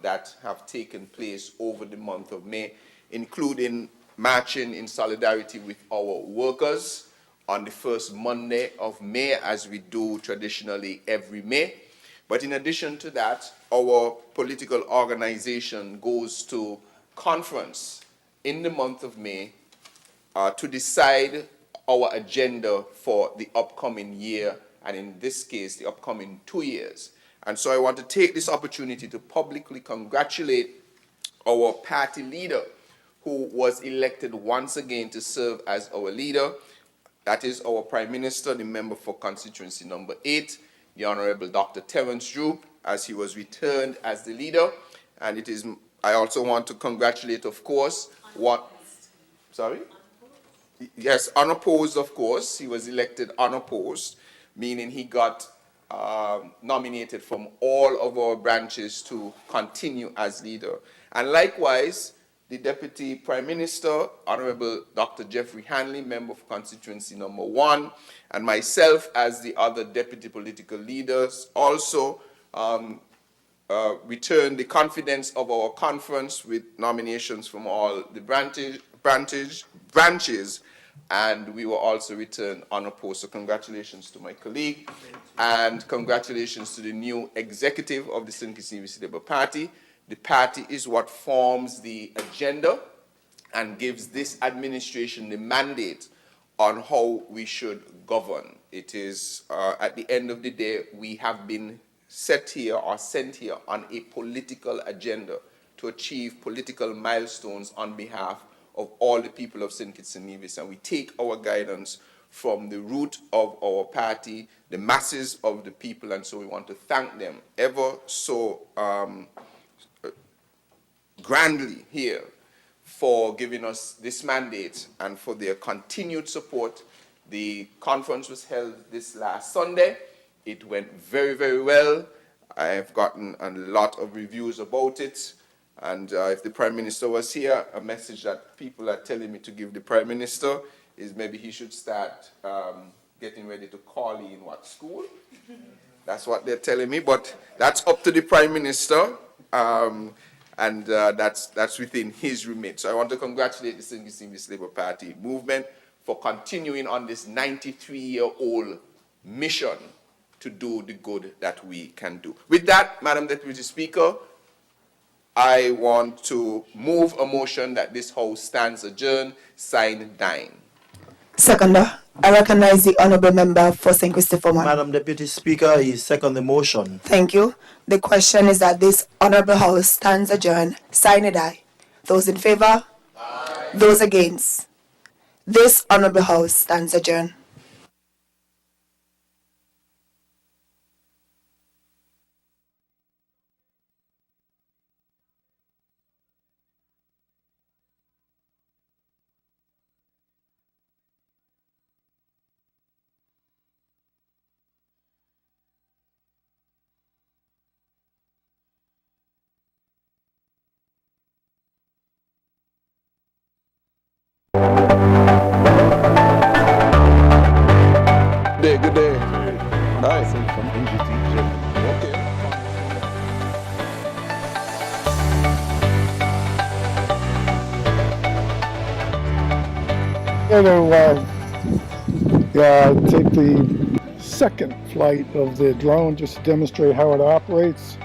that have taken place over the month of May, including marching in solidarity with our workers on the first Monday of May, as we do traditionally every May. But in addition to that, our political organization goes to conference in the month of May to decide our agenda for the upcoming year, and in this case, the upcoming 2 years. And so I want to take this opportunity to publicly congratulate our party leader, who was elected once again to serve as our leader. That is our Prime Minister, the member for constituency number 8, the Honorable Dr. Terence Droop, as he was returned as the leader. And I also want to congratulate, of course, Yes, unopposed, of course. He was elected unopposed, meaning he got nominated from all of our branches to continue as leader. And likewise, the Deputy Prime Minister, Honorable Dr. Jeffrey Hanley, member for constituency number 1, and myself as the other deputy political leaders also returned the confidence of our conference with nominations from all the branches, and we were also returned unopposed. So congratulations to my colleague, and congratulations to the new executive of the St. Kitts Nevis Labour Party. The party is what forms the agenda and gives this administration the mandate on how we should govern. It is, at the end of the day, we have been set here or sent here on a political agenda to achieve political milestones on behalf of all the people of St. Kitts and Nevis. And we take our guidance from the root of our party, the masses of the people, and so we want to thank them ever so grandly here for giving us this mandate and for their continued support. The conference was held this last Sunday. It went very, very well. I have gotten a lot of reviews about it. And if the Prime Minister was here, a message that people are telling me to give the Prime Minister is maybe he should start getting ready to call in school? That's what they're telling me, but that's up to the Prime Minister, and that's within his remit. So I want to congratulate the St. Kitts Nevis Labour Party movement for continuing on this 93-year-old mission to do the good that we can do. With that, Madam Deputy Speaker, I want to move a motion that this House stands adjourned, signed, dying. Seconder, I recognize the Honourable Member for St. Christopher 1. Madam Deputy Speaker, I second the motion. Thank you. The question is that this Honourable House stands adjourned, sign and die. Those in favour? Aye. Those against? This Honourable House stands adjourned. Good day. Hi. From okay. Take the second flight of the drone just to demonstrate how it operates.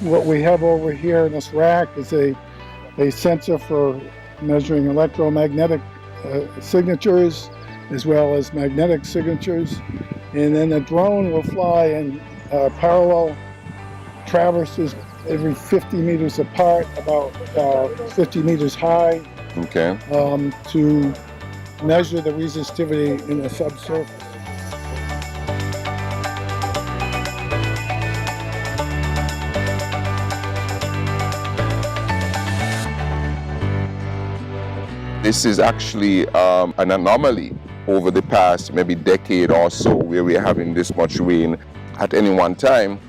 What we have over here in this rack is a sensor for measuring electromagnetic signatures as well as magnetic signatures, and then the drone will fly in parallel traverses every 50 meters apart, about 50 meters high, Okay. to measure the resistivity in the subsurface. This is actually an anomaly over the past maybe decade or so, where we are having this much rain at any one time.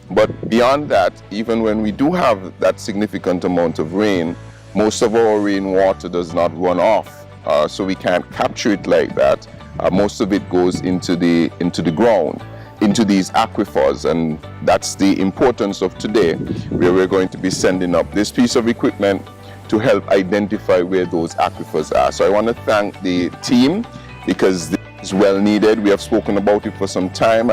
But beyond that, even when we do have that significant amount of rain, most of our rainwater does not run off, so we can't capture it like that. Most of it goes into the ground, into these aquifers, and that's the importance of today, where we're going to be sending up this piece of equipment to help identify where those aquifers are. So I want to thank the team, because this is well needed. We have spoken about it for some time.